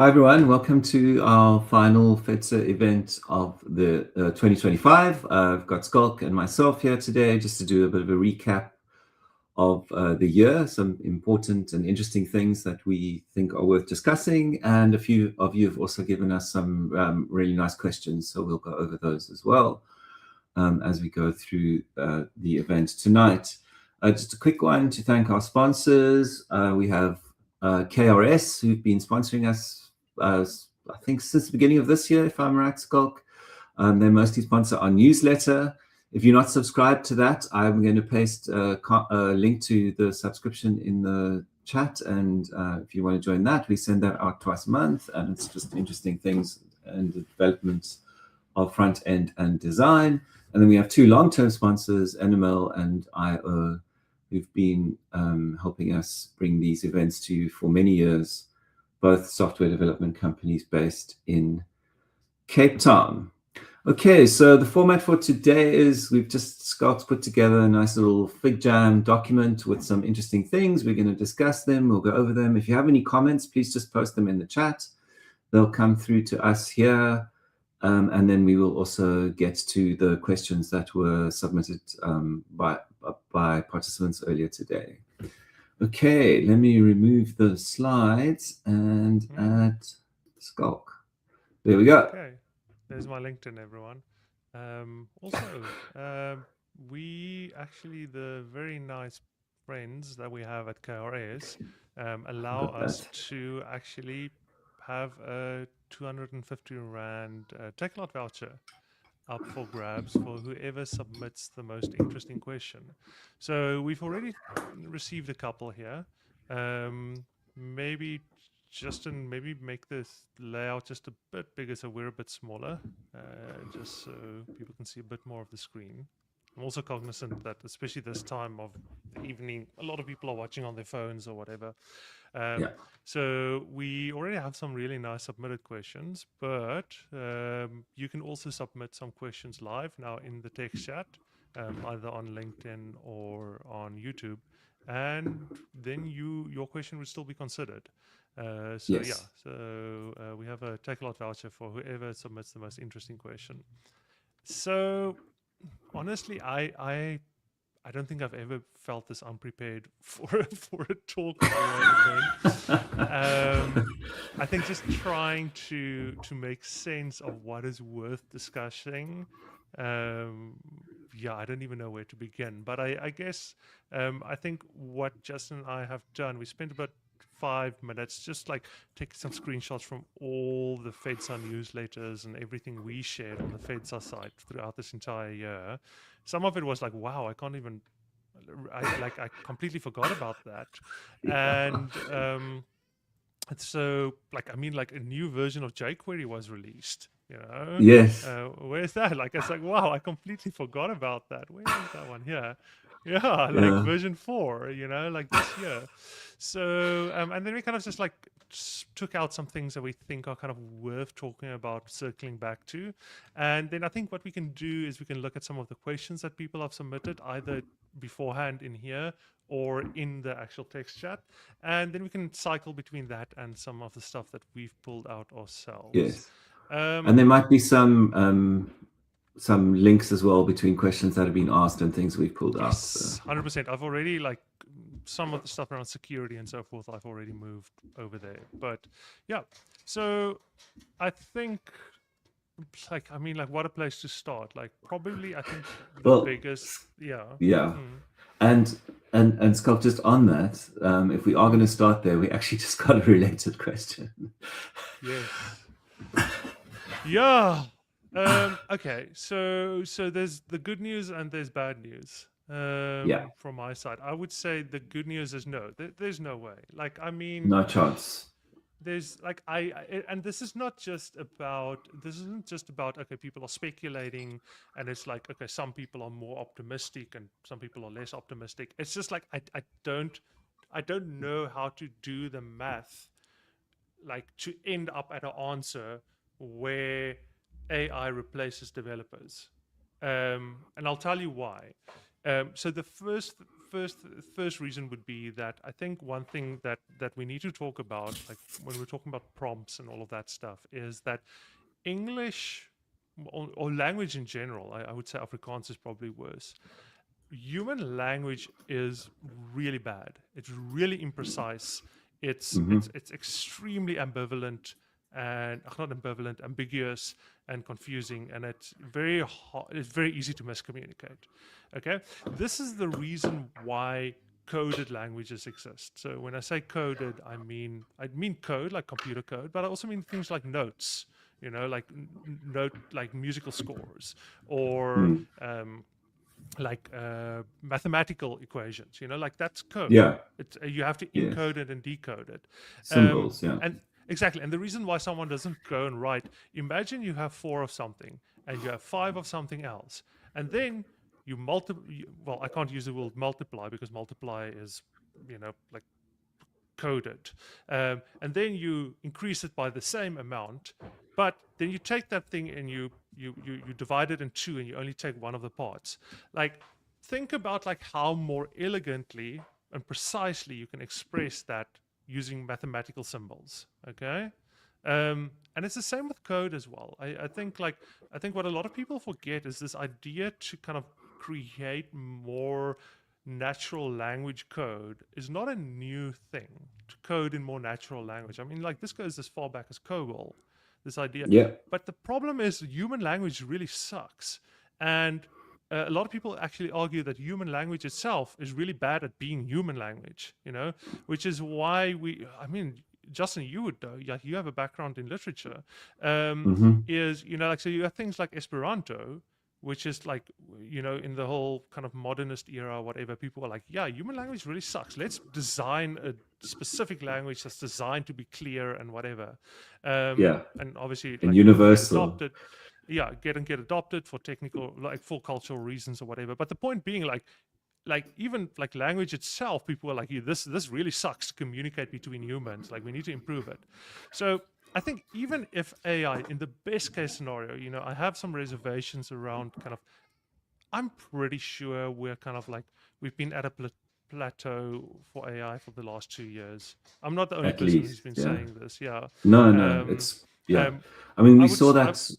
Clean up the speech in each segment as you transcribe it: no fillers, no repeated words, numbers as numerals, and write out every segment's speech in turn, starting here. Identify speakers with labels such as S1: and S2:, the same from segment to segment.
S1: Hi everyone, welcome to our final FEDSA event of the 2025. I've got Schalk and myself here today just to do a bit of a recap of the year, some important and interesting things that we think are worth discussing, and a few of you have also given us some really nice questions, so we'll go over those as well as we go through the event tonight. Just a quick one to thank our sponsors. We have KRS, who've been sponsoring us I think since the beginning of this year, if I'm right, Schalk. They mostly sponsor our newsletter. If you're not subscribed to that, I'm going to paste a link to the subscription in the chat. And if you want to join that, we send that out twice a month. And it's just interesting things and the development of front end and design. And then we have two long-term sponsors, NML and IO, who've been helping us bring these events to you for many years, both software development companies based in Cape Town. Okay, so the format for today is Scott's put together a nice little FigJam document with some interesting things. We're going to discuss them. We'll go over them. If you have any comments, please just post them in the chat. They'll come through to us here. And then we will also get to the questions that were submitted by participants earlier today. Okay, let me remove the slides and add Schalk. There we go.
S2: Okay, there's my LinkedIn, everyone. We actually, the very nice friends that we have at KRS allow us to actually have a 250 Rand TechLot voucher up for grabs for whoever submits the most interesting question. So we've already received a couple here. Maybe Justin, maybe make this layout just a bit bigger so we're a bit smaller, just so people can see a bit more of the screen. I'm also cognizant that, especially this time of the evening, a lot of people are watching on their phones or whatever. So we already have some really nice submitted questions, but you can also submit some questions live now in the text chat, either on LinkedIn or on YouTube, and then your question would still be considered. So we have a TechLot voucher for whoever submits the most interesting question. So honestly, I don't think I've ever felt this unprepared for a talk or an event. I think just trying to make sense of what is worth discussing. I don't even know where to begin. But I guess I think what Justin and I have done, we spent about 5 minutes just like taking some screenshots from all the FEDSA newsletters and everything we shared on the FEDSA site throughout this entire year. Some of it was like, wow, I completely forgot about that. And so a new version of jQuery was released,
S1: Yes.
S2: Where's that? It's like, wow, I completely forgot about that. Where is that one? Here. Version 4, this year. So and then we kind of just took out some things that we think are kind of worth talking about, circling back to. And then I think what we can do is we can look at some of the questions that people have submitted, either beforehand in here or in the actual text chat, and then we can cycle between that and some of the stuff that we've pulled out ourselves.
S1: Yes. And there might be some links as well between questions that have been asked and things we've pulled out.
S2: Yes, 100%. I've already some of the stuff around security and so forth, I've already moved over there. But yeah, so I think what a place to start. Probably I think the biggest,
S1: And Scott, just on that, if we are going to start there, we actually just got a related question.
S2: Yes. Yeah. Okay. So there's the good news and there's bad news. From my side, I would say the good news is no. There's no way.
S1: No chance.
S2: There's and this isn't just about okay, people are speculating and it's okay, some people are more optimistic and some people are less optimistic. It's just I don't know how to do the math to end up at an answer where AI replaces developers. And I'll tell you why. So the first reason would be that I think one thing that we need to talk about, like when we're talking about prompts and all of that stuff, is that English or language in general, I would say Afrikaans is probably worse. Human language is really bad. It's really imprecise. It's extremely ambivalent and not ambivalent, ambiguous and confusing, and it's very hard, it's very easy to miscommunicate. Okay, this is the reason why coded languages exist. So when I say coded, I mean code like computer code, but I also mean things like notes. You know, like note like musical scores or
S1: Mm.
S2: like mathematical equations, you know, like that's code.
S1: Yeah.
S2: It's you have to
S1: Yes.
S2: encode it and decode it.
S1: Symbols. Yeah.
S2: And exactly, and the reason why someone doesn't go and write, imagine you have 4 of something and you have 5 of something else, and then you multiply. Well, I can't use the word multiply because multiply is, you know, like coded, and then you increase it by the same amount, but then you take that thing and you divide it in 2 and you only take one of the parts. Like, think about like how more elegantly and precisely you can express that using mathematical symbols. Okay, and it's the same with code as well. I think what a lot of people forget is this idea to kind of create more natural language code is not a new thing. To code in more natural language, I mean, like, this goes as far back as COBOL, this idea.
S1: Yeah.
S2: But the problem is human language really sucks, and a lot of people actually argue that human language itself is really bad at being human language, you know, which is why I mean, Justin, you would know, yeah, you have a background in literature,
S1: Hmm.
S2: is, you know, like, so you have things like Esperanto, which is like, you know, in the whole kind of modernist era or whatever, people are like, yeah, human language really sucks, let's design a specific language that's designed to be clear and whatever.
S1: Yeah.
S2: And obviously,
S1: And
S2: like, it would get
S1: universal.
S2: adopted, yeah, get adopted for technical, like, for cultural reasons or whatever. But the point being, like even like language itself, people are like, yeah, this really sucks to communicate between humans, like we need to improve it. So I think even if AI, in the best case scenario, you know, I have some reservations around kind of, I'm pretty sure we're kind of like, we've been at a plateau for AI for the last 2 years. I'm not the only
S1: At
S2: person who's
S1: least.
S2: been
S1: Yeah.
S2: saying this. Yeah.
S1: No.
S2: um
S1: It's yeah.
S2: um
S1: I mean,
S2: I
S1: we
S2: would
S1: saw that.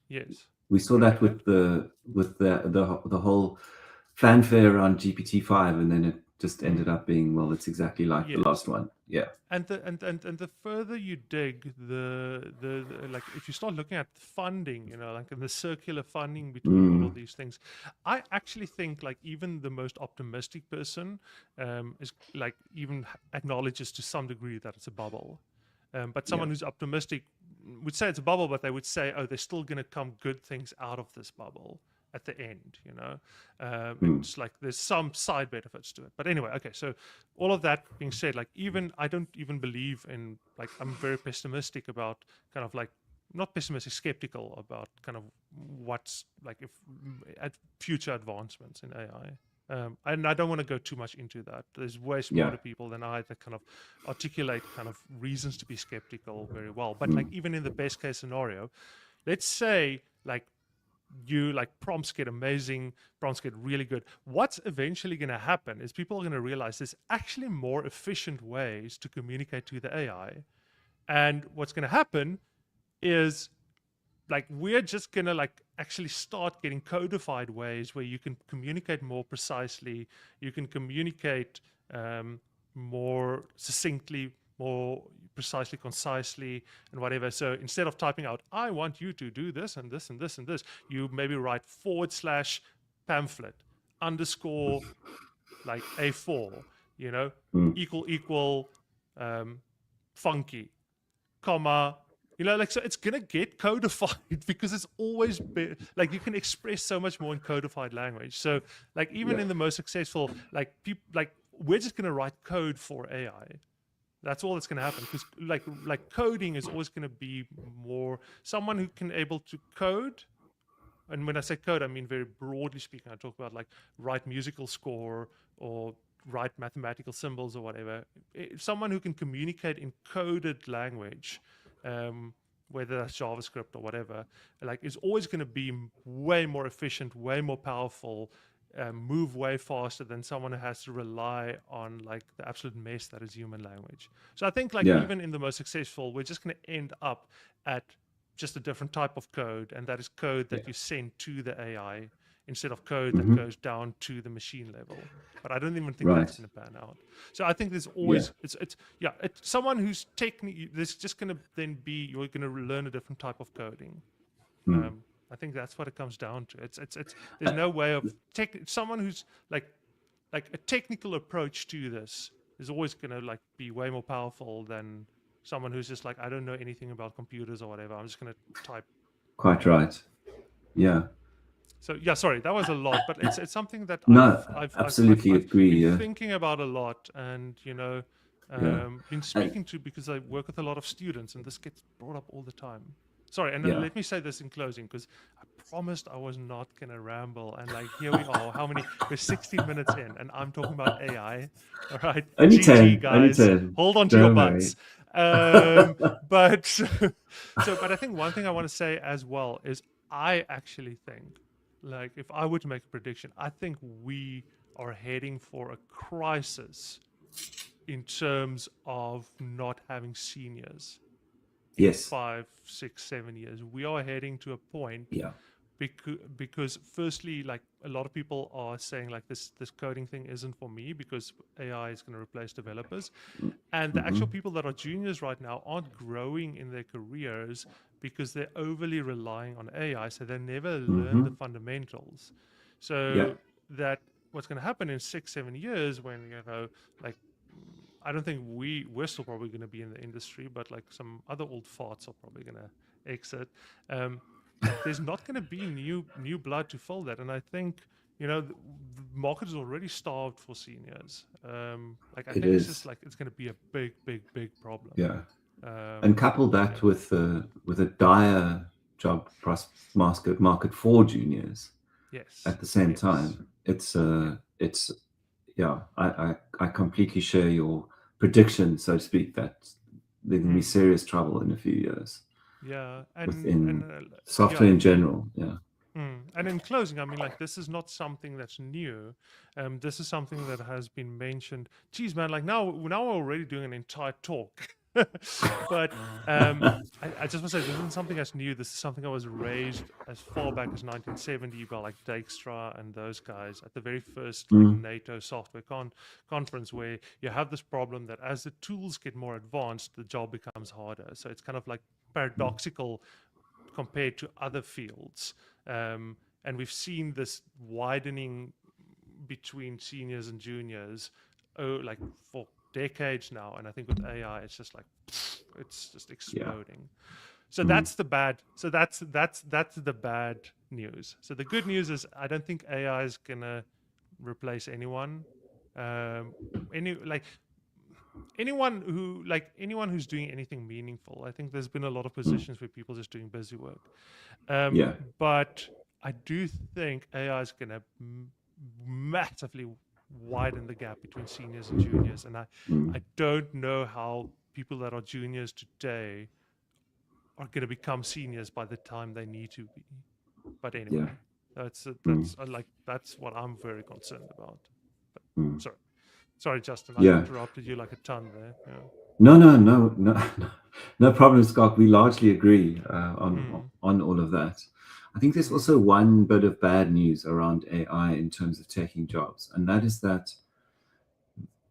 S2: yes,
S1: We saw
S2: sorry, go
S1: that
S2: ahead.
S1: with the whole fanfare around GPT-5, and then it just ended
S2: Mm,
S1: up being, well, it's exactly like the
S2: yes.
S1: last one. Yeah.
S2: And the further you dig, the like, if you start looking at funding, you know, like in the circular funding between all of
S1: Mm.
S2: these things, I actually think like even the most optimistic person is like, even acknowledges to some degree that it's a bubble. But
S1: Yeah.
S2: someone who's optimistic would say it's a bubble, but they would say, oh, there's still going to come good things out of this bubble at the end, you know.
S1: Mm.
S2: It's like there's some side benefits to it. But anyway, okay, so all of that being said, like, even I don't even believe in, like, I'm very pessimistic about kind of like, not pessimistic, skeptical about kind of what's like, if at future advancements in AI. And I don't want to go too much into that. There's way
S1: Yeah.
S2: smarter people than I that kind of articulate kind of reasons to be skeptical very well. But like,
S1: Mm.
S2: even in the best case scenario, let's say like, you like, prompts get amazing, prompts get really good. What's eventually going to happen is people are going to realize there's actually more efficient ways to communicate to the AI. And what's going to happen is, like, we're just going to like actually start getting codified ways where you can communicate more precisely, you can communicate more succinctly, more precisely, concisely, and whatever. So instead of typing out, I want you to do this and this and this and this, you maybe write / pamphlet underscore like A4, you know,
S1: Mm.
S2: equal um, funky, comma, you know, like, so it's gonna get codified because it's always been like, you can express so much more in codified language. So like, even
S1: Yeah.
S2: in the most successful, like, people, like, we're just gonna write code for AI. That's all that's going to happen, because like coding is always going to be more someone who can able to code. And when I say code, I mean very broadly speaking. I talk about like write musical score or write mathematical symbols or whatever. Someone who can communicate in coded language, um, whether that's JavaScript or whatever, like, is always going to be way more efficient, way more powerful, move way faster than someone who has to rely on like the absolute mess that is human language. So I think like
S1: Yeah.
S2: even in the most successful, we're just going to end up at just a different type of code, and that is code that
S1: Yeah.
S2: you send to the AI instead of code that
S1: Hmm.
S2: goes down to the machine level. But I don't even think that's
S1: Right.
S2: going to pan out. So I think there's
S1: Yeah.
S2: always it's someone who's technically there's just going to then be you're going to learn a different type of coding.
S1: Mm.
S2: I think that's what it comes down to. It's there's no way of someone who's like a technical approach to this is always going to like be way more powerful than someone who's just like I don't know anything about computers or whatever. I'm just going to type.
S1: Quite right. Yeah.
S2: So yeah, sorry, that was a lot, but it's something that
S1: No, absolutely
S2: I've
S1: agree.
S2: been
S1: Yeah.
S2: thinking about a lot, and
S1: Yeah.
S2: been
S1: And,
S2: speaking to because I work with a lot of students, and this gets brought up all the time. Sorry, and
S1: yeah.
S2: let me say this in closing because I promised I was not gonna ramble, and like here we are. How many? We're 16 minutes in, and I'm talking about AI. All right,
S1: Only
S2: GG
S1: 10. Only
S2: guys,
S1: 10.
S2: hold on to your
S1: Don't worry.
S2: butts. But but I think one thing I want to say as well is I actually think, like, if I were to make a prediction, I think we are heading for a crisis in terms of not having seniors in
S1: Yes.
S2: 5, 6, 7 years. We are heading to a point
S1: Yeah.
S2: because firstly, like a lot of people are saying like this coding thing isn't for me because AI is going to replace developers, and the
S1: Mm-hmm.
S2: actual people that are juniors right now aren't growing in their careers because they're overly relying on AI, so they never learn the
S1: Mm-hmm.
S2: fundamentals.
S1: Yeah.
S2: So that what's going to happen in 6, 7 years when like I don't think we're still probably going to be in the industry, but like some other old farts are probably going to exit. Like there's not going to be new blood to fill that, and I think the market is already starved for seniors. Like I
S1: It
S2: think it's just
S1: is.
S2: like it's going to be a big problem.
S1: Yeah. And couple
S2: Yeah.
S1: that with a dire job market for juniors
S2: Yes.
S1: at the same
S2: Yes.
S1: time. It's
S2: Yeah.
S1: it's yeah. I completely share your prediction, so to speak, that there can be
S2: Mm.
S1: serious trouble in a few years
S2: Yeah. And
S1: within software
S2: yeah.
S1: in general. Yeah.
S2: And in closing, I mean, like, this is not something that's new. This is something that has been mentioned. Geez, man, like now we're already doing an entire talk. But I just want to say this isn't something that's new. This is something that was raised as far back as 1970 by like Dijkstra and those guys at the very first like
S1: Mm.
S2: NATO software conference, where you have this problem that as the tools get more advanced, the job becomes harder. So it's kind of like paradoxical compared to other fields. And we've seen this widening between seniors and juniors, like for decades now. And I think with AI, it's just like it's just
S1: Yeah.
S2: exploding. So
S1: Mm.
S2: that's the bad. So that's the bad news. So the good news is I don't think AI is gonna replace anyone. Any like anyone who's doing anything meaningful. I think there's been a lot of
S1: Mm.
S2: positions where people just doing busy work.
S1: Yeah.
S2: But I do think AI is going to massively widen the gap between seniors and juniors, and
S1: Mm.
S2: I don't know how people that are juniors today are going to become seniors by the time they need to be. But
S1: Yeah.
S2: anyway,
S1: Mm.
S2: that's what I'm very concerned about. But
S1: Mm.
S2: sorry, Justin, I
S1: Yeah.
S2: interrupted you like a ton there. Yeah.
S1: No, no problem, Scott. We largely agree
S2: Mm,
S1: on all of that. I think there's
S2: mm,
S1: also one bit of bad news around AI in terms of taking jobs, and that is that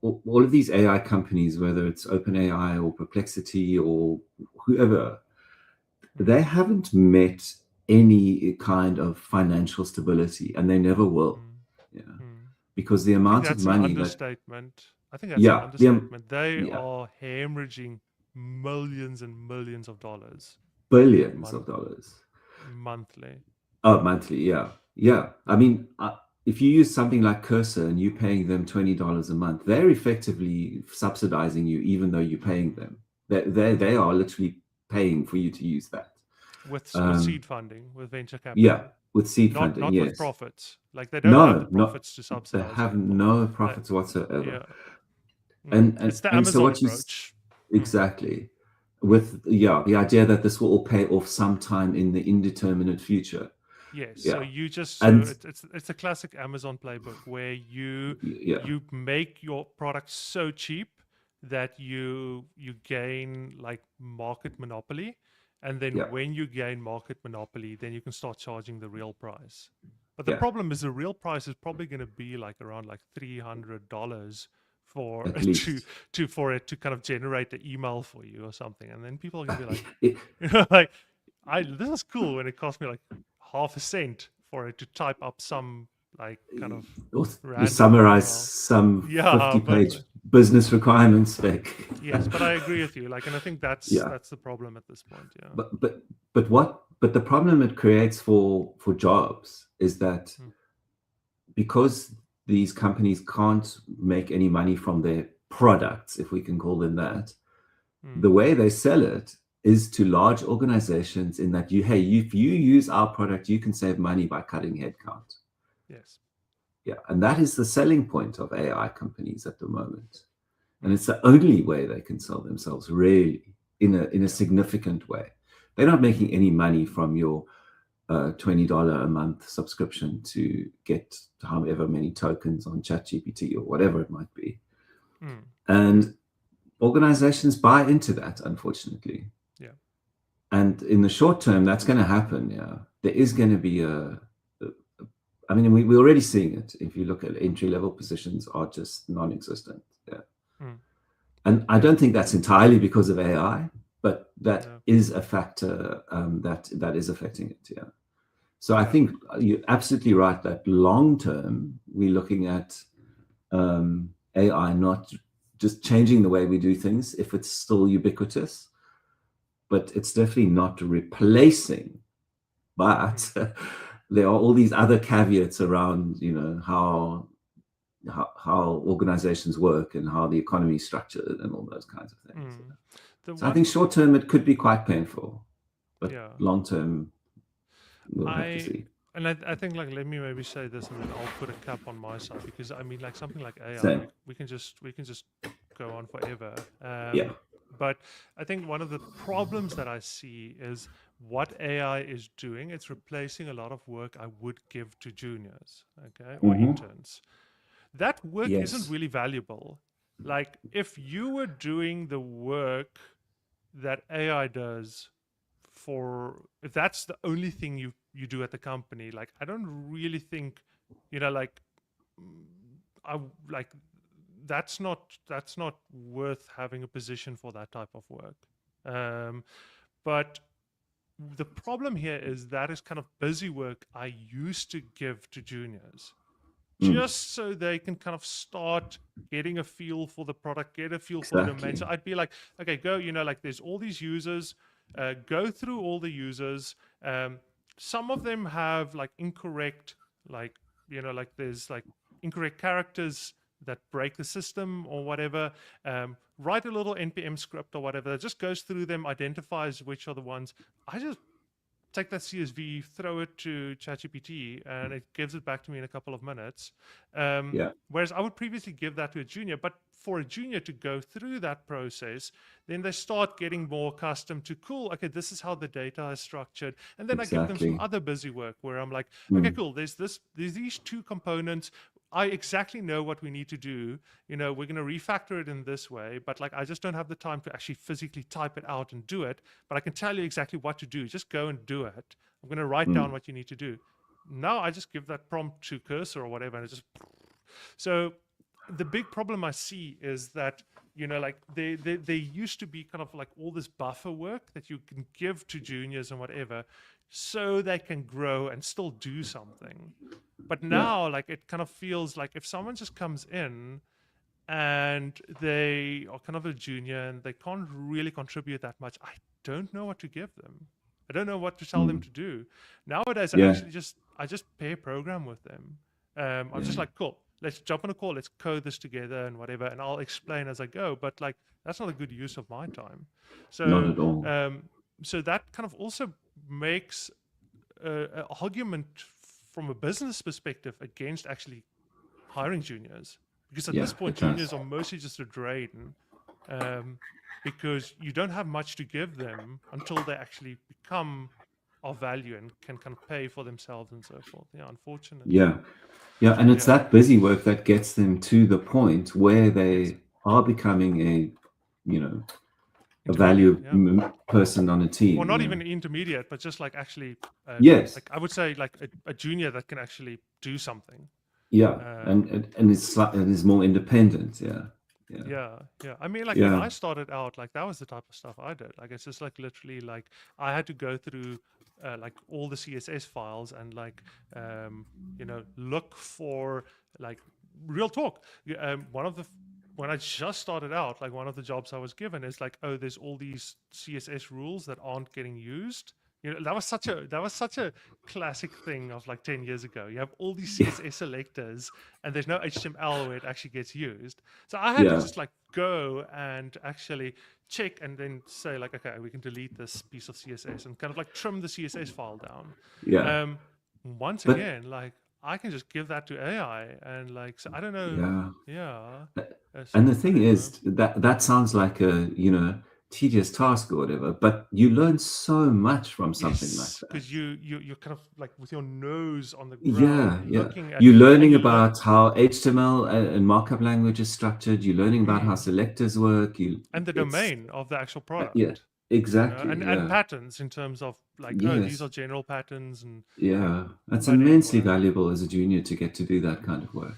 S1: all of these AI companies, whether it's OpenAI or Perplexity or whoever, they
S2: mm,
S1: haven't met any kind of financial stability, and they never will.
S2: mm,
S1: Yeah,
S2: mm.
S1: because the
S2: I think
S1: amount of
S2: that's an
S1: money that
S2: understatement. I think that's an
S1: yeah,
S2: understatement. They
S1: yeah,
S2: are hemorrhaging millions and millions of dollars
S1: billions of
S2: month
S1: dollars.
S2: monthly.
S1: Oh, monthly, yeah, yeah. I mean, if you use something like Cursor and you're paying them $20 a month, they're effectively subsidizing you, even though you're paying
S2: Mm,
S1: them. They
S2: mm.
S1: are literally paying for you to use that.
S2: With
S1: Um,
S2: seed funding, with venture
S1: yeah,
S2: capital,
S1: with seed
S2: not
S1: funding,
S2: not with
S1: yes.
S2: profits. Like they don't have the
S1: No, no,
S2: profits to
S1: they
S2: subsidize
S1: have
S2: people.
S1: no
S2: Like
S1: profits whatsoever.
S2: yeah,
S1: And
S2: it's the
S1: so
S2: Amazon
S1: what you
S2: approach. Mm,
S1: exactly with the idea that this will all pay off sometime in the indeterminate future.
S2: Yes.
S1: Yeah.
S2: So you just
S1: And
S2: it's a classic Amazon playbook where
S1: yeah,
S2: you make your product so cheap that you gain like market monopoly, and then
S1: yeah,
S2: when you gain market monopoly, then you can start charging the real price. But the
S1: yeah,
S2: problem is the real price is probably going to be like around like $300 for
S1: at
S2: it to
S1: least.
S2: for it to kind of generate the email for you or something, and then people are going to be like,
S1: It-
S2: like this is cool when it cost me like half a cent for it to type up some like kind of
S1: you
S2: random
S1: summarize
S2: email.
S1: some
S2: Yeah, but
S1: 50-page business requirements spec.
S2: yes, but I agree with you. Like, and I think
S1: Yeah,
S2: that's the problem at this point. Yeah.
S1: but the problem it creates for jobs is that
S2: Mm,
S1: because these companies can't make any money from their products, if we can call them that,
S2: mm,
S1: the way they sell it is to large organizations in that hey, if you use our product, you can save money by cutting headcount.
S2: yes.
S1: Yeah, and that is the selling point of AI companies at the moment. And
S2: Mm,
S1: it's the only way they can sell themselves really in a
S2: yeah.
S1: significant way. They're not making any money from your $20 a month subscription to get however many tokens on ChatGPT or whatever it might be.
S2: Mm,
S1: And organizations buy into that, unfortunately.
S2: yeah.
S1: And in the short term, that's going to happen. Yeah, there is going to be I mean, we're already seeing it. If you look at entry level positions, are just non-existent. Yeah,
S2: Mm,
S1: and I don't think that's entirely because of AI, but that
S2: no.
S1: is a factor that is affecting it. Yeah. So I
S2: Yeah.
S1: think you're absolutely right that long term we're looking at AI not just changing the way we do things if it's still ubiquitous, but it's definitely not replacing.
S2: Mm,
S1: But there are all these other caveats around, how organizations work and how the economy is structured and all those kinds of things.
S2: mm. The
S1: So I think
S2: one,
S1: short term it could be quite painful, but
S2: yeah.
S1: long term we'll have to
S2: I
S1: see.
S2: and I think like let me maybe say this and then I'll put a cap on my side because I mean like something like AI
S1: Same.
S2: we can just go on forever.
S1: Yeah.
S2: But I think one of the problems that I see is what AI is doing. It's replacing a lot of work I would give to juniors, okay, or
S1: Hmm.
S2: interns. That work isn't
S1: Yes.
S2: really valuable. Like if you were doing the work that AI does for if that's the only thing you do at the company, like I don't really think, like mm, I like that's not worth having a position for that type of work. But the problem here is that is kind of busy work I used to give to juniors
S1: Mm,
S2: just so they can kind of start getting a feel for the product, get a feel for the domain.
S1: exactly.
S2: So I'd be like, okay, go, like there's all these users, go through all the users. Some of them have like incorrect, like, like there's like incorrect characters that break the system or whatever. Write a little NPM script or whatever that just goes through them, identifies which are the ones. I just take that CSV, throw it to ChatGPT, and it gives it back to me in a couple of minutes.
S1: Yeah.
S2: Whereas I would previously give that to a junior, but for a junior to go through that process, then they start getting more accustomed to, cool, okay, this is how the data is structured. And then I give them some
S1: Exactly.
S2: other busy work where I'm like, okay,
S1: Mm,
S2: cool, there's these two components. I exactly know what we need to do. We're going to refactor it in this way, but like I just don't have the time to actually physically type it out and do it. But I can tell you exactly what to do. Just go and do it. I'm going to write down
S1: mm,
S2: what you need to do. Now I just give that prompt to Cursor or whatever, and it just so the big problem I see is that like they used to be kind of like all this buffer work that you can give to juniors and whatever, so they can grow and still do something. But
S1: yeah.
S2: now, like, it kind of feels like if someone just comes in and they are kind of a junior and they can't really contribute that much, I don't know what to give them. I don't know what to tell them
S1: Mm,
S2: to do. Nowadays,
S1: yeah.
S2: I just pair program with them. I'm just
S1: Yeah.
S2: like, cool, let's jump on a call, let's code this together and whatever, and I'll explain as I go. But like, that's not a good use of my time.
S1: Not
S2: So,
S1: at all.
S2: so that kind of also makes an argument from a business perspective against actually hiring juniors, because at
S1: Yeah,
S2: this point
S1: it does.
S2: juniors are mostly just a drain, um, because you don't have much to give them until they actually become of value and can kind of pay for themselves and so forth. Yeah, unfortunately.
S1: Yeah. Yeah, and it's
S2: Yeah.
S1: that busy work that gets them to the point where
S2: Yes.
S1: they are becoming a, you know, a
S2: Intermediate.
S1: value
S2: Yeah.
S1: person on a
S2: Or
S1: team.
S2: not
S1: Yeah.
S2: even intermediate, but just like actually,
S1: Yes.
S2: like I would say, like a junior that can actually do something.
S1: Yeah.
S2: Um,
S1: And it is more independent. Yeah. Yeah.
S2: Yeah, yeah. I mean, like when
S1: Yeah.
S2: I started out, like that was the type of stuff I did. Like it's just like literally like I had to go through like all the CSS files and like look for like real talk. One of the when I just started out, like one of the jobs I was given is like, oh, there's all these CSS rules that aren't getting used. That was such a classic thing of like 10 years ago. You have all these
S1: Yeah.
S2: CSS selectors and there's no HTML where it actually gets used. So I had to
S1: Yeah.
S2: just like go and actually check and then say like, okay, we can delete this piece of CSS and kind of like trim the CSS file down.
S1: Yeah.
S2: Um, Once
S1: But
S2: again, like I can just give that to AI and like, so I don't know.
S1: yeah.
S2: Yeah.
S1: And
S2: So
S1: the
S2: I
S1: thing
S2: don't know.
S1: is that sounds like a, tedious task or whatever, but you learn so much from something like
S2: Yes,
S1: that.
S2: because you're kind of like with your nose on the ground
S1: Yeah, yeah.
S2: looking at
S1: You're
S2: and
S1: learning
S2: you learn
S1: about how HTML and markup language is structured. You're learning about how
S2: mm,
S1: selectors work.
S2: and the
S1: It's
S2: domain of the actual
S1: yeah,
S2: product.
S1: exactly.
S2: And
S1: Yeah,
S2: patterns in terms of like, oh, these are
S1: yes,
S2: general patterns and
S1: yeah. That's
S2: but
S1: immensely
S2: anyway.
S1: valuable as a junior to get to do that kind of work.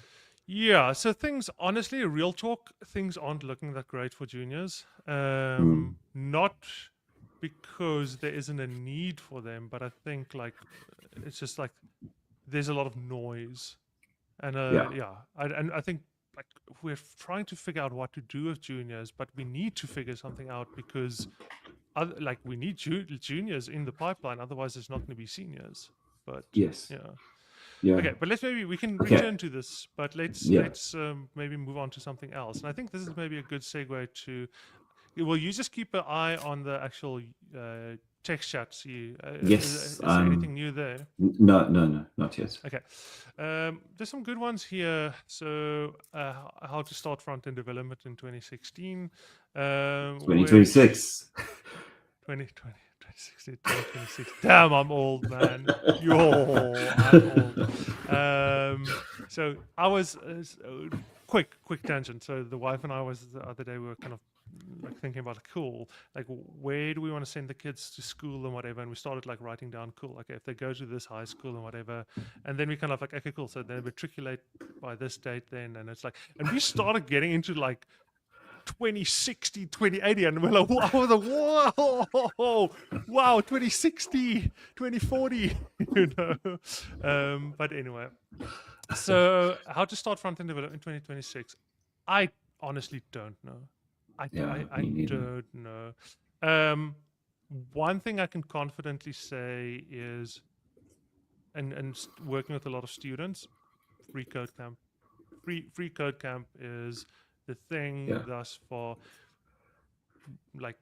S2: Yeah, so things honestly, real talk, things aren't looking that great for juniors.
S1: Mm,
S2: Not because there isn't a need for them, but I think like it's just like there's a lot of noise. And
S1: yeah,
S2: and I think like we're trying to figure out what to do with juniors, but we need to figure something out because like we need juniors in the pipeline, otherwise there's not going to be seniors. But
S1: yes,
S2: yeah,
S1: yeah.
S2: okay. But maybe we can
S1: Okay,
S2: return to this, but
S1: yeah.
S2: let's maybe move on to something else. And I think this is maybe a good segue to. Well, you just keep an eye on the actual text chat. See,
S1: Yes.
S2: is there anything new there?
S1: No, no, no, not yet.
S2: Okay. There's some good ones here. So, how to start front-end development in 2016, which
S1: 2026.
S2: 2020, 2016, 2026. Damn, I'm old, man. Yo, I'm old. So I was quick tangent. So the wife and I was the other day. We were kind of like thinking about cool, like where do we want to send the kids to school and whatever. And we started like writing down cool. Okay, if they go to this high school and whatever, and then we kind of like okay, cool. So they matriculate by this date then, and it's like, and we started getting into like 2060, 2080, and we're like, whoa, wow, 2060, 2040, you know. But anyway, so how to start front end development in 2026? I honestly don't know.
S1: Yeah,
S2: I
S1: me neither.
S2: don't know. Um, One thing I can confidently say is, working with a lot of students, free code camp, free code camp is the thing
S1: Yeah.
S2: thus far like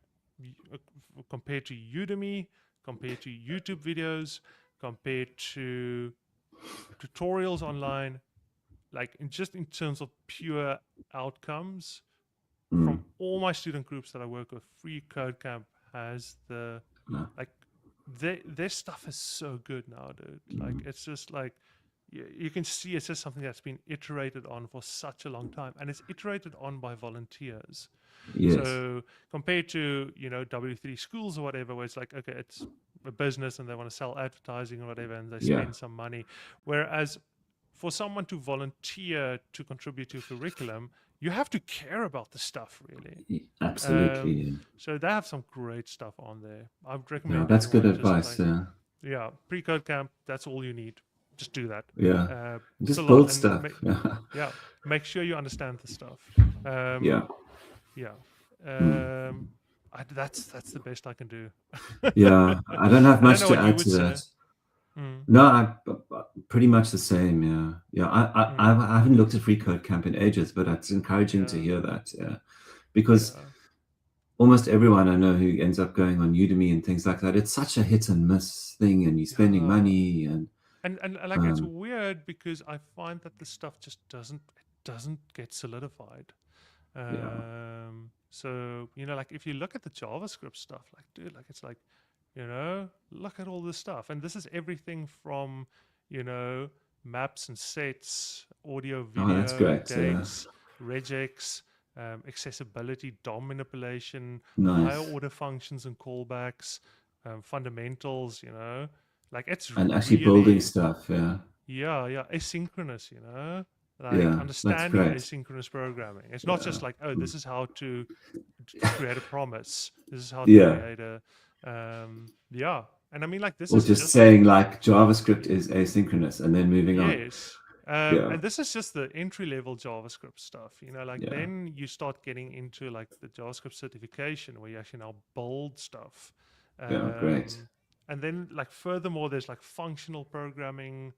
S2: compared to Udemy, compared to YouTube videos, compared to tutorials online, like just in terms of pure outcomes from
S1: Mm,
S2: all my student groups that I work with, Free Code Camp has the
S1: no,
S2: like their stuff is so good now, dude. Like it's just like you can see it's just something that's been iterated on for such a long time, and it's iterated on by volunteers.
S1: yes.
S2: So compared to W3 schools or whatever, where it's like okay, it's a business and they want to sell advertising or whatever, and they
S1: Yeah.
S2: spend some money. Whereas for someone to volunteer to contribute to a curriculum, you have to care about the stuff really.
S1: Absolutely.
S2: So they have some great stuff on there. I would
S1: Yeah,
S2: recommend
S1: that's good
S2: anyone just
S1: advice.
S2: like yeah, pre-code camp. That's all you need. Just do that.
S1: Yeah.
S2: It's a
S1: Just
S2: lot,
S1: build
S2: and
S1: stuff. Yeah.
S2: yeah, make sure you understand the stuff.
S1: Yeah.
S2: Yeah.
S1: Mm.
S2: That's the best I can do.
S1: Yeah. I don't have
S2: I don't
S1: much
S2: know
S1: to
S2: what you
S1: add
S2: would
S1: to
S2: say.
S1: that.
S2: Mm,
S1: No, pretty much the same. Yeah. Yeah.
S2: mm,
S1: I haven't looked at Free Code Camp in ages, but it's encouraging to
S2: yeah.
S1: hear that. Yeah. Because
S2: Yeah.
S1: almost everyone I know who ends up going on Udemy and things like that, it's such a hit and miss thing, and you're spending
S2: Yeah.
S1: money and
S2: And like it's
S1: um,
S2: weird because I find that the stuff just doesn't get solidified.
S1: yeah.
S2: So like if you look at the JavaScript stuff, like dude, like it's like Look at all this stuff. And this is everything from, maps and sets, audio,
S1: Oh, that's
S2: video,
S1: great.
S2: dates, regex, accessibility, DOM manipulation, higher
S1: Nice.
S2: order functions and callbacks, fundamentals, like it's
S1: And actually building
S2: really,
S1: stuff. Yeah.
S2: yeah, asynchronous, like
S1: Yeah. That's
S2: understanding
S1: great.
S2: asynchronous programming. It's not
S1: Yeah.
S2: just like, oh,
S1: Mm.
S2: this is how to create a promise. This is how to
S1: Yeah.
S2: create a, yeah. And I mean, like, this
S1: Or
S2: is
S1: just
S2: just,
S1: saying like JavaScript is asynchronous and then moving on.
S2: yes.
S1: Yeah.
S2: And this is just the entry level JavaScript stuff, like
S1: Yeah.
S2: then you start getting into like the JavaScript certification where you actually now build stuff.
S1: Yeah. Great.
S2: And then like furthermore, there's like functional programming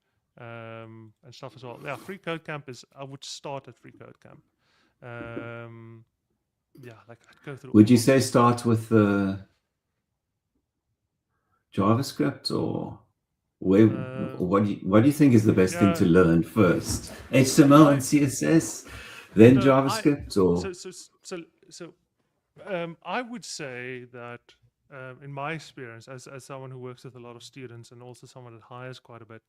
S2: and stuff as well. Yeah, Free Code Camp I would start at Free Code Camp. Yeah, like I'd go through
S1: Would
S2: all
S1: you
S2: of
S1: say
S2: this stuff.
S1: start with the JavaScript or where?
S2: Um,
S1: What do you think is the best thing
S2: yeah,
S1: to learn first? HTML and
S2: I
S1: CSS, then
S2: so I
S1: JavaScript, or
S2: so so so so I would say that in my experience, as someone who works with a lot of students and also someone that hires quite a bit,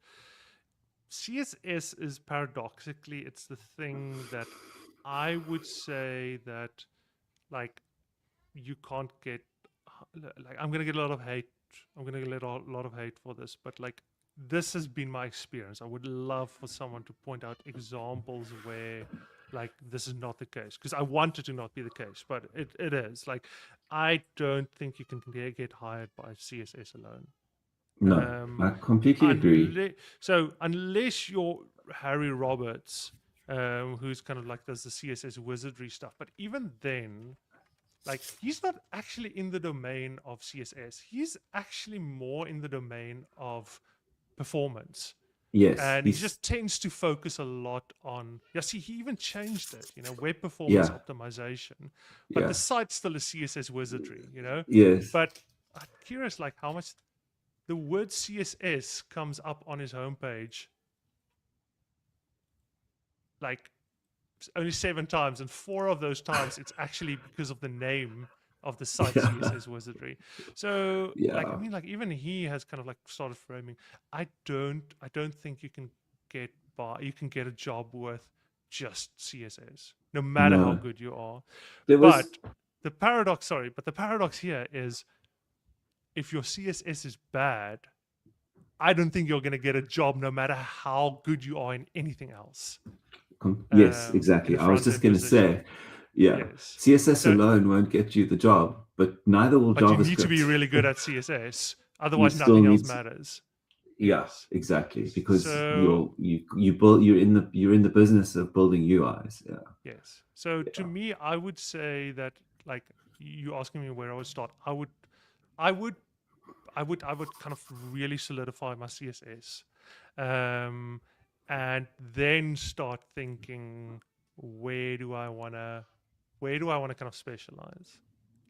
S2: CSS is paradoxically it's the thing that I would say that like you can't get like I'm gonna get a lot of hate. I'm gonna get a lot of hate for this, but like this has been my experience. I would love for someone to point out examples where like this is not the case because I want it to not be the case, but it is. Like I don't think you can get hired by CSS alone.
S1: no?
S2: Um,
S1: I completely agree.
S2: unless you're Harry Roberts, who's kind of like does the CSS wizardry stuff, but even then, like he's not actually in the domain of CSS. He's actually more in the domain of performance.
S1: Yes,
S2: And he just tends to focus a lot on, yeah, see, he even changed it, web performance
S1: yeah,
S2: optimization. But the
S1: yeah,
S2: site's still a CSS wizardry.
S1: yes,
S2: But I'm curious, like, how much the word CSS comes up on his homepage, like, only 7 times, and 4 of those times it's actually because of the name of the site
S1: yeah,
S2: CSS wizardry. So like I
S1: yeah.
S2: mean like even he has kind of like started framing. I don't think you can get a job with just CSS, no matter how
S1: No,
S2: good you are.
S1: there was
S2: But the paradox here is if your CSS is bad, I don't think you're going to get a job no matter how good you are in anything else.
S1: yes,
S2: In
S1: exactly.
S2: a
S1: I was
S2: front
S1: just
S2: end
S1: going to
S2: position.
S1: say, yeah,
S2: Yes.
S1: CSS
S2: So,
S1: alone won't get you the job, but neither will
S2: but you need to be
S1: JavaScript.
S2: really good at CSS.
S1: You
S2: Otherwise,
S1: still
S2: nothing else
S1: need,
S2: matters.
S1: yeah,
S2: Yes.
S1: exactly, because
S2: So,
S1: you build you're in the business of building UIs. Yeah,
S2: yes. So to
S1: yeah,
S2: me, I would say that like you asking me where I would start, I would, I would kind of really solidify my CSS, um, and then start thinking where do I want to kind of specialize?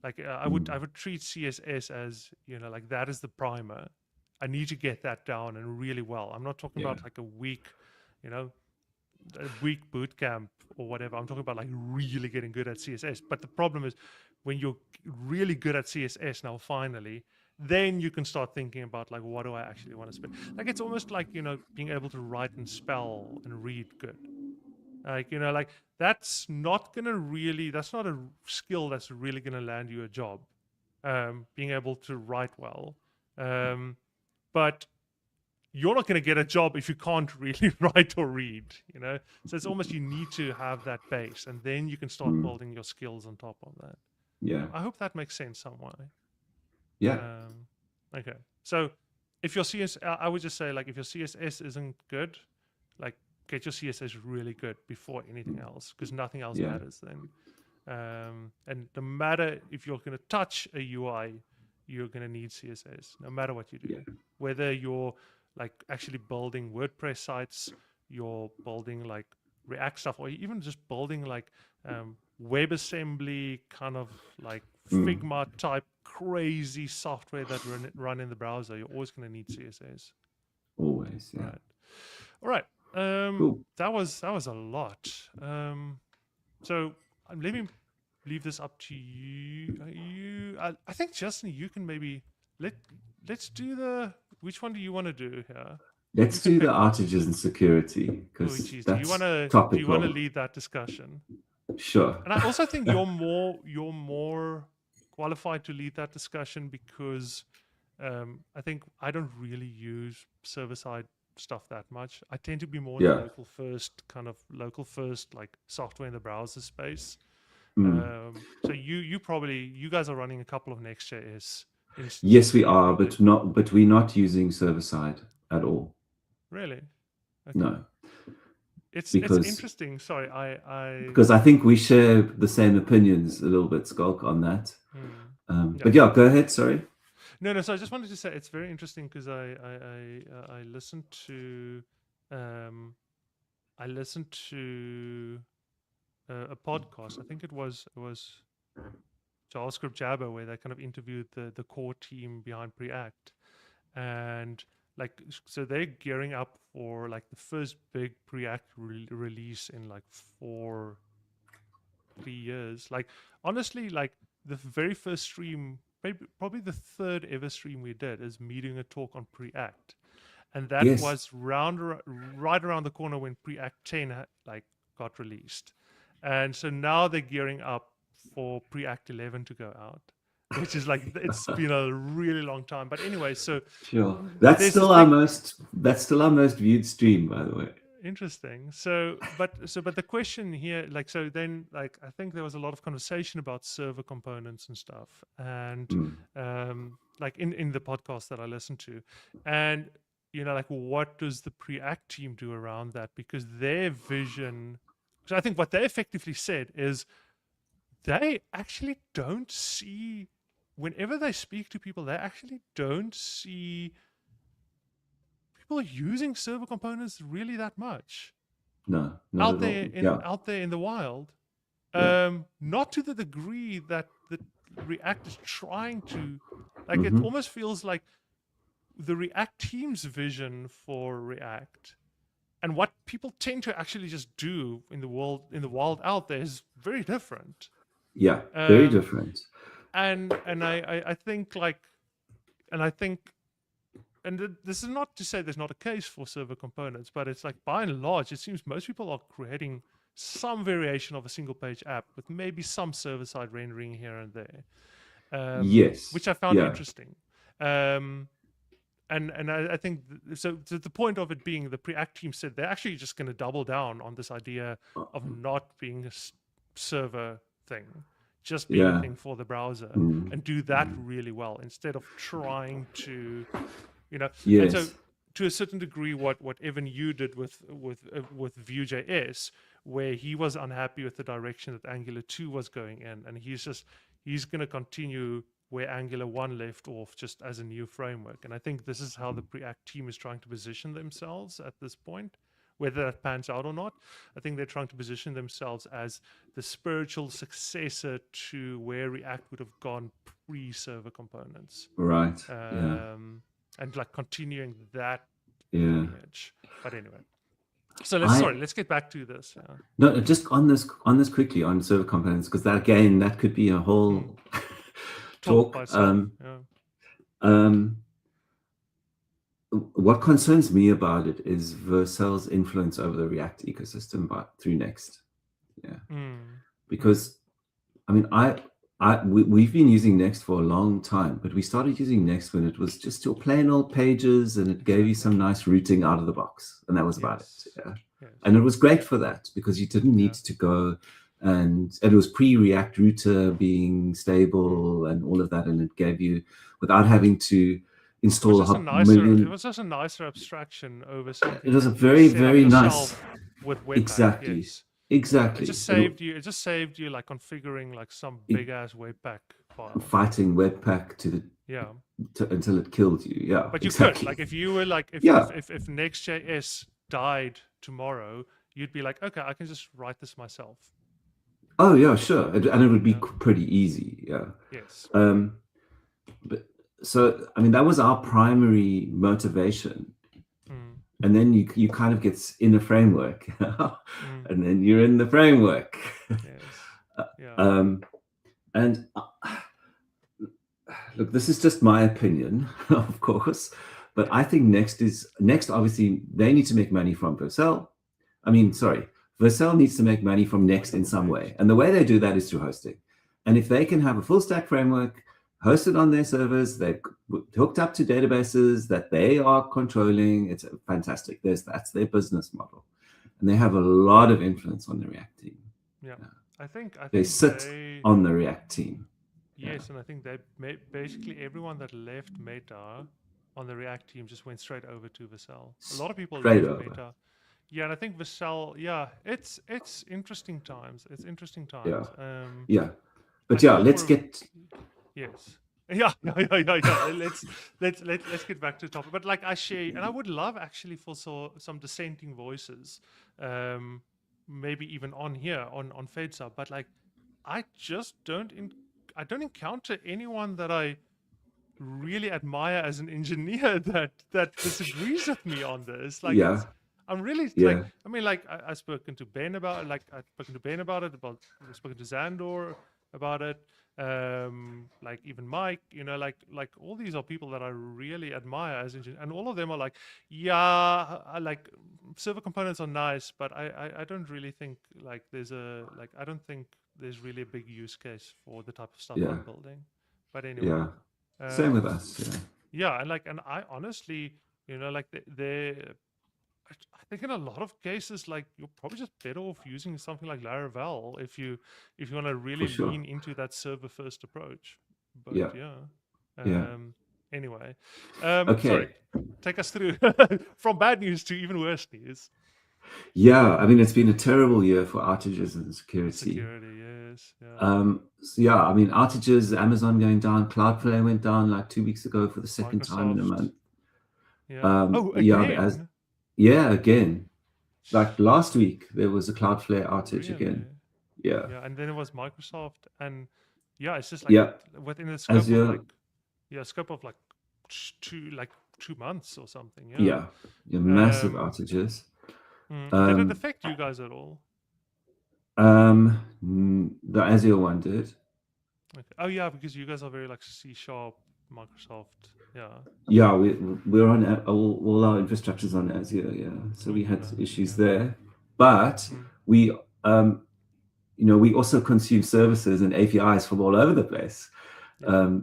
S2: Like I
S1: mm,
S2: would treat CSS as like that is the primer. I need to get that down and really well. I'm not talking
S1: yeah,
S2: about like you know, a week boot camp or whatever. I'm talking about like really getting good at CSS. But the problem is when you're really good at CSS now, finally, then you can start thinking about like what do I actually want to spend. Like it's almost like being able to write and spell and read good. Like like that's not a skill that's really gonna land you a job. Being able to write well, but you're not going to get a job if you can't really write or read. So it's almost you need to have that base and then you can start
S1: mm,
S2: building your skills on top of that.
S1: yeah,
S2: I hope that makes sense somewhat.
S1: yeah,
S2: um, okay, so if your I would just say like if your CSS isn't good, like get your CSS really good before anything else because nothing else
S1: yeah,
S2: matters then. And no matter if you're going to touch a UI, you're going to need CSS no matter what you do,
S1: yeah,
S2: whether you're like actually building WordPress sites, you're building like React stuff, or even just building like WebAssembly kind of like
S1: mm,
S2: Figma type crazy software that run in the browser. You're always going to need CSS,
S1: always, yeah,
S2: right? All right.
S1: cool.
S2: That was a lot. So let me leave this up to you. I think Justin, you can maybe let let's do the. Which one do you want to do here?
S1: Let's do the outages and security,
S2: Oh,
S1: because
S2: geez,
S1: that's
S2: do you
S1: topical.
S2: want to lead that discussion?
S1: Sure.
S2: And I also think you're more qualified to lead that discussion because I think I don't really use server side stuff that much. I tend to be more in the
S1: Yeah.
S2: local first, like software in the browser space.
S1: Mm.
S2: So you guys are running a couple of Next.js instances.
S1: Yes, we
S2: here,
S1: are,
S2: probably.
S1: but we're not using server side at all.
S2: Really? Okay.
S1: No,
S2: It's
S1: because
S2: interesting. Sorry,
S1: I think we share the same opinions a little bit, Schalk, on that.
S2: Yeah.
S1: But yeah, go ahead. Sorry.
S2: No. So I just wanted to say it's very interesting because I listened to a podcast. I think it was JavaScript Jabber, where they kind of interviewed the core team behind Preact, and like so they're gearing up for like the first big Preact release in like 3 years. Like honestly, like the very first stream, probably the third ever stream we did is me doing a talk on Preact, and that
S1: Yes.
S2: was right around the corner when Preact 10 like got released, and so now they're gearing up for Preact 11 to go out, which is like it's been a really long time. But anyway, so
S1: Sure. That's
S2: there's this
S1: still our
S2: big
S1: most viewed stream, by the way.
S2: interesting. But the question here, like, so then, like, I think there was a lot of conversation about server components and stuff, and like in the podcast that I listened to, and like, what does the Preact team do around that? Because their vision, so I think what they effectively said is they actually don't see, whenever they speak to people, they actually don't see people using server components really that much.
S1: No, not at all.
S2: Out there in the wild.
S1: Yeah.
S2: Not to the degree that the React is trying to, like, it almost feels like the React team's vision for React and what people tend to actually just do in the wild out there is very different.
S1: Yeah, very different.
S2: And I think like, and I think, and this is not to say there's not a case for server components, but it's like by and large, it seems most people are creating some variation of a single page app with maybe some server side rendering here and there,
S1: Yes.
S2: which I found interesting. And I think so. The point of it being, the Preact team said they're actually just going to double down on this idea of not being a server thing, just being a thing for the browser, and do that really well instead of trying to,
S1: Yes.
S2: And so, to a certain degree, what Evan you did with Vue.js, where he was unhappy with the direction that Angular 2 was going in, and he's going to continue where Angular 1 left off, just as a new framework. And I think this is how the Preact team is trying to position themselves at this point. Whether that pans out or not, I think they're trying to position themselves as the spiritual successor to where React would have gone pre-server components.
S1: Right.
S2: And like continuing that
S1: lineage.
S2: But anyway, so let's get back to this.
S1: No, just on this quickly on server components, because that could be a whole talk. What concerns me about it is Vercel's influence over the React ecosystem through Next. Because I mean, we've been using Next for a long time, but we started using Next when it was just your plain old pages, and it gave you some nice routing out of the box, and that was about it. And it was great for that because you didn't need to go, and it was pre-React router being stable and all of that, and it gave you, without having to install
S2: it was just a nicer abstraction over something.
S1: It was a very, very nice
S2: with Webpack.
S1: Exactly. Exactly.
S2: It just saved you like configuring like some big ass Webpack file.
S1: Fighting Webpack until it killed you. Yeah.
S2: But you could, like, if you were like, if Next.js died tomorrow, you'd be like, okay, I can just write this myself.
S1: Oh yeah, sure, and it would be pretty easy. Yeah.
S2: Yes.
S1: But so I mean, that was our primary motivation. And then you kind of get in a framework, and then you're in the framework. Look, this is just my opinion, of course, but
S2: Yeah.
S1: I think Next. Obviously, they need to make money from Vercel. I mean, sorry, Vercel needs to make money from Next in some way, and the way they do that is through hosting. And if they can have a full stack framework hosted on their servers, they're hooked up to databases that they are controlling, it's fantastic. That's their business model, and they have a lot of influence on the React team.
S2: Yeah. I
S1: They
S2: think
S1: sit on the React team.
S2: yes, and I think they basically everyone that left Meta on the React team just went straight over to Vercel. A lot of people
S1: Straight
S2: left
S1: over.
S2: Meta. Yeah, and I think Vercel, yeah, it's interesting times. It's interesting
S1: Yeah.
S2: times.
S1: Yeah.
S2: I
S1: But yeah,
S2: think
S1: let's get.
S2: yes. Yeah. Let's get back to the topic. But like I share, and I would love actually for some dissenting voices, maybe even on here on FedSub. But like, I just I don't encounter anyone that I really admire as an engineer that disagrees with me on this. Like,
S1: Yeah.
S2: I'm really like,
S1: Yeah.
S2: I mean, like I've spoken to Ben about I've spoken to Ben about it, I've spoken to Xandor about it, like even Mike, like all these are people that I really admire as engineers, and all of them are like, yeah, I like server components are nice, but I don't really think like I don't think there's really a big use case for the type of stuff
S1: Yeah.
S2: I'm building. But anyway,
S1: Yeah. Same with
S2: um,
S1: us. Yeah.
S2: yeah, and I honestly, like I think in a lot of cases, like you're probably just better off using something like Laravel if you want to
S1: For
S2: really
S1: sure.
S2: lean into that server first approach. But
S1: Yeah.
S2: yeah,
S1: Yeah.
S2: anyway, sorry,
S1: Okay.
S2: take us through from bad news to even worse news.
S1: Yeah. I mean, it's been a terrible year for outages and security.
S2: Security, yes, yeah.
S1: So yeah, I mean, outages, Amazon going down, Cloudflare went down like 2 weeks ago for the second time in a
S2: Microsoft,
S1: month.
S2: yeah. Oh,
S1: Yeah,
S2: again,
S1: again, like last week there was a Cloudflare outage again.
S2: really?
S1: Yeah.
S2: Yeah, and then it was Microsoft, and yeah, it's just like
S1: Yeah.
S2: within the scope of
S1: Azure.
S2: like scope of like 2 months or something. Yeah.
S1: Yeah. Yeah. Massive outages.
S2: Did it
S1: Um,
S2: affect you guys at all?
S1: the Azure one did.
S2: Okay. Oh yeah, because you guys are very like C Sharp, Microsoft. Yeah.
S1: Yeah, we're on all our infrastructures on Azure. Yeah, so we had issues there, but we we also consume services and APIs from all over the place.
S2: Yeah.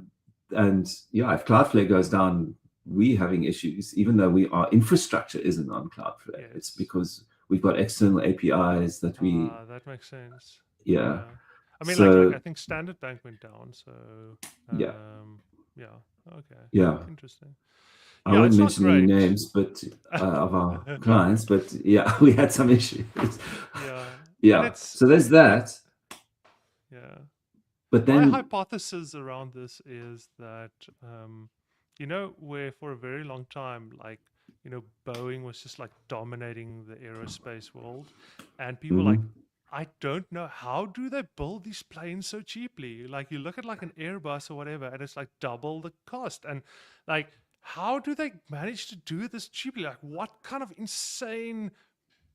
S1: And yeah, if Cloudflare goes down, we're having issues, even though our infrastructure isn't on Cloudflare.
S2: Yes.
S1: It's because we've got external APIs that we.
S2: That makes sense.
S1: Yeah.
S2: I mean,
S1: So,
S2: like I think Standard Bank went down. So
S1: yeah.
S2: Yeah. Okay.
S1: Yeah.
S2: Interesting.
S1: I
S2: Yeah,
S1: won't
S2: it's not
S1: mention any
S2: great.
S1: names, but of our clients, but yeah, we had some issues.
S2: Yeah.
S1: Yeah. So there's that.
S2: Yeah.
S1: But then
S2: my hypothesis around this is that where for a very long time, like Boeing was just like dominating the aerospace world, and people like, I don't know, how do they build these planes so cheaply? Like you look at like an Airbus or whatever, and it's like double the cost, and like how do they manage to do this cheaply? Like what kind of insane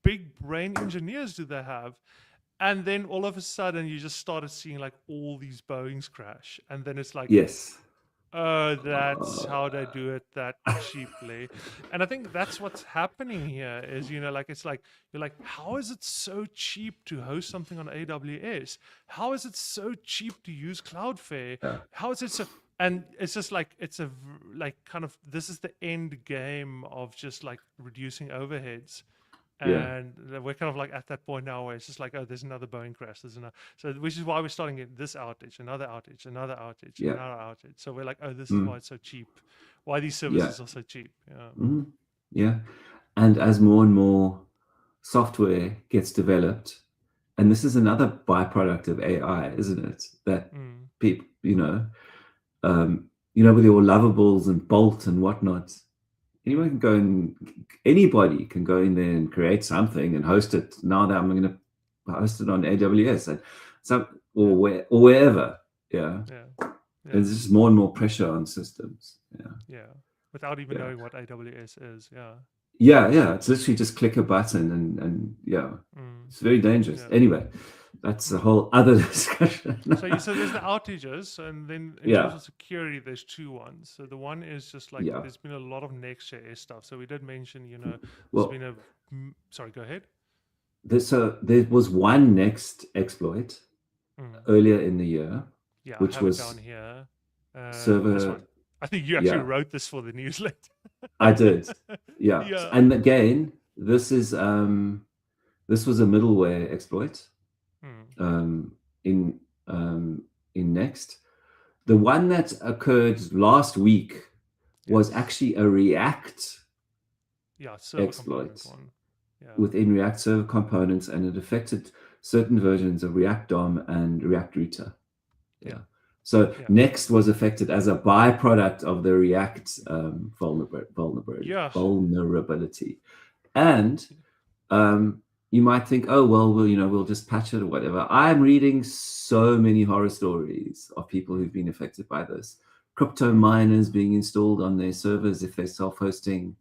S2: big brain engineers do they have? And then all of a sudden you just started seeing like all these Boeings crash, and then it's like,
S1: yes,
S2: oh, that's how they do it that cheaply. And I think that's what's happening here is, like it's like you're like, how is it so cheap to host something on AWS? How is it so cheap to use Cloudflare? How is it so? And it's just like like kind of this is the end game of just like reducing overheads. And we're kind of like at that point now where it's just like, oh, there's another Boeing crash. So which is why we're starting at this outage, another outage, another outage, another outage. So we're like, oh, this is why it's so cheap. Why these services are so cheap. Yeah.
S1: Yeah. And as more and more software gets developed, and this is another byproduct of AI, isn't it? That people, with your Lovables and Bolt and whatnot, anybody can go in there and create something and host it. Now that I'm going to host it on AWS or wherever. Yeah. There's just more and more pressure on systems.
S2: Yeah. Without even knowing what AWS is. Yeah.
S1: Yeah. It's literally just click a button and it's very dangerous. Anyway, that's a
S2: Mm.
S1: whole other discussion.
S2: So there's the outages, and then in terms
S1: Yeah,
S2: of security, there's two ones. So the one is just like
S1: yeah.
S2: there's been a lot of Next.js stuff. So we did mention, there's been
S1: Well,
S2: a. Sorry, go ahead.
S1: there was one next exploit
S2: Mm.
S1: earlier in the year,
S2: Yeah, I
S1: which
S2: have it down
S1: was
S2: here. This
S1: server.
S2: one. I think you actually
S1: Yeah,
S2: wrote this for the newsletter.
S1: I did. Yeah,
S2: Yeah.
S1: and again, this was a middleware exploit
S2: Mm.
S1: um, in in Next. The one that occurred last week was
S2: Yes.
S1: actually a React
S2: Yeah, server component
S1: exploit
S2: one. Yeah.
S1: within React Server Components, and it affected certain versions of React DOM and React Router.
S2: Yeah.
S1: Yeah. So
S2: Yeah.
S1: Next was affected as a byproduct of the React
S2: Yeah.
S1: vulnerability. And you might think, oh well, we'll just patch it or whatever. I'm reading so many horror stories of people who've been affected by this. Crypto miners being installed on their servers if they're self-hosting.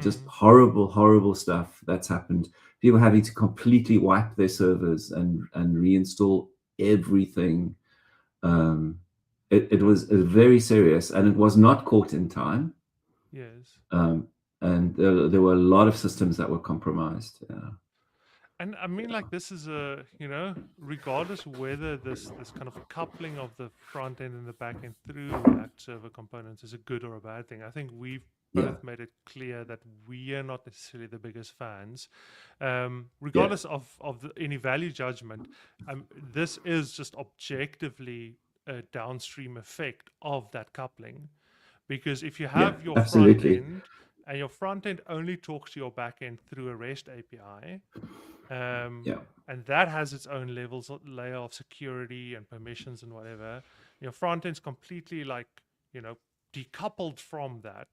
S1: Just
S2: Mm.
S1: horrible, horrible stuff that's happened. People having to completely wipe their servers and reinstall everything. It
S2: Yeah.
S1: was very serious, and it was not caught in time.
S2: Yes.
S1: Um, and there were a lot of systems that were compromised. Yeah,
S2: And I mean,
S1: yeah,
S2: like, this is regardless whether this kind of coupling of the front end and the back end through React server components is a good or a bad thing. I think we've
S1: yeah,
S2: both made it clear that we are not necessarily the biggest fans.
S1: yeah.
S2: Regardless of any value judgment, this is just objectively a downstream effect of that coupling. Because if you
S1: Yeah,
S2: have your front
S1: absolutely.
S2: end and your front end only talks to your back end through a REST API,
S1: Yeah,
S2: and that has its own layer of security and permissions and whatever. Your front end's completely like decoupled from that.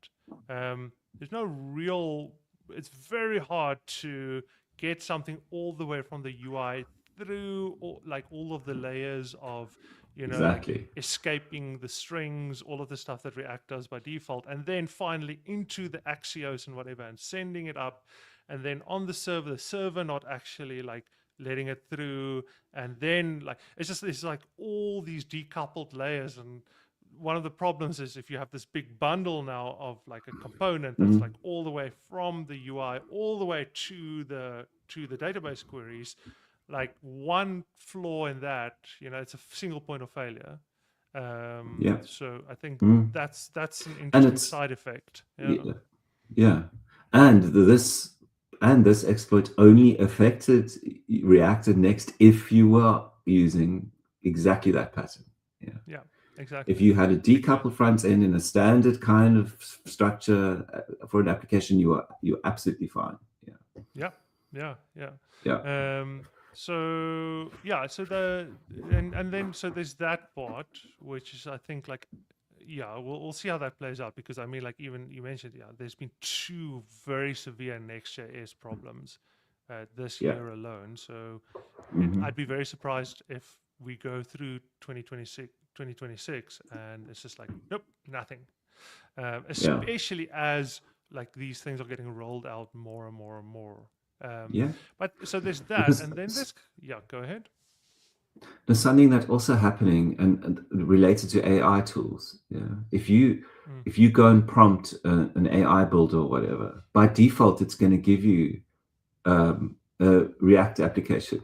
S2: There's no real. It's very hard to get something all the way from the UI through all of the layers of like
S1: exactly.
S2: escaping the strings, all of the stuff that React does by default, and then finally into the Axios and whatever, and sending it up, and then on the server not actually like letting it through, and then like it's like all these decoupled layers. And one of the problems is if you have this big bundle now of like a component that's like
S1: Mhm.
S2: all the way from the UI all the way to the database queries, like one flaw in that, it's a single point of failure.
S1: Yeah.
S2: So I think
S1: Mm.
S2: that's an
S1: And
S2: interesting
S1: it's
S2: side effect. Yeah.
S1: yeah, yeah. And this exploit only affected React and Next if you were using exactly that pattern. Yeah.
S2: Yeah,
S1: If
S2: exactly.
S1: you had a decoupled front end in a standard kind of structure for an application, you're absolutely fine. Yeah.
S2: Yeah, yeah, yeah.
S1: Yeah.
S2: So yeah, so and then so there's that part, which is I think like yeah, we'll see how that plays out, because I mean, like, even you mentioned, yeah, there's been two very severe Next.js problems this
S1: Yeah.
S2: year alone. So
S1: Hmm.
S2: I'd be very surprised if we go through 2026 and it's just like nope, nothing.
S1: Yeah.
S2: Especially as like these things are getting rolled out more and more and more. Um,
S1: Yeah.
S2: but so there's that,
S1: Because
S2: and then yeah, go ahead.
S1: there's something that's also happening and related to AI tools. Yeah.
S2: Mm,
S1: If you go and prompt an AI builder or whatever, by default, it's going to give you a React application.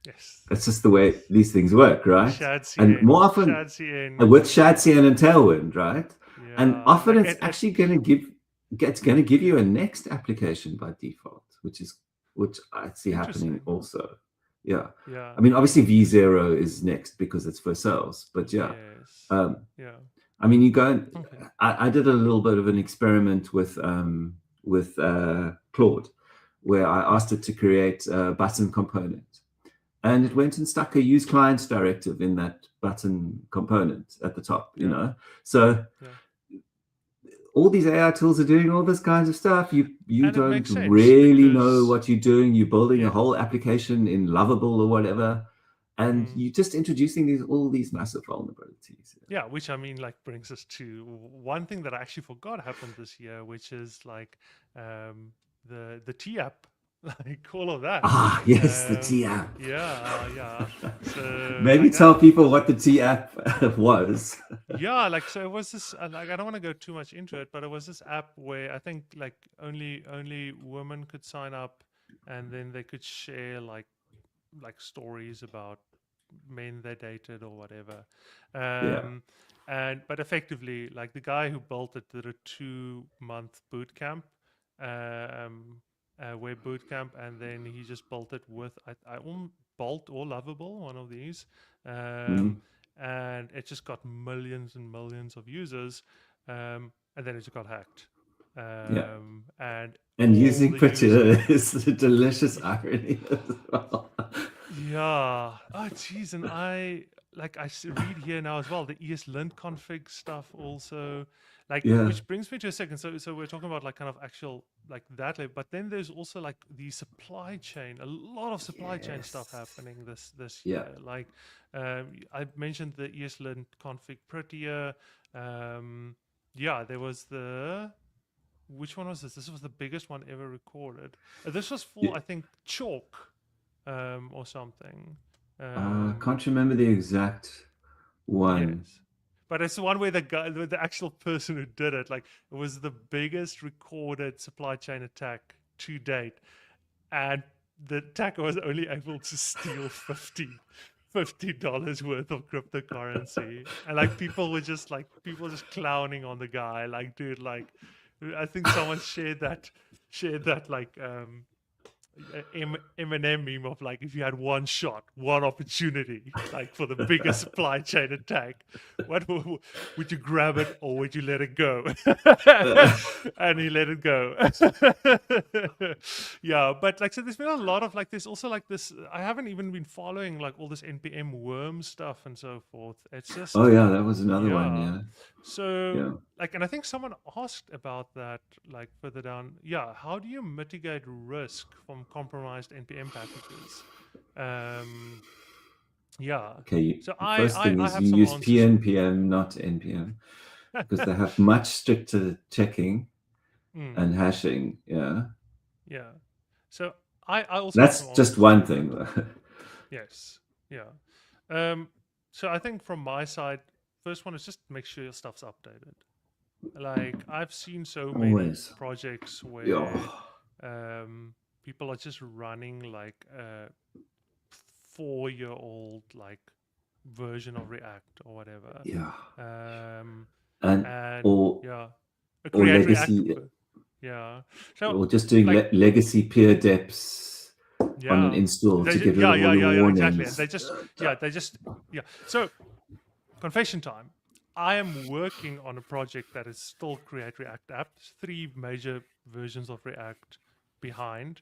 S2: yes,
S1: That's just the way
S2: yes.
S1: these things work, right?
S2: Shad
S1: And more
S2: CN,
S1: often
S2: Shad CN.
S1: with Shadcn and Tailwind, right? And
S2: Yeah,
S1: often
S2: like
S1: it's actually going to give you a next application by default, which I see happening
S2: interesting.
S1: also. Yeah.
S2: Yeah.
S1: I mean, obviously V0 is next because it's for sales, but yeah.
S2: Yes.
S1: Um,
S2: Yeah.
S1: I mean, you go and
S2: Okay.
S1: I did a little bit of an experiment with Claude, where I
S2: Mm,
S1: asked it to create a button component, and it
S2: mm,
S1: went and stuck a use clients directive in that button component at the top.
S2: yeah.
S1: So
S2: Yeah.
S1: all these AI tools are doing all this kinds of stuff. You
S2: And it
S1: don't
S2: makes sense
S1: really know
S2: because
S1: what you're doing. You're building a whole
S2: yes.
S1: application in Lovable or whatever, and
S2: Mm.
S1: you're just introducing all these massive vulnerabilities.
S2: Yeah, which I mean, like, brings us to one thing that I actually forgot happened this year, which is like the T app. like all of that.
S1: Ah, yes, the T app.
S2: Yeah. So
S1: Maybe
S2: like that.
S1: tell people what the T app was.
S2: Yeah, like so it was this like I don't want to go too much into it, but it was this app where I think like only women could sign up, and then they could share like stories about men they dated or whatever.
S1: Yeah.
S2: Um, and but effectively, like the guy who built it did a 2-month boot camp, um, web boot camp, and then he just built it with Bolt or Lovable, one of these, um,
S1: Mm,
S2: and it just got millions and millions of users, and then it just got hacked,
S1: yeah.
S2: and
S1: And
S2: all
S1: using
S2: the users.
S1: prettier is the delicious irony as well.
S2: Yeah. Oh, geez. And read here now as well the ESLint config stuff also, like
S1: Yeah.
S2: which brings me to a second. So we're talking about like kind of actual like that level, but then there's also like the supply chain. A lot of supply chain stuff
S1: Yes.
S2: happening this
S1: Yeah.
S2: year. Like I mentioned the ESLint config prettier. Um, yeah, there was the which one was this? This was the biggest one ever recorded. This was
S1: Yeah.
S2: for I think Chalk or something.
S1: Can't remember the exact one.
S2: Yes, but it's the one where the actual person who did it, like it was the biggest recorded supply chain attack to date, and the attacker was only able to steal $50 worth of cryptocurrency, and like people just clowning on the guy, like dude, like I think someone shared that like Eminem meme of like if you had one shot, one opportunity, like for the biggest supply chain attack, would you grab it or would you let it go? And he let it go. Yeah, but like so, there's been a lot of like there's also like this. I haven't even been following like all this npm worm stuff and so forth. It's
S1: Oh
S2: just
S1: yeah, that was another one.
S2: yeah.
S1: Yeah.
S2: So
S1: Yeah.
S2: like, and I think someone asked about that like further down. Yeah, how do you mitigate risk from compromised npm packages? Um, yeah.
S1: Okay.
S2: So
S1: The first thing
S2: I
S1: is
S2: have
S1: you
S2: some
S1: use
S2: answers for you.
S1: PNPM, not NPM, because they have much stricter checking
S2: Mm,
S1: and hashing. Yeah.
S2: yeah. So I also have some
S1: That's just
S2: answers for
S1: one
S2: you.
S1: thing.
S2: Yes. Yeah. Um, so I think from my side, first one is just make sure your stuff's updated. Like I've seen so many
S1: Always.
S2: projects where
S1: Yeah.
S2: people are just running like a 4-year-old like version of React or whatever,
S1: Yeah.
S2: um,
S1: And
S2: and
S1: or
S2: yeah, a
S1: or
S2: create React,
S1: legacy
S2: yeah. So
S1: or just doing
S2: like
S1: legacy peer deps on an
S2: yeah,
S1: install to get rid
S2: yeah
S1: of all
S2: yeah
S1: your
S2: yeah yeah exactly, and
S1: warnings.
S2: they just yeah. So confession time. I am working on a project that is still create React apps, 3 major versions of React behind.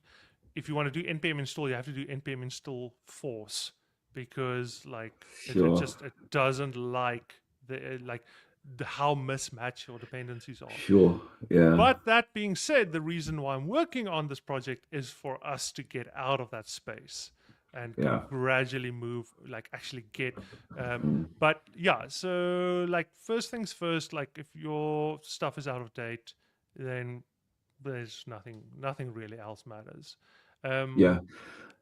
S2: If you want to do npm install, you have to do npm install force because like
S1: Sure.
S2: it doesn't like how mismatched your dependencies are.
S1: Sure. Yeah.
S2: But that being said, the reason why I'm working on this project is for us to get out of that space and
S1: Yeah.
S2: gradually move, like actually get.
S1: Mm.
S2: But yeah, so like first things first, like if your stuff is out of date, then there's nothing really else matters.
S1: Yeah.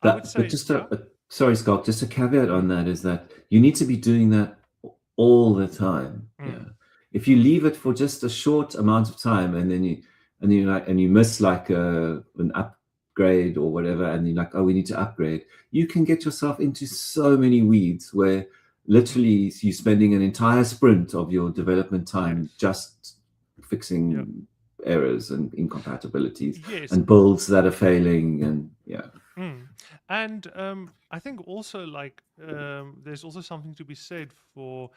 S2: I would
S1: But
S2: say,
S1: just
S2: yeah.
S1: sorry, Scott, just a caveat on
S2: Mm,
S1: that is that you need to be doing that all the time.
S2: mm,
S1: Yeah. If you leave it for just a short amount of time and then you miss like an upgrade or whatever, and you're like, oh, we need to upgrade, you can get yourself into so many weeds where
S2: mm,
S1: literally you're spending an entire sprint of your development time
S2: yes.
S1: just
S2: Yeah.
S1: fixing errors and incompatibilities
S2: Yes.
S1: and builds that are failing and yeah.
S2: Mm. And I think also like there's also something to be said for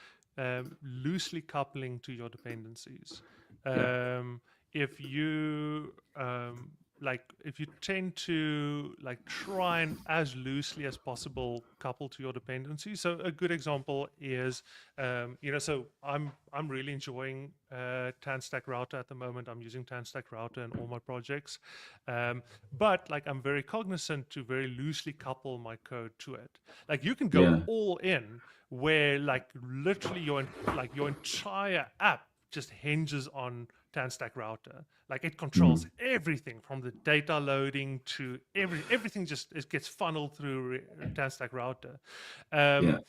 S2: loosely coupling to your dependencies.
S1: Yeah.
S2: Um, if you if you tend to like try and as loosely as possible couple to your dependencies. So a good example is so I'm really enjoying TanStack Router at the moment. I'm using TanStack Router in all my projects. But like I'm very cognizant to very loosely couple my code to it. Like you can go
S1: Yeah.
S2: all in where like literally your entire app just hinges on TanStack router. Like it controls everything from the data loading to everything. Just it gets funneled through TanStack router.
S1: Yeah.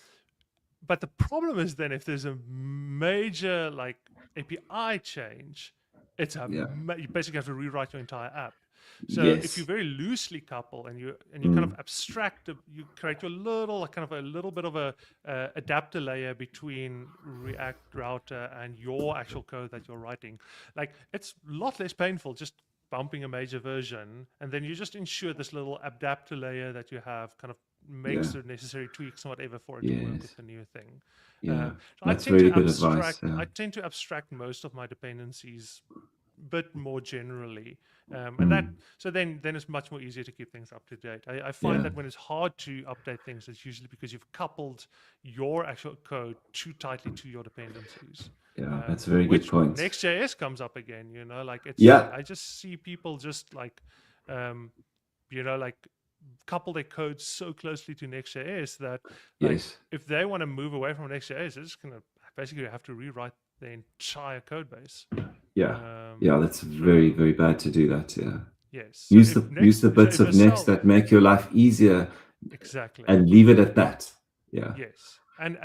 S2: But the problem is then if there's a major like API change,
S1: Yeah.
S2: you basically have to rewrite your entire app. So if you
S1: Yes.
S2: very loosely couple and you kind of abstract, you create your little kind of a little bit of a adapter layer between React router and your actual code that you're writing. Like it's a lot less painful just bumping a major version, and then you just ensure this little adapter layer that you have kind of makes
S1: Yeah.
S2: the necessary tweaks and whatever for it to work with
S1: Yes.
S2: the new thing.
S1: Yeah.
S2: So I
S1: That's
S2: tend
S1: really
S2: to
S1: good advice.
S2: abstract.
S1: Yeah.
S2: I tend to abstract most of my dependencies a bit more generally, and that
S1: Mm.
S2: so then it's much more easier to keep things up to date. I find
S1: Yeah.
S2: that when it's hard to update things, it's usually because you've coupled your actual code too tightly to your dependencies.
S1: Yeah. That's a very good
S2: Which
S1: point.
S2: Next.js comes up again, like it's like
S1: Yeah.
S2: I just see people just like, um, like couple their code so closely to Next.js that like
S1: Yes.
S2: if they want to move away from Next.js, they're just gonna basically have to rewrite the entire code base.
S1: Yeah. Yeah. That's very,
S2: So
S1: very bad to do that. Yeah.
S2: yes, so
S1: Use
S2: if
S1: the bits
S2: if
S1: of Next
S2: Vercel
S1: that make your life easier
S2: exactly.
S1: and leave it at that. Yeah.
S2: Yes. And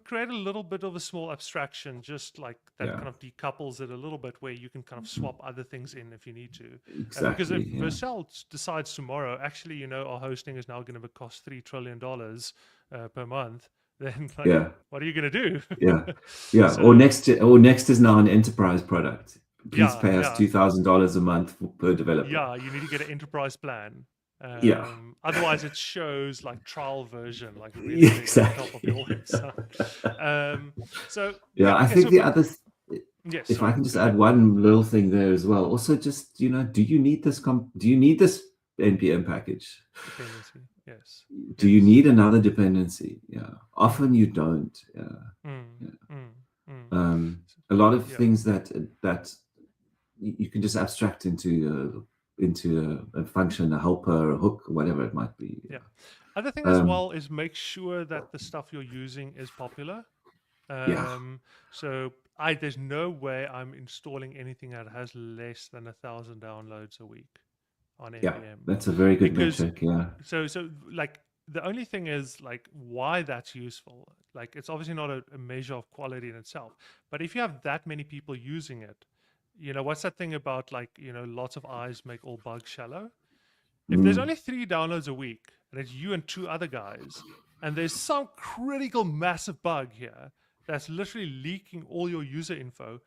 S2: create a little bit of a small abstraction, just like that
S1: Yeah.
S2: kind of decouples it a little bit, where you can kind of swap other things in if you need to. Because if
S1: Exactly. Yeah.
S2: Vercel decides tomorrow, actually, our hosting is now going to cost $3 trillion per month, then like,
S1: Yeah.
S2: what are you going to do?
S1: Yeah. Yeah.
S2: So
S1: Or Next is now an enterprise product. Please
S2: yeah,
S1: pay us
S2: yeah,
S1: $2,000 a month per developer.
S2: yeah. You need to get an enterprise plan.
S1: Yeah.
S2: Otherwise, it shows like trial version, like really
S1: Yeah,
S2: big at the top of your
S1: exactly.
S2: website. So
S1: Yeah,
S2: yeah,
S1: I
S2: okay.
S1: think
S2: So
S1: the
S2: for
S1: other,
S2: yes,
S1: if I
S2: sorry,
S1: can just
S2: go ahead.
S1: add one little thing there as well. Also, just do you need this npm package?
S2: Dependency. Yes.
S1: Do you
S2: Yes.
S1: need another dependency? Yeah, often you don't. Yeah,
S2: Mm,
S1: yeah.
S2: mm, mm.
S1: A lot of
S2: Yeah.
S1: things that you can just abstract into a function, a helper, a hook, whatever it might be.
S2: Yeah. Other thing as
S1: Um,
S2: well is make sure that the stuff you're using is popular.
S1: yeah,
S2: So there's no way I'm installing anything that has less than 1,000 downloads a week on
S1: yeah.
S2: npm,
S1: That's a very good
S2: because
S1: metric. Yeah,
S2: so like the only thing is like why that's useful. Like it's obviously not a measure of quality in itself, but if you have that many people using it, what's that thing about like lots of eyes make all bugs shallow. If there's
S1: mm,
S2: only 3 downloads a week and it's you and 2 other guys, and there's some critical massive bug here that's literally leaking all your user info,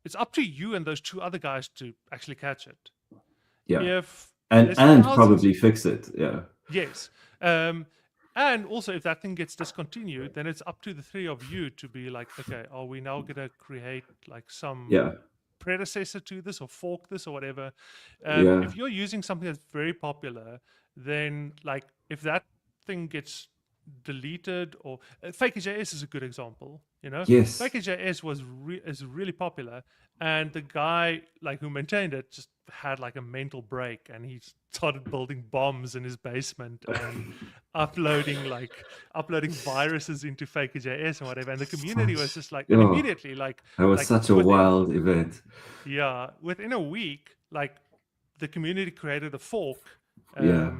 S2: it's up to you and those 2 other guys to actually catch it.
S1: yeah,
S2: If
S1: and
S2: there's
S1: and
S2: thousands,
S1: probably fix it. Yeah,
S2: yes. And also, if that thing gets discontinued, then it's up to the 3 of you to be like, okay, are we now going to create like some
S1: yeah,
S2: predecessor to this or fork this or whatever?
S1: yeah.
S2: If you're using something that's very popular, then like if that thing gets deleted or Faker.js is a good example.
S1: Yes.
S2: Faker.js is really popular, and the guy like who maintained it just had like a mental break, and he started building bombs in his basement and uploading viruses into Faker.js and whatever. And the community was
S1: Such,
S2: just like, and
S1: oh,
S2: immediately
S1: that was
S2: like
S1: such a wild event.
S2: within a week, like the community created a fork,
S1: Yeah,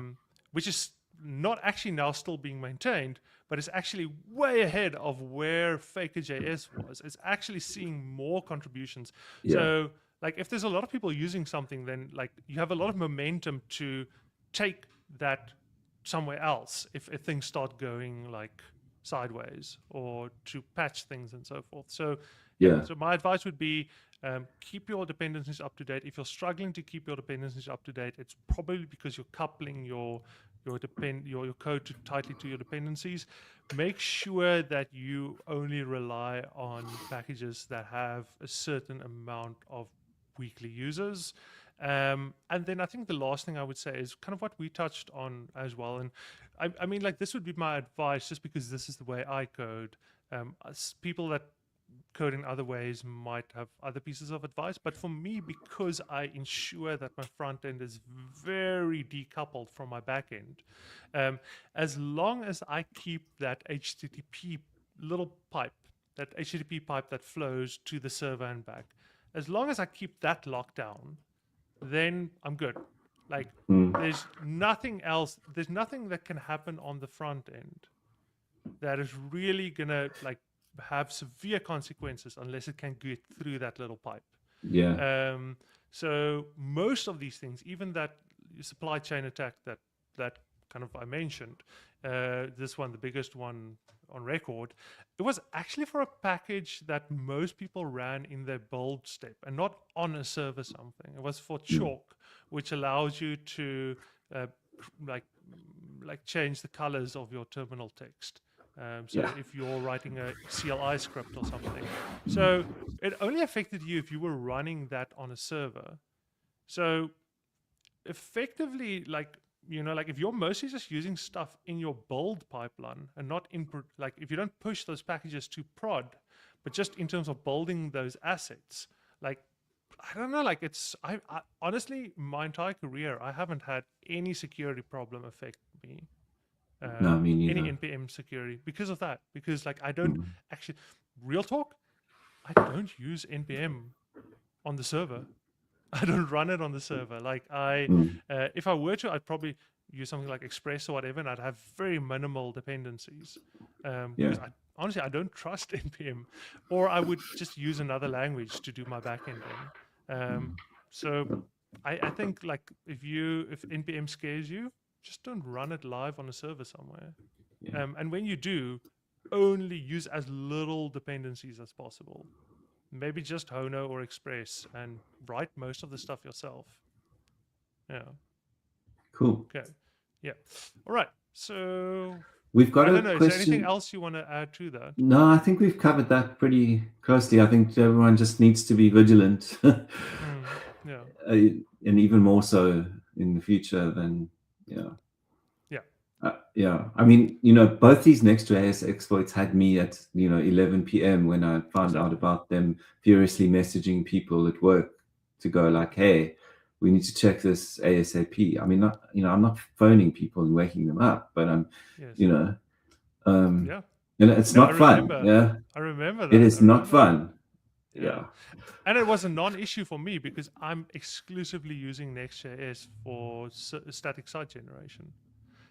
S2: which is not actually now still being maintained, but it's actually way ahead of where Faker.js was. It's actually seeing more contributions.
S1: yeah,
S2: So, like, if there's a lot of people using something, then like you have a lot of momentum to take that somewhere else if things start going like sideways, or to patch things and so forth. So yeah,
S1: yeah,
S2: so my advice would be keep your dependencies up to date. If you're struggling to keep your dependencies up to date, it's probably because you're coupling your code too tightly to your dependencies. Make sure that you only rely on packages that have a certain amount of weekly users. And then I think the last thing I would say is kind of what we touched on as well. And I mean, like, this would be my advice just because this is the way I code. People that code in other ways might have other pieces of advice, but for me, because I ensure that my front end is very decoupled from my back end, as long as I keep that HTTP little pipe that HTTP pipe that flows to the server and back. As long as I keep that locked down, then I'm good. Like there's nothing else. There's nothing that can happen on the front end that is really gonna like have severe consequences unless it can get through that little pipe.
S1: Yeah.
S2: So most of these things, even that supply chain attack that kind of I mentioned, this one, the biggest one on record, it was actually for a package that most people ran in their build step and not on a server something. It was for Schalk, which allows you to like change the colors of your terminal text. So if you're writing a CLI script or something. So it only affected you if you were running that on a server. So effectively, like, you know, like if you're mostly just using stuff in your build pipeline and not in, like if you don't push those packages to prod, but just in terms of building those assets, like, I don't know, like I honestly, my entire career, I haven't had any security problem affect me.
S1: No, me
S2: Any
S1: neither.
S2: npm security because of that, because like I don't actually, real talk, I don't use npm on the server. I don't run it on the server. Like if I were to, I'd probably use something like express or whatever, and I'd have very minimal dependencies, because honestly I don't trust npm, or I would just use another language to do my backend in. So I think like if npm scares you, just don't run it live on a server somewhere. And when you do, only use as little dependencies as possible. Maybe just Hono or Express, and write most of the stuff yourself. Yeah.
S1: Cool.
S2: Okay. Yeah. All right. So
S1: We've got
S2: I
S1: a
S2: don't know. Is there anything
S1: question.
S2: else you want to add to that?
S1: No, I think we've covered that pretty closely. I think everyone just needs to be vigilant.
S2: Yeah.
S1: And even more so in the future than,
S2: Yeah.
S1: yeah. I mean, you know, both these Next.js exploits had me at, 11 p.m. when I found out about them furiously messaging people at work to go like, hey, we need to check this ASAP. I mean, I'm not phoning people and waking them up, but I'm,
S2: yeah.
S1: and it's
S2: No,
S1: not fun. Yeah.
S2: I remember that.
S1: It is not fun.
S2: Yeah. And it was a non-issue for me because I'm exclusively using Next.js for static site generation.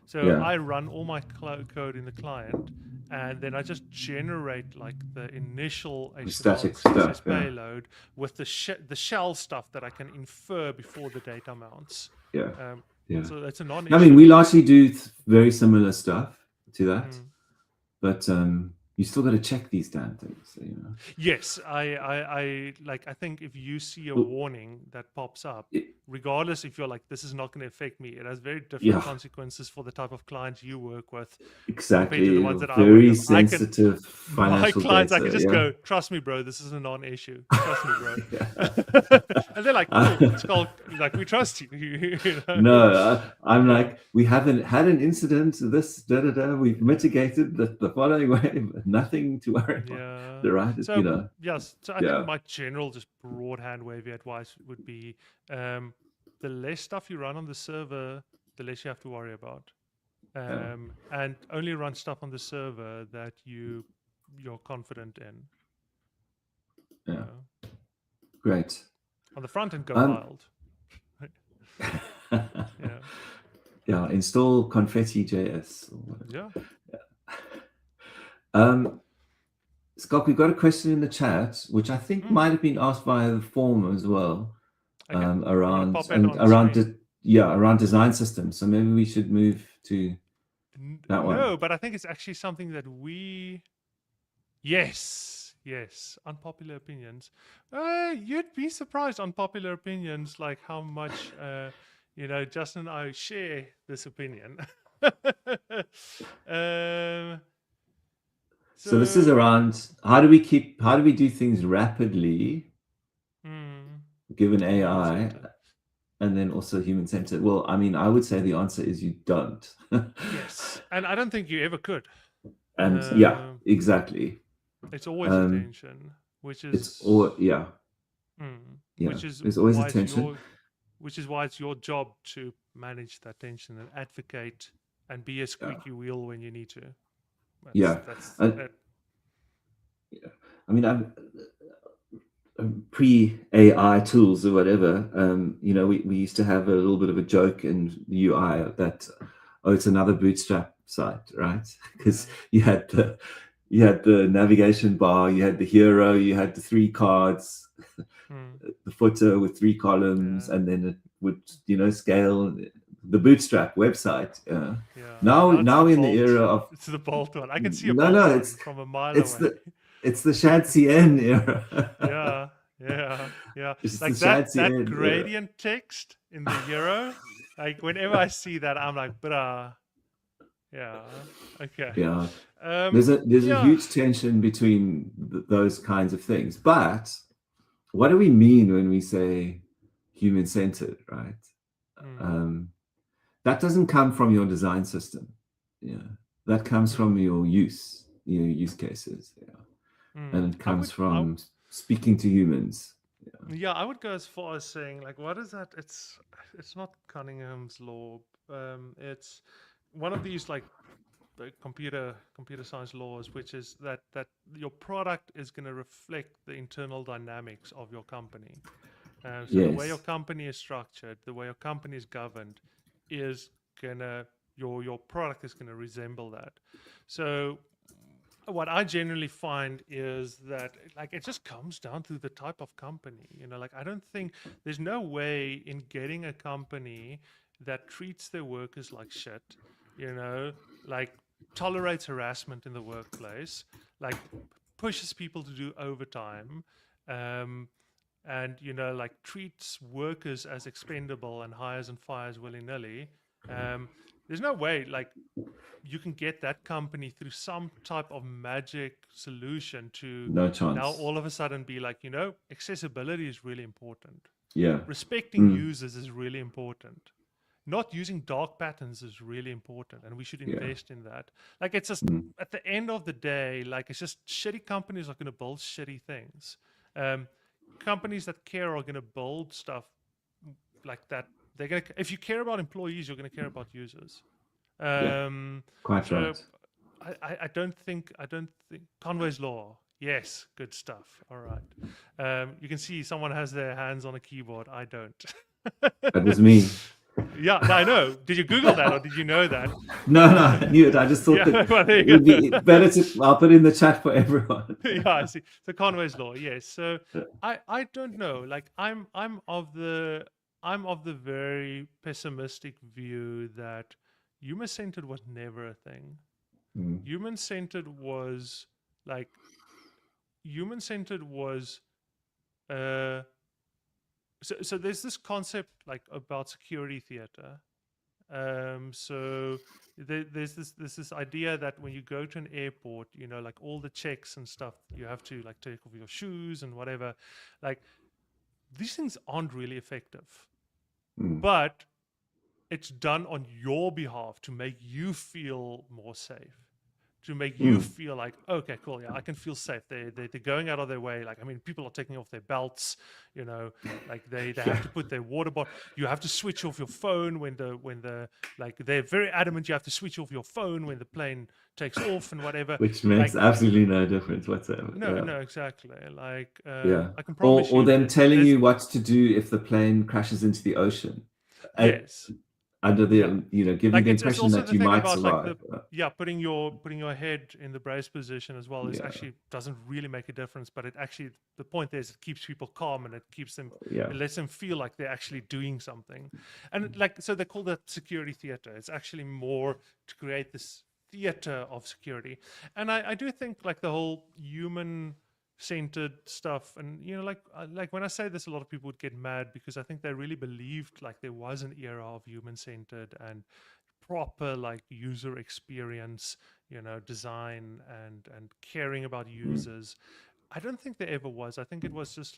S2: So I run all my code in the client, and then I just generate like the initial HTML and CSS payload with the shell stuff that I can infer before the data mounts. So that's a non-issue.
S1: I mean, we largely do very similar stuff to that, but you still got to check these damn things.
S2: Yes, I think if you see a warning that pops up, regardless if you're like, this is not going to affect me, it has very different consequences for the type of clients you work with.
S1: Exactly.
S2: Compared to the ones that
S1: very
S2: I work with.
S1: sensitive financial
S2: my clients,
S1: data,
S2: I can just go, trust me, bro, this is a non-issue. Trust me, bro. And they're like, cool, it's called, like, we trust you. You know?
S1: No, I'm like, we haven't had an incident, we've mitigated the following way, but nothing to worry about. Right?
S2: So, yes, so I think my general, just broad hand wavy advice would be, the less stuff you run on the server, the less you have to worry about. And only run stuff on the server that you're confident in.
S1: Yeah. Great.
S2: On the front end, go wild.
S1: Yeah. Install confetti.js.
S2: Yeah.
S1: Schalk, we've got a question in the chat, which I think might have been asked via the form as well, around design systems. So maybe we should move to that one.
S2: No, but I think it's actually something that Yes, unpopular opinions. You'd be surprised, unpopular opinions, like how much Justin and I share this opinion.
S1: So this is around how do we do things rapidly, given AI, and then also human-centered? Well, I mean, I would say the answer is you don't.
S2: Yes, and I don't think you ever could.
S1: And exactly.
S2: It's always attention, which is which is
S1: there's always attention.
S2: Which is why it's your job to manage that tension and advocate and be a squeaky wheel when you need to.
S1: Yeah. I mean, I'm pre-AI tools or whatever. We used to have a little bit of a joke in the UI that, oh, it's another Bootstrap site, right? Because
S2: Yeah.
S1: you had the navigation bar, you had the hero, you had the three cards,
S2: Mm.
S1: the footer with three columns,
S2: Yeah.
S1: and then it would, scale the Bootstrap website.
S2: Yeah.
S1: Now,
S2: Now it's the
S1: in the
S2: bolt.
S1: era of
S2: It's the bolt one. I can see a
S1: no,
S2: bolt
S1: no,
S2: one from a mile
S1: it's
S2: away.
S1: the it's the Shanty N era.
S2: Yeah. Yeah. Yeah.
S1: It's the
S2: Like
S1: Shanty
S2: that
S1: N era.
S2: gradient text in the hero. Like whenever I see that, I'm like, bruh. Yeah. Okay.
S1: Yeah, there's a
S2: Yeah.
S1: huge tension between those kinds of things. But what do we mean when we say human centered, right?
S2: Mm,
S1: Um, that doesn't come from your design system. Yeah, that comes
S2: mm,
S1: from your use cases. Yeah,
S2: mm.
S1: and it comes
S2: I
S1: from speaking to humans.
S2: Yeah, I would go as far as saying like, what is that? It's not Cunningham's law. It's one of these like the computer science laws, which is that your product is going to reflect the internal dynamics of your company. So the way your
S1: Yes.
S2: company is structured, the way your company is governed, is gonna your product is gonna resemble that. So what I generally find is that like it just comes down to the type of company. Like I don't think there's no way in getting a company that treats their workers like shit, you know, like tolerates harassment in the workplace, like pushes people to do overtime, um, and like treats workers as expendable and hires and fires willy-nilly. There's no way like you can get that company through some type of magic solution to
S1: No
S2: now
S1: chance.
S2: all of a sudden be like, accessibility is really important.
S1: Yeah.
S2: Respecting
S1: Mm,
S2: users is really important. Not using dark patterns is really important, and we should
S1: yeah.
S2: invest in that. Like, it's just
S1: Mm,
S2: at the end of the day, like, it's just shitty companies are going to build shitty things. Um, Companies that care are going to build stuff like that. They're going to, if you care about employees, you're going to care about users.
S1: yeah.
S2: Um,
S1: Quite
S2: so
S1: right.
S2: I don't think Conway's Law. Yes, good stuff. All right. You can see someone has their hands on a keyboard. I don't.
S1: That was me.
S2: Yeah, no, I know. Did you Google that or did you know that?
S1: No, no, I knew it. I just thought that
S2: Yeah, well, there
S1: it
S2: you
S1: would be
S2: go.
S1: better to. I'll put it in the chat for everyone.
S2: Yeah, I see. So Conway's Law, yes. So I don't know. Like I'm of the very pessimistic view that human centered was never a thing.
S1: Mm,
S2: Human centered was like human centered was uh so there's this concept like about security theater. So there's this idea that when you go to an airport, like all the checks and stuff, you have to like take off your shoes and whatever. Like these things aren't really effective,
S1: mm,
S2: but it's done on your behalf to make you feel more safe, to make you
S1: mm.
S2: feel like, okay, cool, yeah, I can feel safe. They're going out of their way. Like, I mean, people are taking off their belts, you know, like they
S1: Yeah.
S2: have to put their water bottle. You have to switch off your phone when the like they're very adamant. You have to switch off your phone when the plane takes off and whatever.
S1: Which makes
S2: Like,
S1: absolutely no difference whatsoever.
S2: no,
S1: Yeah.
S2: no, exactly. Like,
S1: Yeah.
S2: I can
S1: Or
S2: promise
S1: or
S2: you,
S1: them telling
S2: there's
S1: you what to do if the plane crashes into the ocean. Uh,
S2: yes,
S1: Under
S2: yeah.
S1: the, giving
S2: Like
S1: the
S2: it's
S1: impression
S2: also
S1: that
S2: the
S1: you
S2: thing
S1: might
S2: about like
S1: survive.
S2: the yeah putting your head in the brace position as well is
S1: Yeah.
S2: actually doesn't really make a difference, but it actually the point is it keeps people calm and
S1: Yeah.
S2: it lets them feel like they're actually doing something. And like so they call that security theater. It's actually more to create this theater of security. And I do think like the whole human centered stuff, and like when I say this, a lot of people would get mad because I think they really believed like there was an era of human centered and proper like user experience, design and caring about
S1: Mm,
S2: users. I don't think there ever was. I think it was just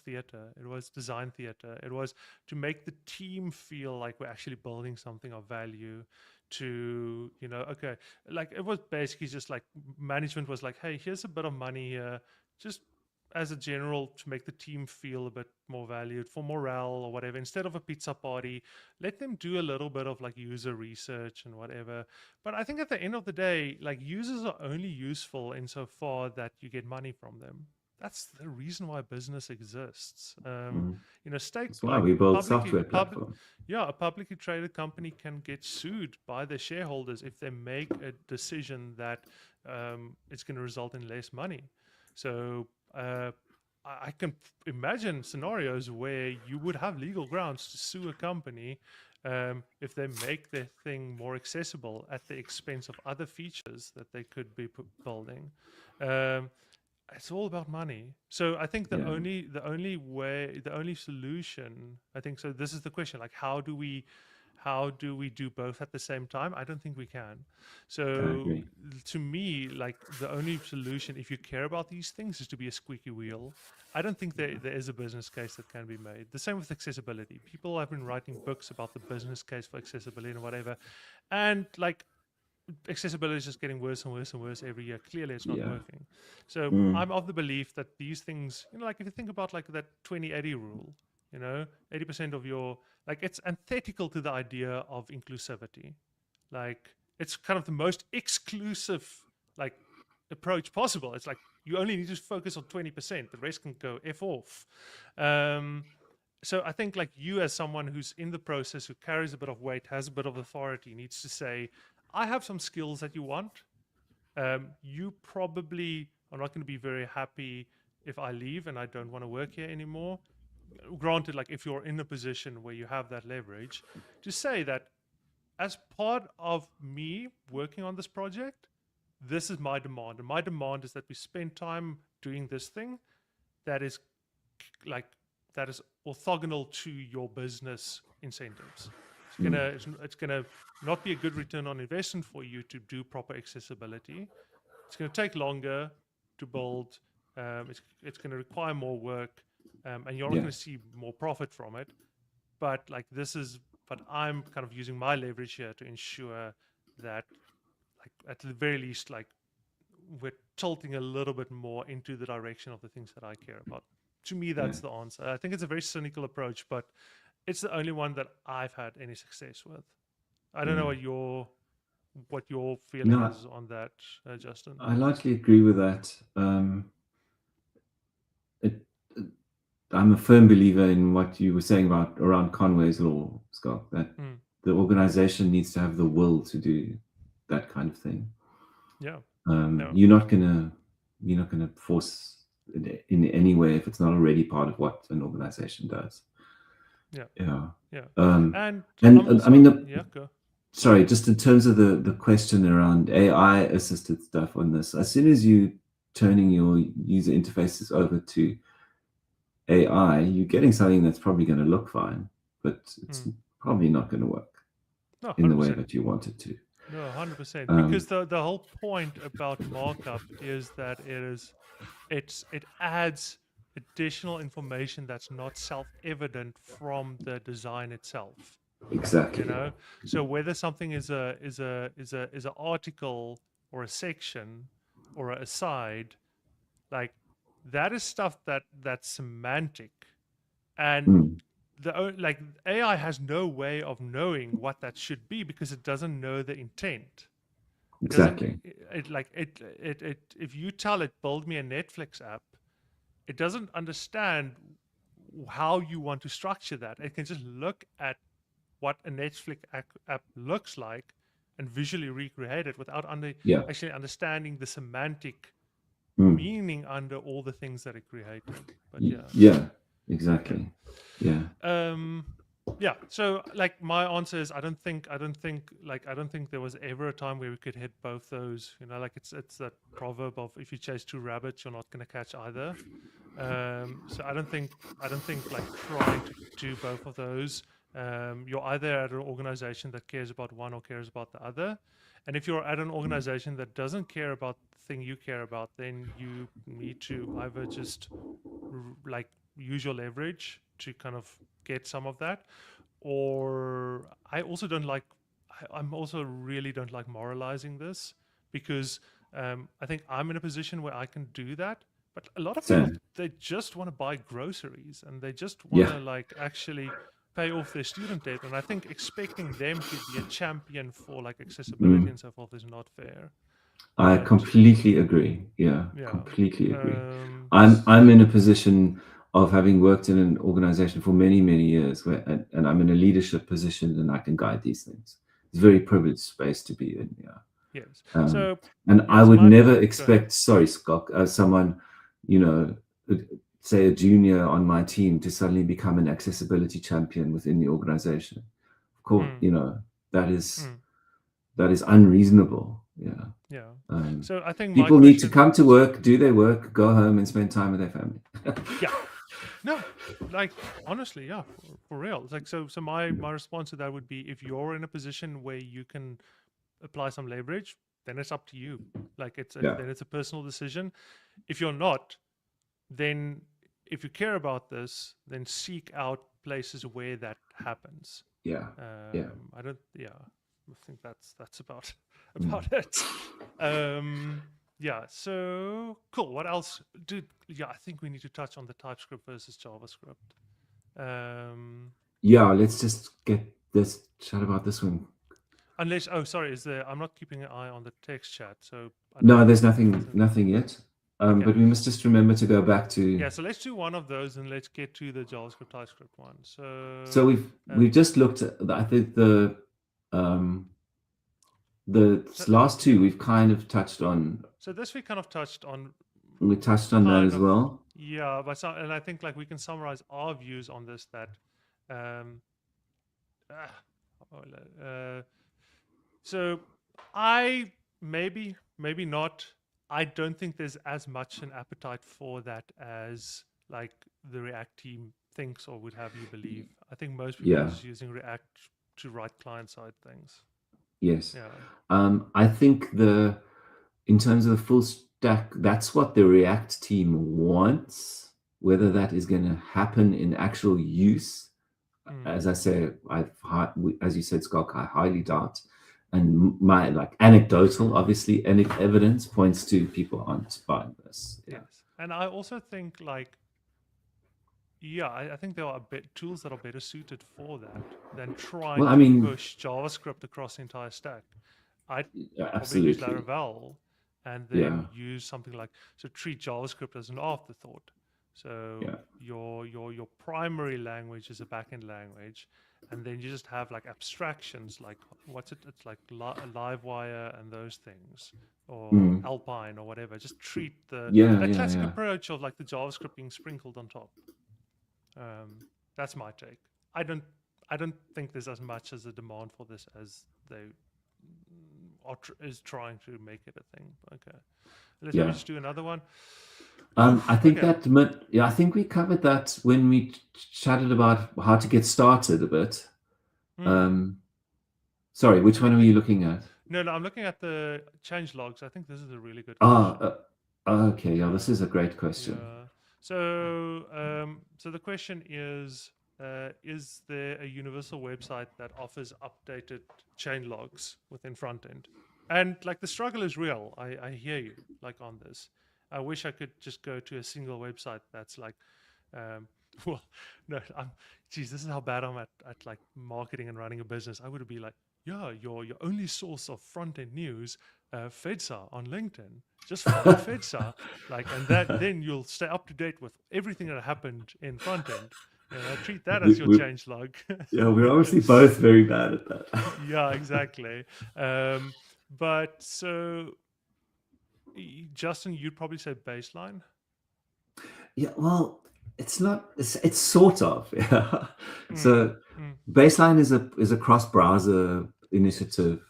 S2: theater. It was design theater. It was to make the team feel like we're actually building something of value. Okay, like it was basically just like management was like, hey, here's a bit of money here, just as a general, to make the team feel a bit more valued, for morale or whatever, instead of a pizza party, let them do a little bit of like user research and whatever. But I think at the end of the day, like, users are only useful insofar that you get money from them. That's the reason why business exists.
S1: Mm.
S2: Stake,
S1: That's why
S2: like,
S1: we build
S2: publicly
S1: software
S2: public
S1: platforms.
S2: yeah, a publicly traded company can get sued by their shareholders if they make a decision that it's going to result in less money. So I can imagine scenarios where you would have legal grounds to sue a company if they make their thing more accessible at the expense of other features that they could be building. Um, it's all about money. So I think
S1: Yeah,
S2: the only solution, I think, so this is the question, like, how do we do both at the same time? I don't think we can.
S1: I
S2: So
S1: agree.
S2: to me, like, the only solution, if you care about these things, is to be a squeaky wheel. I don't think there is a business case that can be made. The same with accessibility. People have been writing books about the business case for accessibility and whatever. And like, accessibility is just getting worse and worse and worse every year. Clearly, it's not
S1: Yeah.
S2: working. So
S1: Mm.
S2: I'm of the belief that these things, like, if you think about like that 20/80 rule, 80% of your, like, it's antithetical to the idea of inclusivity. Like, it's kind of the most exclusive, like, approach possible. It's like you only need to focus on 20%. The rest can go F off. Um, so I think, like, you as someone who's in the process, who carries a bit of weight, has a bit of authority, needs to say, I have some skills that you want. You probably are not going to be very happy if I leave and I don't want to work here anymore. Granted, like, if you're in a position where you have that leverage, to say that as part of me working on this project, this is my demand. And my demand is that we spend time doing this thing that is like that is orthogonal to your business incentives.
S1: Mm.
S2: It's gonna not be a good return on investment for you to do proper accessibility. It's gonna take longer to build. It's gonna require more work, and you're not
S1: Yeah.
S2: gonna see more profit from it. But like, but I'm kind of using my leverage here to ensure that, like, at the very least, like, we're tilting a little bit more into the direction of the things that I care about. To me,
S1: Yeah.
S2: that's the answer. I think it's a very cynical approach, but it's the only one that I've had any success with. I don't know
S1: Yeah.
S2: what your feeling
S1: No,
S2: is on that, Justin.
S1: I largely agree with that. It, I'm a firm believer in what you were saying about around Conway's law, Scott, that
S2: Mm,
S1: the organization needs to have the will to do that kind of thing.
S2: yeah.
S1: Um,
S2: No.
S1: you're not gonna you're not gonna force it in any way if it's not already part of what an organization does.
S2: Yeah.
S1: Yeah.
S2: Yeah.
S1: Um,
S2: And I'm
S1: and I mean,
S2: also, yeah, go.
S1: sorry, just in terms of the question around AI assisted stuff on this, as soon as you turning your user interfaces over to AI, you're getting something that's probably going to look fine, but it's
S2: Mm.
S1: probably not going to work
S2: No,
S1: in the way
S2: 100%.
S1: that you want it to.
S2: No, 100%.
S1: Um,
S2: Because the whole point about markup is that it adds additional information that's not self-evident from the design itself.
S1: exactly.
S2: So whether something is a article or a section or a aside, like, that is stuff that's semantic. And
S1: Mm,
S2: like, AI has no way of knowing what that should be because it doesn't know the intent. It doesn't
S1: exactly.
S2: it like it if you tell it, build me a Netflix app, it doesn't understand how you want to structure that. It can just look at what a Netflix app looks like and visually recreate it without
S1: Yeah.
S2: actually understanding the semantic
S1: Mm,
S2: meaning under all the things that it created. But yeah,
S1: yeah.
S2: yeah.
S1: Exactly. Yeah.
S2: Um, yeah. So, like, my answer is, I don't think there was ever a time where we could hit both those. Like, it's that proverb of, if you chase two rabbits, you're not going to catch either. So I don't think like trying to do both of those. You're either at an organization that cares about one or cares about the other. And if you're at an organization that doesn't care about the thing you care about, then you need to either just like use your leverage to kind of get some of that, or I'm also really don't like moralizing this, because I think I'm in a position where I can do that, But a lot of people,
S1: Same.
S2: they just want to buy groceries and they just want
S1: Yeah.
S2: to like actually pay off their student debt. And I think expecting them to be a champion for like accessibility and so forth is not fair.
S1: I
S2: But
S1: completely agree. Yeah,
S2: yeah,
S1: completely agree.
S2: um,
S1: I'm in a position of having worked in an organization for many, many years where and I'm in a leadership position and I can guide these things. It's a very privileged space to be in. Yeah.
S2: yes.
S1: Um,
S2: So
S1: and I
S2: yes,
S1: would
S2: my
S1: never
S2: go ahead.
S1: expect, sorry, Scott, someone, you know, say a junior on my team to suddenly become an accessibility champion within the organization. Of course,
S2: Mm,
S1: you know, that is
S2: mm,
S1: unreasonable. Yeah.
S2: yeah.
S1: Um,
S2: So I think my
S1: People need to
S2: question,
S1: come to work, do their work, go home and spend time with their family.
S2: yeah, no, like honestly, yeah, for real. It's like so. So my response to that would be, if you're in a position where you can apply some leverage, then it's up to you. Like
S1: Yeah,
S2: then it's a personal decision. If you're not, then if you care about this, then seek out places where that happens.
S1: yeah, yeah.
S2: I don't. Yeah, I think that's about
S1: Mm.
S2: about it. Yeah. So cool. What else, dude? Yeah, I think we need to touch on the TypeScript versus JavaScript. Um,
S1: Yeah, let's chat about this one.
S2: unless, oh, sorry, is there? I'm not keeping an eye on the text chat, so I don't
S1: No,
S2: know
S1: there's
S2: if there's
S1: nothing yet.
S2: okay.
S1: But we must just remember to go back to.
S2: Yeah, so let's do one of those and let's get to the JavaScript TypeScript one.
S1: So
S2: So
S1: we've just looked at. I think um, the
S2: so
S1: last two
S2: yeah.
S1: we've kind of touched on.
S2: So this we kind of touched on,
S1: We touched on that
S2: kind
S1: as
S2: of,
S1: well.
S2: yeah, but some, and I think like we can summarize our views on this that um ah, so I maybe not. I don't think there's as much an appetite for that as like the React team thinks or would have you believe. I think most people are
S1: Yeah.
S2: just using React to write client side things.
S1: Yes.
S2: Yeah.
S1: I think in terms of the full stack, that's what the React team wants. Whether that is going to happen in actual use,
S2: Mm.
S1: as I say, as you said, Scott, I highly doubt. And my like anecdotal, obviously, any evidence points to people aren't buying this. Yeah.
S2: Yes. And I also think like yeah, I think there are tools that are better suited for that than trying
S1: Well, I
S2: to
S1: mean,
S2: push JavaScript across the entire stack. I'd
S1: yeah,
S2: probably use
S1: absolutely.
S2: Laravel and
S1: Yeah.
S2: then use something like, so treat JavaScript as an afterthought. So
S1: Yeah.
S2: your primary language is a backend language, and then you just have like abstractions like what's it? It's like Livewire and those things, or
S1: Mm.
S2: Alpine or whatever. Just treat
S1: Yeah.
S2: that
S1: Yeah.
S2: classic
S1: Yeah.
S2: approach of like the JavaScript being sprinkled on top. That's my take. I don't I don't think there's as much as a demand for this as they is trying to make it a thing. Okay, let's maybe
S1: Yeah.
S2: just do another one.
S1: I
S2: Oof.
S1: think
S2: Okay.
S1: yeah, I think we covered that when we chatted about how to get started a bit.
S2: Hmm.
S1: Um, Sorry, which one are you looking at?
S2: No, I'm looking at the change logs. I think this is a really good
S1: Ah,
S2: question.
S1: okay, yeah, this
S2: Yeah,
S1: is a great question.
S2: yeah. So the question is there a universal website that offers updated chain logs within Frontend? And like the struggle is real. I hear you like on this. I wish I could just go to a single website that's like, um, well, no, geez, this is how bad I'm at like marketing and running a business. I would be like, yeah, your only source of front end news, Fedsa on LinkedIn. Just follow Fedsa, like, and that then you'll stay up to date with everything that happened in front end. Treat that as
S1: we,
S2: your
S1: we,
S2: change log.
S1: yeah, we're obviously both very bad at that.
S2: Yeah, exactly. But so, Justin, you'd probably say baseline.
S1: Yeah, well, it's not. It's sort of. Yeah.
S2: Mm,
S1: So
S2: mm,
S1: Baseline is a cross browser initiative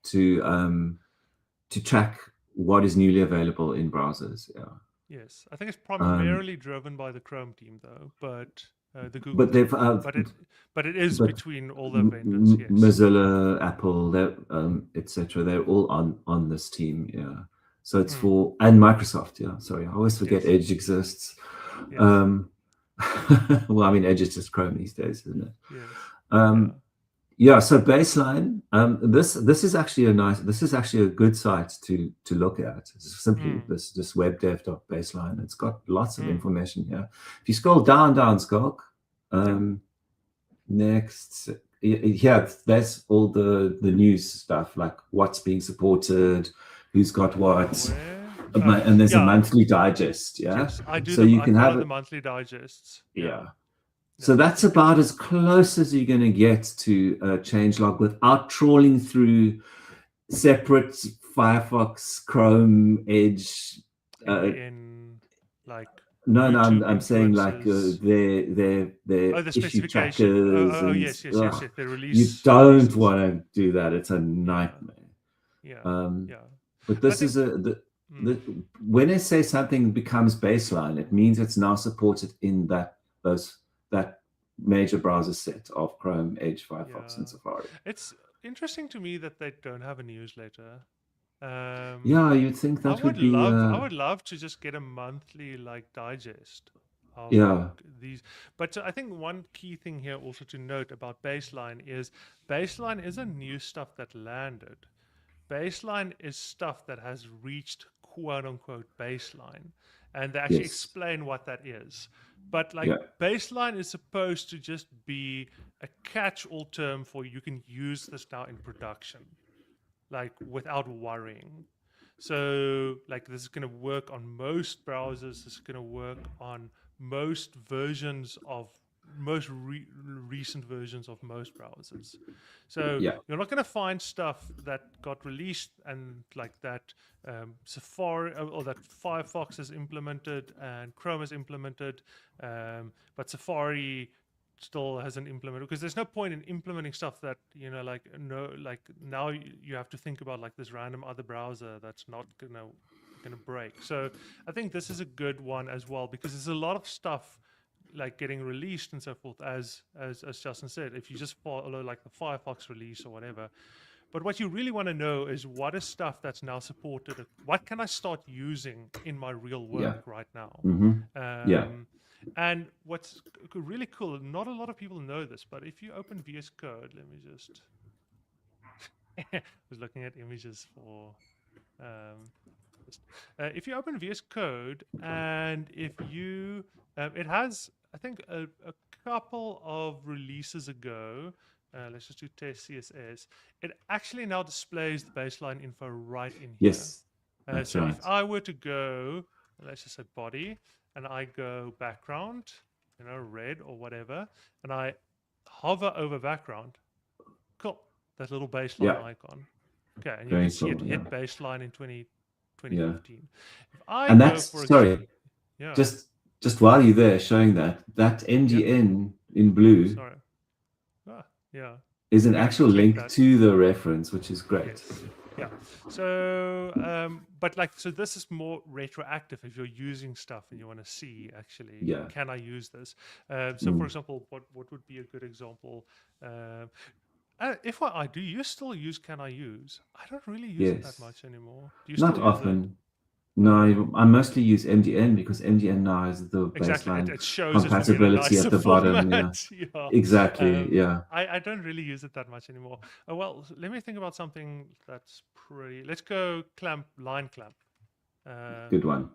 S1: to track what is newly available in browsers. Yeah.
S2: yes, I think it's
S1: Um,
S2: primarily driven by the Chrome team, though, but the Google
S1: but they've
S2: team. But it is
S1: but
S2: between all the vendors. Yes.
S1: Mozilla, Apple, etc. They're all on this team. Yeah. So it's
S2: Mm,
S1: for and Microsoft. Yeah. Sorry, I always forget
S2: yes.
S1: Edge exists.
S2: Yes.
S1: Um, well, I mean, Edge is just Chrome these days, isn't it?
S2: Yes.
S1: Um,
S2: Yeah.
S1: Yeah, so baseline. This is actually a good site to look at. It's simply this webdev.baseline. It's got lots of information here. If you scroll down, Schalk, next, yeah, that's all the news stuff, like what's being supported, who's got what, and there's a monthly digest. Yeah,
S2: yes, I do.
S1: So you
S2: I
S1: can
S2: follow
S1: have
S2: the monthly digests.
S1: Yeah. So that's about as close as you're going to get to changelog without trawling through separate Firefox, Chrome, Edge.
S2: MDN, like
S1: No,
S2: YouTube
S1: I'm saying like
S2: influences.
S1: their
S2: the
S1: issue
S2: specification.
S1: trackers.
S2: Oh,
S1: And,
S2: yes. The
S1: you
S2: release.
S1: don't
S2: releases.
S1: want to do that. It's a nightmare.
S2: Yeah.
S1: But this is when I say something becomes baseline, it means it's now supported in that major browser set of Chrome, Edge, Firefox, and Safari.
S2: It's interesting to me that they don't have a newsletter.
S1: Yeah, you'd think that would be.
S2: I would love to just get a monthly like digest of these. But I think one key thing here also to note about baseline isn't new stuff that landed. Baseline is stuff that has reached quote unquote baseline, and they actually explain what that is. But like baseline is supposed to just be a catch-all term for you can use this now in production, like without worrying. So like this is going to work on most browsers. This is going to work on most versions of recent versions of most browsers. So you're not going to find stuff that got released and like that Safari or that Firefox has implemented and Chrome has implemented, but Safari still hasn't implemented, because there's no point in implementing stuff that like now you have to think about like this random other browser that's not gonna break. So I think this is a good one as well, because there's a lot of stuff like getting released and so forth, as Justin said, if you just follow like the Firefox release or whatever. But what you really want to know is what is stuff that's now supported. What can I start using in my real work right now? And what's really cool, not a lot of people know this, but if you open VS Code, let me just I was looking at images for if you open VS Code, and if you it has, I think, a couple of releases ago, let's just do test CSS, it actually now displays the baseline info right in here. So right. If I were to go, let's just say body, and I go background, red or whatever, and I hover over background, cool, that little baseline icon. Okay, and you can see it hit baseline in 2015. If I
S1: and
S2: go
S1: that's sorry, just while you're there showing that MDN in blue is an actual link to the reference, which is great.
S2: Yes. Yeah. So, but like, so this is more retroactive. If you're using stuff and you want to see actually, can I use this? So, for example, what would be a good example? FYI, do you still use Can I Use? I don't really use it that much anymore. Do you
S1: Not
S2: still
S1: often.
S2: Use it?
S1: No, I mostly use MDN because MDN now is the baseline
S2: it shows
S1: compatibility at the bottom. Exactly.
S2: I don't really use it that much anymore. Well, let me think about something that's pretty. Let's go line clamp.
S1: Good one.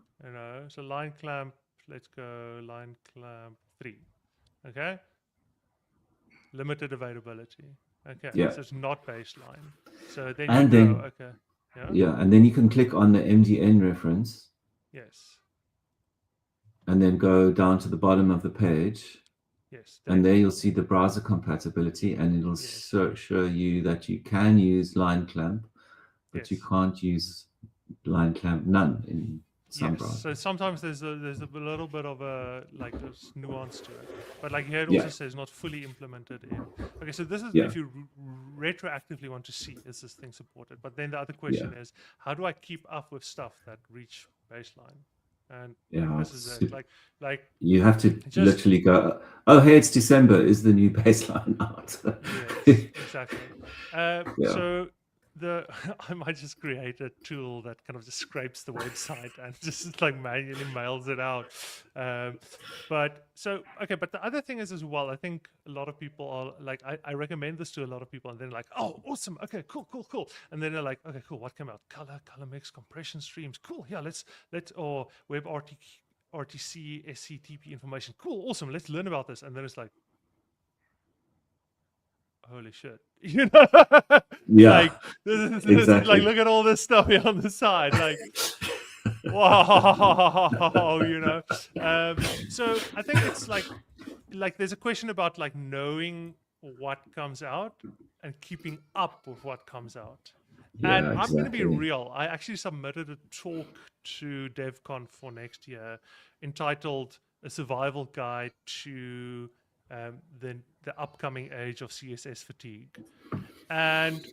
S2: So line clamp. Let's go line clamp 3. Okay. Limited availability. Okay. So it's not baseline. So then okay.
S1: And then you can click on the MDN reference.
S2: Yes.
S1: And then go down to the bottom of the page.
S2: Yes.
S1: And there you'll see the browser compatibility, and it'll show you that you can use line clamp, but you can't use line clamp none in some browsers.
S2: So sometimes there's a little bit of a like there's nuance to it, but like here it also says not fully implemented in. Okay, so this is if you retroactively want to see is this thing supported. But then the other question is, how do I keep up with stuff that reach baseline? And this is it. Like
S1: you have to literally go, oh hey, it's December, is the new baseline out?
S2: Yes, exactly. So I might just create a tool that kind of just scrapes the website and just like manually mails it out. But so okay, but the other thing is as well, I think a lot of people are like, I recommend this to a lot of people, and then like, oh, awesome, okay, cool, and then they're like, okay, cool, what came out? Color mix, compression streams, cool, yeah, let's or web RTC, SCTP information, cool, awesome, let's learn about this, and then it's like, holy shit,
S1: Yeah,
S2: like this, like
S1: exactly.
S2: look at all this stuff here on the side, like wow, so I think it's like there's a question about like knowing what comes out and keeping up with what comes out. And
S1: Yeah,
S2: I'm going to be
S1: exactly.
S2: real, I actually submitted a talk to DevCon for next year entitled a survival guide to the upcoming age of CSS fatigue. And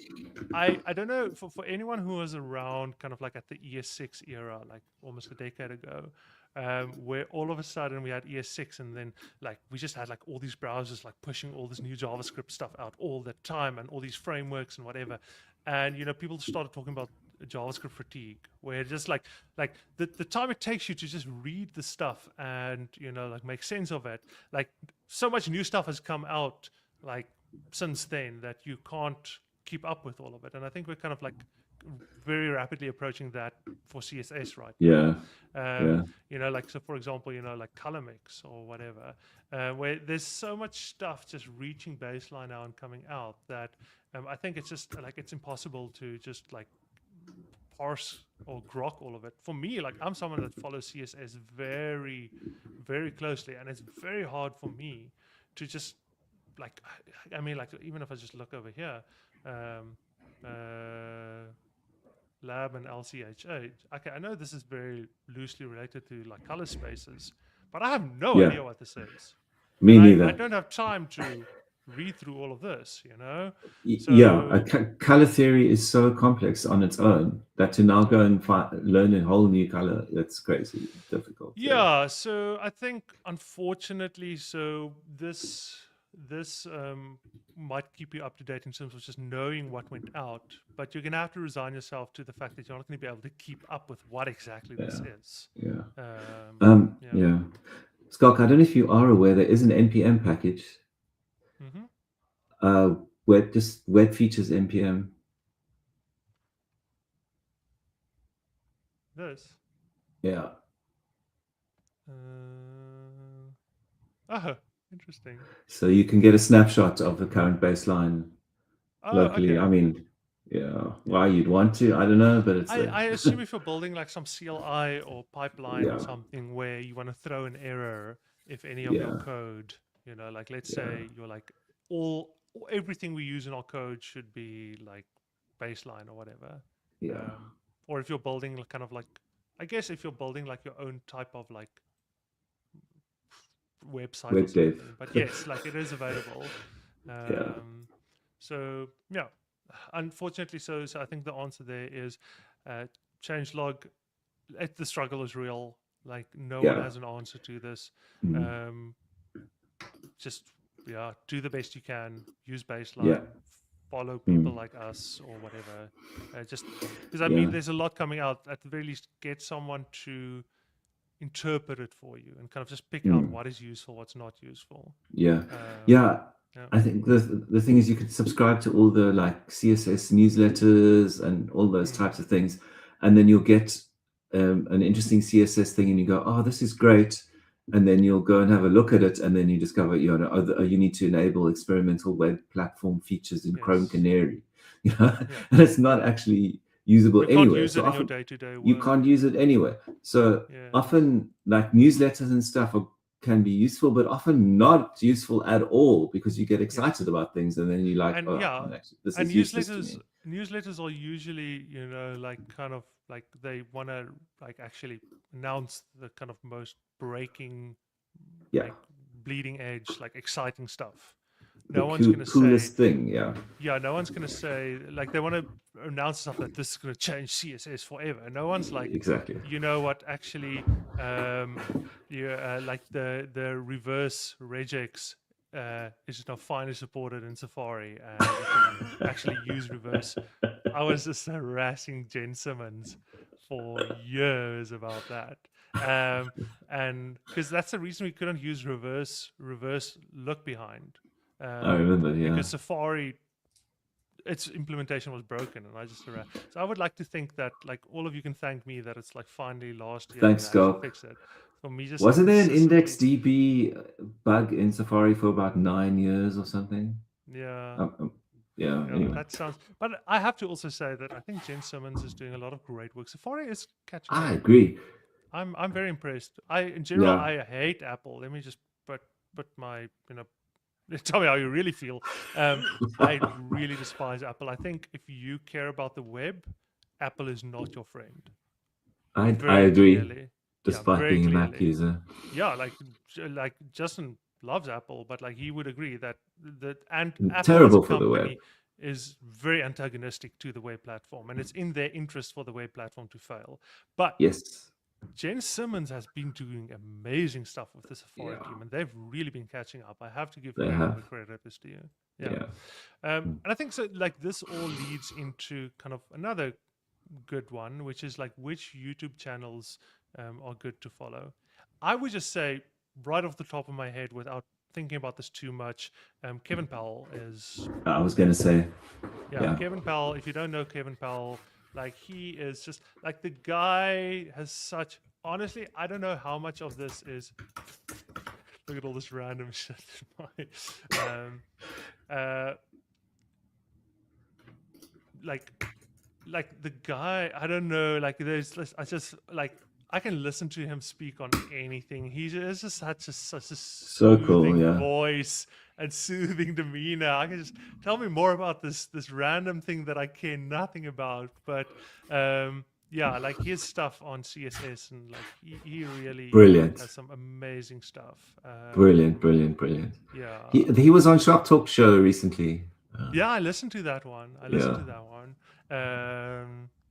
S2: I don't know, for anyone who was around kind of like at the ES6 era, like almost a decade ago, where all of a sudden we had ES6, and then like we just had like all these browsers like pushing all this new JavaScript stuff out all the time, and all these frameworks and whatever. And people started talking about JavaScript fatigue, where just like the time it takes you to just read the stuff and like make sense of it, like so much new stuff has come out like since then that you can't keep up with all of it. And I think we're kind of like very rapidly approaching that for CSS right
S1: Yeah,
S2: now.
S1: yeah,
S2: Like, so for example, like color mix or whatever, where there's so much stuff just reaching baseline now and coming out that I think it's just like it's impossible to just like parse or grok all of it. For me, like I'm someone that follows CSS very, very closely, and it's very hard for me to just like I mean, like even if I just look over here, um, lab and LCHA. Okay, I know this is very loosely related to like color spaces, but I have no
S1: yeah.
S2: idea what this is, and
S1: Me
S2: I
S1: neither.
S2: don't have time to read through all of this,
S1: Yeah,
S2: So
S1: color theory is so complex on its own that to now go
S2: yeah.
S1: and learn a whole new color, that's crazy difficult. Yeah,
S2: Yeah, so I think unfortunately, so this might keep you up to date in terms of just knowing what went out, but you're gonna have to resign yourself to the fact that you're not gonna be able to keep up with what exactly this
S1: yeah,
S2: is.
S1: yeah.
S2: Yeah.
S1: Yeah. Scott, I don't know if you are aware there is an NPM package.
S2: Mm-hmm.
S1: Just web features NPM.
S2: This.
S1: Yeah.
S2: Oh, interesting.
S1: So you can get a snapshot of the current baseline
S2: Oh,
S1: locally. I
S2: okay.
S1: mean, yeah, why
S2: Yeah.
S1: you'd want to, I don't know, but it's there.
S2: I assume if you're building like some CLI or pipeline or
S1: Yeah,
S2: something where you want to throw an error if any of your
S1: yeah,
S2: code, like let's
S1: yeah,
S2: say you're like everything we use in our code should be like baseline or whatever.
S1: yeah.
S2: Um, or if you're building kind of like, I guess if you're building like your own type of like website or
S1: Web dev.
S2: something. But yes, like it is available.
S1: Yeah,
S2: So yeah, unfortunately, so I think the answer there is changelog. The struggle is real. Like no one
S1: yeah,
S2: has an answer to this.
S1: mm,
S2: Um, just yeah, do the best you can. Use
S1: yeah,
S2: baseline. Follow people
S1: mm,
S2: like us or whatever. Just because I mean,
S1: yeah,
S2: there's a lot coming out. At the very least, get someone to interpret it for you and kind of just pick out
S1: mm,
S2: what is useful, what's not useful.
S1: yeah,
S2: Um,
S1: yeah.
S2: yeah.
S1: I think the thing is you can subscribe to all the like CSS newsletters and all those
S2: Mm,
S1: types of things, and then you'll get an interesting CSS thing, and you go, "Oh, this is great," and then you'll go and have a look at it, and then you discover, you need to enable experimental web platform features in Chrome
S2: yes.
S1: Canary,
S2: Yeah.
S1: and it's not actually usable
S2: You can't
S1: anywhere.
S2: use
S1: So
S2: it in your
S1: often
S2: day-to-day
S1: you
S2: work.
S1: can't use it anywhere. So
S2: Yes.
S1: often, like newsletters and stuff can be useful, but often not useful at all because you get
S2: Yes.
S1: excited about things and then you're like,
S2: And
S1: oh,
S2: yeah,
S1: actually, this
S2: and
S1: is useless to
S2: newsletters
S1: me.
S2: newsletters are usually, like kind of like they want to like actually announce the kind of most breaking,
S1: Yeah,
S2: like bleeding edge, like exciting stuff.
S1: the
S2: No one's going to say,
S1: coolest thing. Yeah,
S2: yeah, no one's going to say, like, they want to announce stuff that this is going to change CSS forever. No one's like,
S1: exactly.
S2: you know what, actually, like the reverse regex is now finally supported in Safari, and you can actually use reverse. I was just harassing Jen Simmons for years about that, and because that's the reason we couldn't use reverse look behind,
S1: I remember, yeah.
S2: because Safari, its implementation was broken, and I just so I would like to think that like all of you can thank me that it's like finally last year
S1: Thanks,
S2: they actually
S1: Schalk.
S2: fixed it. For me, just
S1: Wasn't there an
S2: consistently,
S1: IndexedDB bug in Safari for about 9 years or something?
S2: yeah.
S1: Yeah,
S2: Yeah,
S1: anyway.
S2: that sounds. But I have to also say that I think Jen Simmons is doing a lot of great work. Safari is catching
S1: I
S2: up.
S1: agree.
S2: I'm very impressed. In general,
S1: Yeah.
S2: I hate Apple. Let me just put my tell me how you really feel. I really despise Apple. I think if you care about the web, Apple is not your friend.
S1: I
S2: Very
S1: agree,
S2: clearly. Yeah,
S1: despite
S2: very
S1: being a Mac
S2: clearly.
S1: user.
S2: Yeah, like Justin loves Apple, but like he would agree that and Apple as a
S1: Terrible for the web.
S2: company is very antagonistic to the web platform, and it's in their interest for the web platform to fail. But
S1: Yes.
S2: Jen Simmons has been doing amazing stuff with the Safari
S1: Yeah,
S2: team, and they've really been catching up. I have to give
S1: they
S2: credit
S1: have.
S2: where credit is due. Yeah.
S1: Yeah.
S2: And I think so. Like this all leads into kind of another good one, which is like which YouTube channels are good to follow. I would just say right off the top of my head, without thinking about this too much, Kevin Powell is.
S1: I was going to say,
S2: Yeah, Kevin Powell. If you don't know Kevin Powell, like he is just like the guy has such. Honestly, I don't know how much of this is. Look at all this random shit in my. Like the guy, I don't know, like I just like I can listen to him speak on anything. He is just such a
S1: so cool,
S2: soothing
S1: yeah.
S2: voice and soothing demeanor. I can just tell me more about this random thing that I care nothing about. But yeah, like his stuff on CSS and like he really
S1: Brilliant.
S2: has some amazing stuff.
S1: Brilliant.
S2: Yeah.
S1: He was on Sharp Talk Show recently.
S2: Yeah, I listened to that one.
S1: Yeah.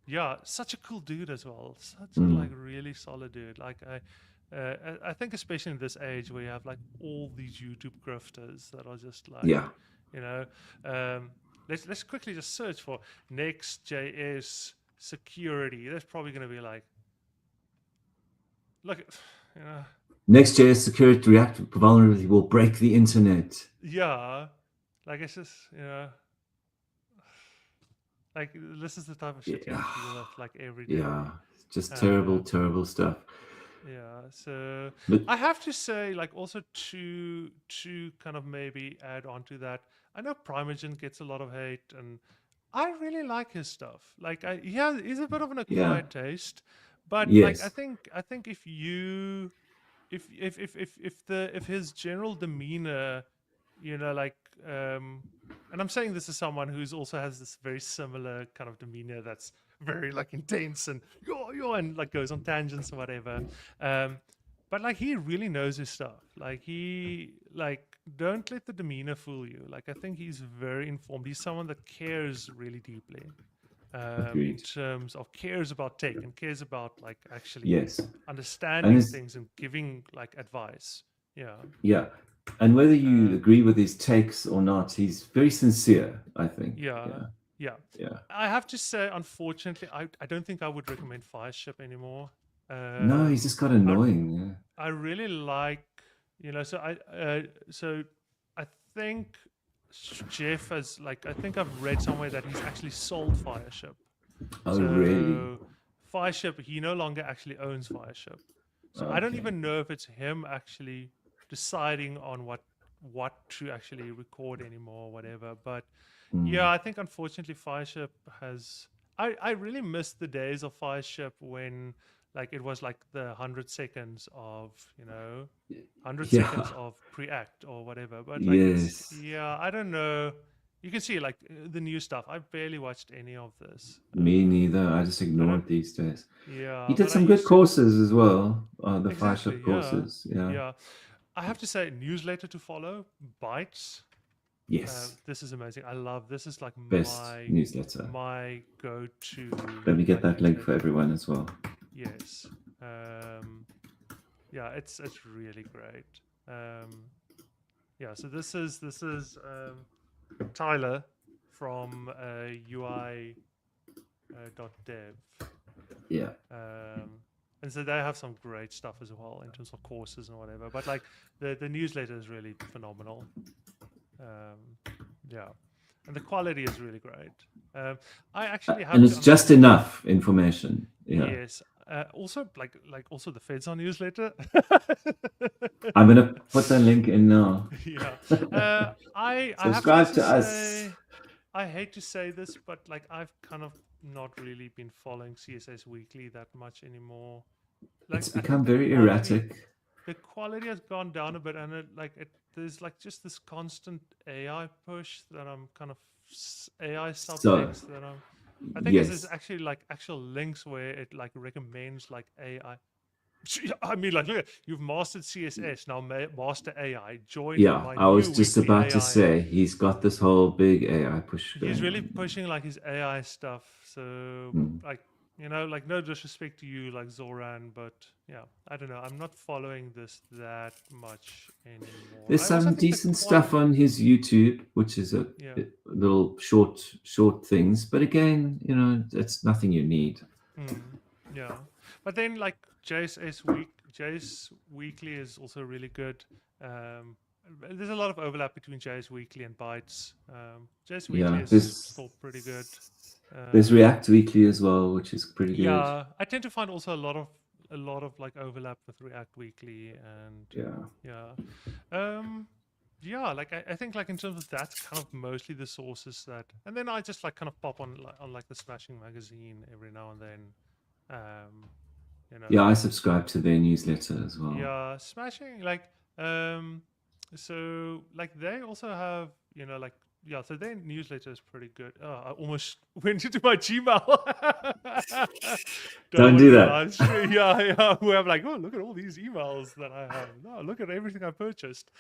S2: Yeah, such a cool dude as well. Such a like really solid dude. Like I think especially in this age where you have like all these YouTube grifters that are just like,
S1: Yeah.
S2: you know, let's quickly just search for Next.js security. There's probably going to be like, look, you know,
S1: Next.js security React vulnerability will break the internet.
S2: yeah, like it's just like this is the type of shit you have to deal with like every day.
S1: Yeah, just terrible stuff.
S2: Yeah, so
S1: But
S2: I have to say, like, also to kind of maybe add on to that, I know Primogen gets a lot of hate, and I really like his stuff. Like, he's a bit of an acquired taste, but like,
S1: yes,
S2: I think if you if his general demeanor, like and I'm saying this as someone who's also has this very similar kind of demeanor that's very like intense and and like goes on tangents or whatever. But like he really knows his stuff. Like he don't let the demeanor fool you. Like I think he's very informed. He's someone that cares really deeply. In
S1: agreed.
S2: terms of cares about tech and cares about like actually
S1: Yes,
S2: understanding things and giving like advice.
S1: Yeah, and whether you agree with his takes or not, he's very sincere, I think.
S2: Yeah. I have to say, unfortunately, I don't think I would recommend Fireship anymore.
S1: No, he's just got annoying.
S2: I really like, so I think Jeff has like I think I've read somewhere that he's actually sold Fireship.
S1: Oh, really?
S2: Fireship, he no longer actually owns Fireship. So I don't even know if it's him actually deciding on what to actually record anymore or whatever. But yeah, I think unfortunately Fireship has I really miss the days of Fireship when like it was like the 100 seconds of 100 seconds of pre-act or whatever. But like it's I don't know. You can see like the new stuff. I've barely watched any of this.
S1: Me neither. I just ignore it these days.
S2: Yeah,
S1: He did some good courses as well. The
S2: exactly,
S1: Fireship courses.
S2: Yeah. I have to say, newsletter to follow, Bytes.
S1: Yes.
S2: This is amazing. I love this. Is like
S1: Best newsletter.
S2: My go-to.
S1: Let me get that link for
S2: newsletter.
S1: everyone as well.
S2: Yes. Yeah, it's really great. yeah. So this is Tyler from UI .dev.
S1: Yeah.
S2: And so they have some great stuff as well in terms of courses and whatever. But like the newsletter is really phenomenal. Yeah, and the quality is really great. I actually
S1: And
S2: have to
S1: it's just
S2: understand.
S1: enough information. Yeah.
S2: Yes. Also, like also the Feds newsletter.
S1: I'm going to put the link in now.
S2: Yeah. I have to
S1: Subscribe
S2: also
S1: to us.
S2: say, I hate to say this, but like I've kind of not really been following CSS Weekly that much anymore. Like
S1: It's
S2: I think
S1: become very erratic.
S2: the quality has gone down a bit, and there's like just this constant AI push that I'm kind of AI
S1: So,
S2: subtext that I think is
S1: yes.
S2: actually like actual links where it like recommends like AI. I mean, like, look, you've mastered CSS, now master AI. Join
S1: Yeah,
S2: my
S1: I was
S2: new
S1: just
S2: weekly
S1: about to
S2: AI.
S1: say he's got this whole big AI push
S2: He's
S1: going
S2: really
S1: on.
S2: pushing like his AI stuff. So,
S1: Hmm.
S2: like, like no disrespect to you, like Zoran, but yeah, I don't know. I'm not following this that much anymore.
S1: There's
S2: I also
S1: some
S2: think the
S1: decent stuff on his YouTube, which is
S2: yeah,
S1: a little short things. But again, it's nothing you need.
S2: mm, yeah. But then like JS Weekly is also really good. Um, there's a lot of overlap between JS Weekly and Bytes. JS Weekly
S1: Yeah,
S2: is still pretty good.
S1: there's
S2: Um,
S1: React Weekly as well, which is pretty good.
S2: Yeah, I tend to find also a lot of like overlap with React Weekly and
S1: Yeah,
S2: yeah. Um yeah, like I think like in terms of that's kind of mostly the sources that and then I just like kind of pop on like the Smashing magazine every now and then. Um,
S1: yeah. I
S2: like
S1: subscribe to their newsletter as well.
S2: yeah, Smashing like um so like they also have, like yeah, so their newsletter is pretty good. Oh, I almost went into my Gmail. Don't
S1: Don't
S2: want to
S1: do
S2: be
S1: that.
S2: live stream. Yeah, yeah. Where I'm like, oh, look at all these emails that I have. No, look at everything I purchased.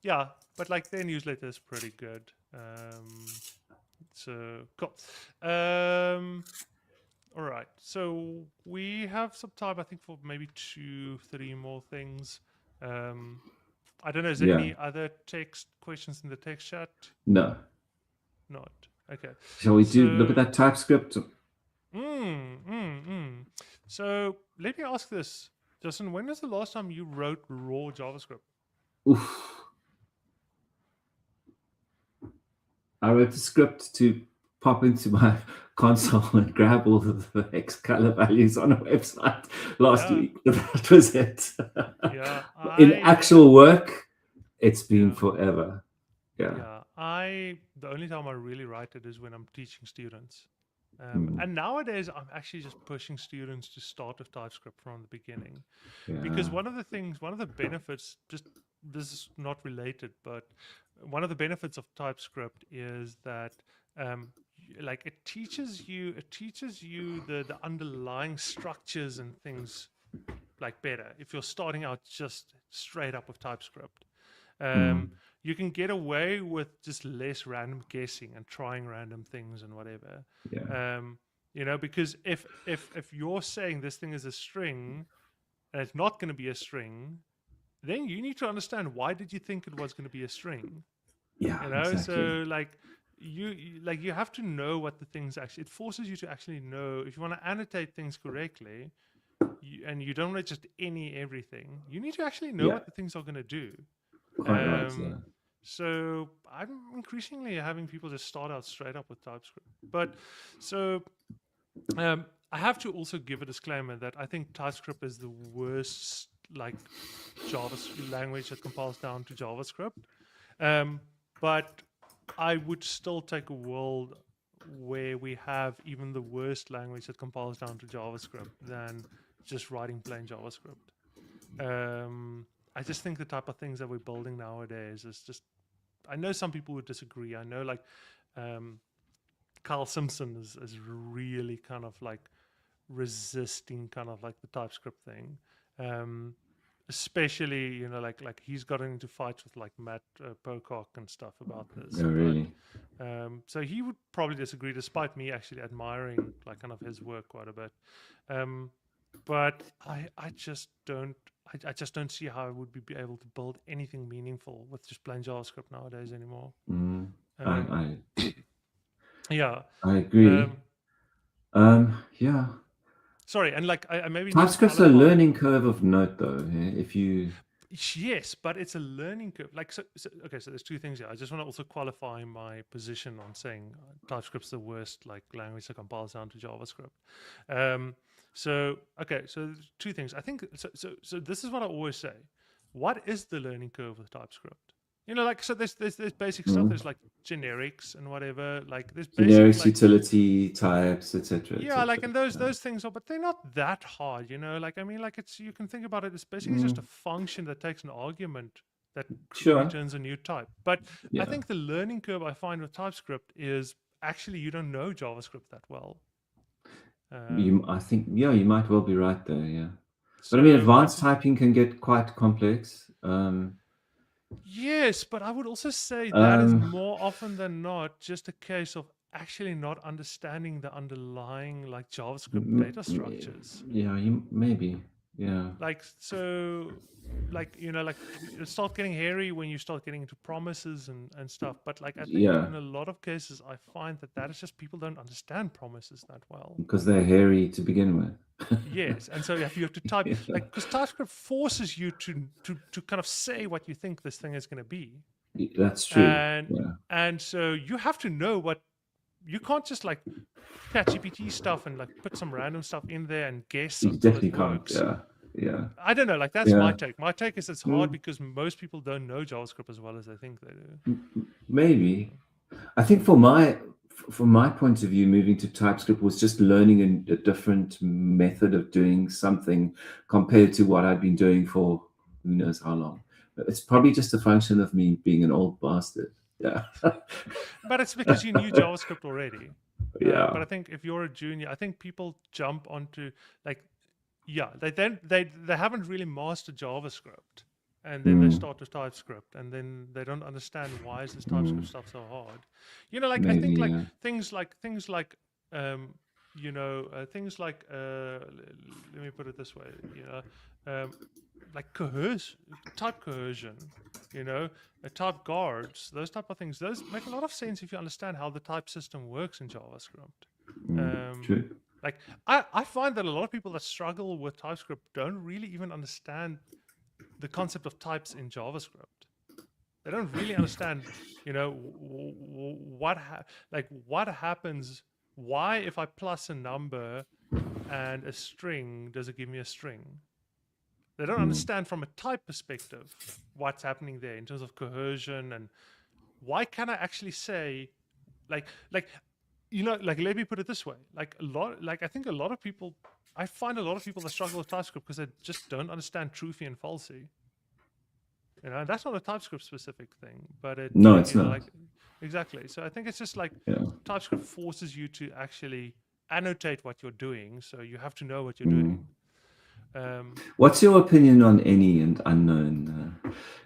S2: Yeah, but like their newsletter is pretty good. So cool. Um, all right. So we have some time, I think, for maybe 3 more things. Um, I don't know. Is there
S1: Yeah.
S2: any other text questions in the text chat?
S1: No.
S2: Not. Okay.
S1: Shall we look at
S2: So,
S1: that TypeScript?
S2: mm, mm, mm. So let me ask this, Justin. When was the last time you wrote raw JavaScript?
S1: Oof. I wrote a script to pop into my console and grab all of the X color values on a website last
S2: Yeah,
S1: week. That was it.
S2: yeah.
S1: In actual work, it's been
S2: Yeah,
S1: forever. Yeah.
S2: yeah. The only time I really write it is when I'm teaching students.
S1: Mm.
S2: And nowadays, I'm actually just pushing students to start with TypeScript from the beginning. Because
S1: Yeah.
S2: one of the benefits, just this is not related, but one of the benefits of TypeScript is that like it teaches you the underlying structures and things like better if you're starting out just straight up with TypeScript.
S1: Mm.
S2: Um, you can get away with just less random guessing and trying random things and whatever.
S1: Yeah.
S2: Because if you're saying this thing is a string and it's not going to be a string, then you need to understand why did you think it was going to be a string.
S1: Yeah, exactly.
S2: So like you have to know what the things actually. It forces you to actually know if you want to annotate things correctly. And you don't want to just any everything. You need to actually know
S1: Yeah,
S2: what the things are going to do.
S1: quite right. Yeah.
S2: Um, so I'm increasingly having people just start out straight up with TypeScript. But so I have to also give a disclaimer that I think TypeScript is the worst like JavaScript language that compiles down to JavaScript. Um, but I would still take a world where we have even the worst language that compiles down to JavaScript than just writing plain JavaScript. I just think the type of things that we're building nowadays is just. I know some people would disagree. I know like um, Carl Simpson is really kind of like resisting kind of like the TypeScript thing. Um, Especially like he's gotten into fights with like Matt Pocock and stuff about this,
S1: Oh,
S2: but
S1: really?
S2: so he would probably disagree despite me actually admiring like kind of his work quite a bit. But I just don't I just don't see how I would be able to build anything meaningful with just plain JavaScript nowadays anymore.
S1: I
S2: Yeah.
S1: I agree. Yeah.
S2: Sorry, and like I maybe need to
S1: TypeScript's a
S2: qualify.
S1: learning curve of note, though. If you
S2: Yes, but it's a learning curve. Like, okay, so there's two things here. I just want to also qualify my position on saying TypeScript's the worst like language that compiles down to JavaScript. Okay, so there's two things. I think so. This is what I always say. What is the learning curve with TypeScript? Like so. There's basic stuff. There's like generics and whatever. Like there's basic
S1: generics,
S2: like
S1: utility types, etc.,
S2: yeah, like
S1: etc.
S2: and those things are, but they're not that hard, Like I mean, like it's you can think about it. It's basically just a function that takes an argument that
S1: Sure.
S2: returns a new type. But I
S1: Yeah.
S2: think the learning curve I find with TypeScript is actually you don't know JavaScript that well.
S1: I think, yeah, you might well be right there. Yeah. But I mean,
S2: So I
S1: advanced
S2: think
S1: typing can get quite complex.
S2: yes, but I would also say that is
S1: Um,
S2: more often than not just a case of actually not understanding the underlying like JavaScript data structures.
S1: yeah, maybe. Yeah.
S2: Like so like like it start getting hairy when you start getting into promises and stuff, but like I think
S1: Yeah.
S2: in a lot of cases I find that is just people don't understand promises that well.
S1: Because they're hairy to begin with.
S2: Yes, and so if you have to type
S1: Yeah.
S2: like because TypeScript forces you to kind of say what you think this thing is going to be,
S1: That's true.
S2: and
S1: Yeah.
S2: and so you have to know what you can't just like ChatGPT stuff and like put some random stuff in there and guess
S1: You
S2: until it
S1: definitely can't.
S2: works.
S1: Yeah. Yeah.
S2: I don't know. Like that's my
S1: Yeah.
S2: take. My take is it's hard because most people don't know JavaScript as well as they think they do.
S1: Maybe. I think from my point of view, moving to TypeScript was just learning a different method of doing something compared to what I'd been doing for who knows how long. It's probably just a function of me being an old bastard. Yeah.
S2: But it's because you knew JavaScript already. But
S1: Yeah.
S2: I think if you're a junior, I think people jump onto like yeah, they haven't really mastered JavaScript, and then they
S1: Mm,
S2: start with TypeScript, and then they don't understand why is this TypeScript stuff so hard. Like I
S1: maybe.
S2: think like
S1: Yeah.
S2: things like things like let me put it this way, like type coercion, type guards, those type of things. Those make a lot of sense if you understand how the type system works in JavaScript.
S1: True.
S2: Like I find that a lot of people that struggle with TypeScript don't really even understand the concept of types in JavaScript. They don't really understand, what happens. Why, if I plus a number and a string, does it give me a string? They don't understand from a type perspective what's happening there in terms of coercion and why can I actually say, like like let me put it this way, I think a lot of people, I find a lot of people that struggle with TypeScript because they just don't understand truthy and falsy. And that's not a TypeScript specific thing, but it,
S1: No, it's not.
S2: like exactly. So I think it's just like
S1: Yeah.
S2: TypeScript forces you to actually annotate what you're doing, so you have to know what you're
S1: Mm.
S2: doing.
S1: What's your opinion on any and unknown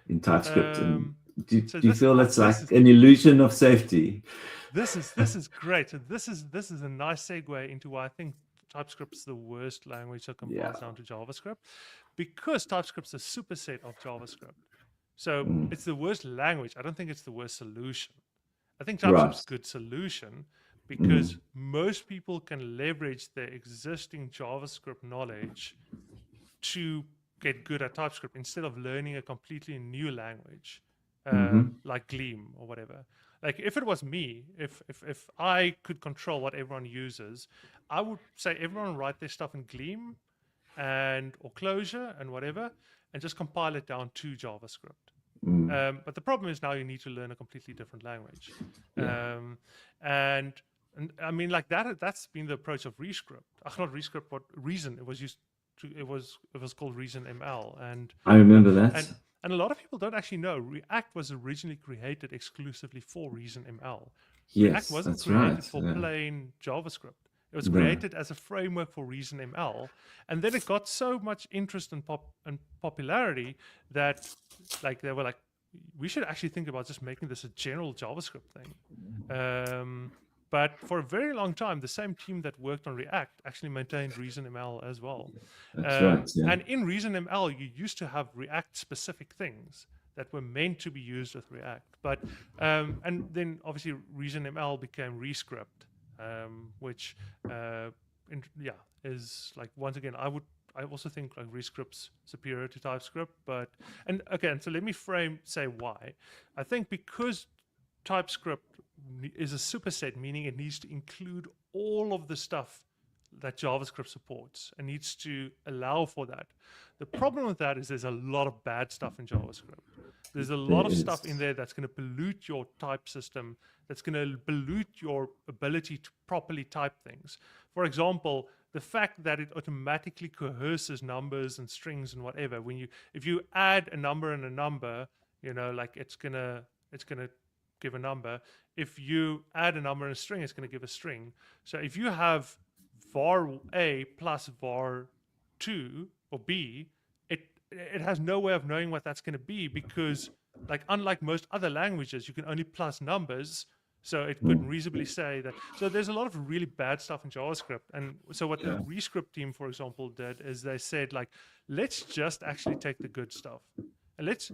S1: in TypeScript? And do
S2: So
S1: you
S2: this
S1: feel it's
S2: this
S1: like
S2: is
S1: an illusion of safety?
S2: this is great. So this is a nice segue into why I think TypeScript's the worst language that
S1: Yeah.
S2: compiles down to JavaScript, because TypeScript's a superset of JavaScript. So it's the worst language. I don't think it's the worst solution. I think TypeScript's a good solution because most people can leverage their existing JavaScript knowledge to get good at TypeScript instead of learning a completely new language, like Gleam or whatever. Like if it was me, if I could control what everyone uses, I would say everyone write their stuff in Gleam or Clojure and whatever, and just compile it down to JavaScript. But the problem is now you need to learn a completely different language.
S1: Yeah.
S2: And I mean, like that's been the approach of Rescript. Not Rescript, but Reason. It was called Reason ML. And
S1: I remember that.
S2: and a lot of people don't actually know React was originally created exclusively for Reason ML. React
S1: Yes,
S2: wasn't
S1: that's
S2: created
S1: right.
S2: for
S1: Yeah.
S2: plain JavaScript. It was
S1: No.
S2: created as a framework for Reason ML, and then it got so much interest and popularity that, like, they were like, we should actually think about just making this a general JavaScript thing. But for a very long time, the same team that worked on React actually maintained ReasonML as well.
S1: That's right. Yeah.
S2: And in ReasonML, you used to have React-specific things that were meant to be used with React. But and then obviously ReasonML became Rescript, which is like, once again, I also think like Rescript's superior to TypeScript. And so let me say why. I think because TypeScript is a superset, meaning it needs to include all of the stuff that JavaScript supports and needs to allow for that. The problem with that is there's a lot of bad stuff in JavaScript. There's a lot of stuff in there that's going to pollute your type system, that's going to pollute your ability to properly type things. For example, the fact that it automatically coerces numbers and strings and whatever. If you add a number and a number, like it's gonna give a number. If you add a number and a string, it's going to give a string. So if you have var a plus var 2 or b, it has no way of knowing what that's going to be, because like unlike most other languages, you can only plus numbers. So it couldn't reasonably say that. So there's a lot of really bad stuff in JavaScript. And so what the Rescript team, for example, did is they said, like, let's just actually take the good stuff and let's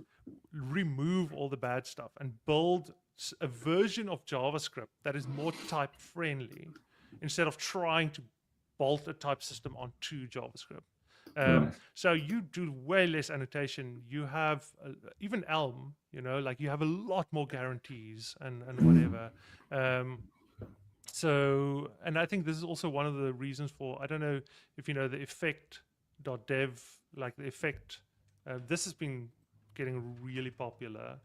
S2: remove all the bad stuff and build a version of JavaScript that is more type friendly, instead of trying to bolt a type system onto JavaScript. So you do way less annotation. You have even Elm, like you have a lot more guarantees and whatever. And I think this is also one of the reasons for, I don't know if you know the effect.dev, like the effect, this has been getting really popular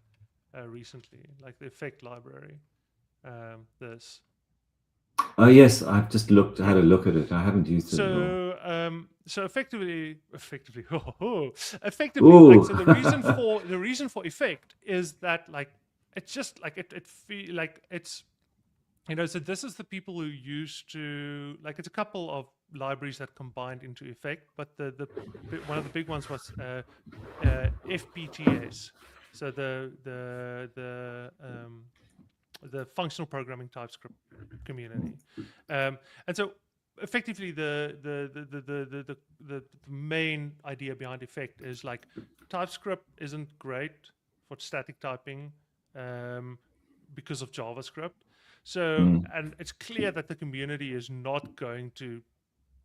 S2: recently, like the effect library, this.
S1: Oh yes, I've just had a look at it. I haven't used it at all.
S2: So effectively,
S1: Ooh.
S2: like, so the reason for effect is that, like, it's just like it feel like it's, so this is the people who used to, like, it's a couple of libraries that combined into effect, but one of the big ones was FPTS. So the functional programming TypeScript community, and so effectively the main idea behind effect is, like, TypeScript isn't great for static typing because of JavaScript. So and it's clear that the community is not going to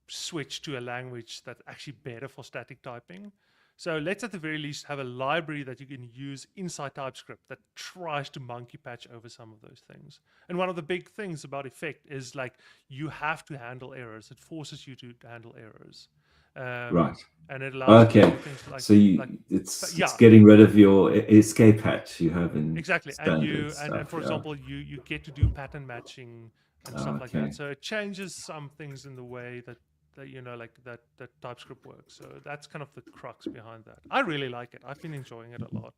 S2: switch to a language that's actually better for static typing. So let's at the very least have a library that you can use inside TypeScript that tries to monkey patch over some of those things. And one of the big things about effect is, like, you have to handle errors. It forces you to handle errors.
S1: Right.
S2: And it allows you to do things like,
S1: so it's getting rid of your escape hatch you have in
S2: exactly. And for example, you get to do pattern matching and stuff like that. So it changes some things in the way that TypeScript works. So that's kind of the crux behind that. I really like it. I've been enjoying it a lot.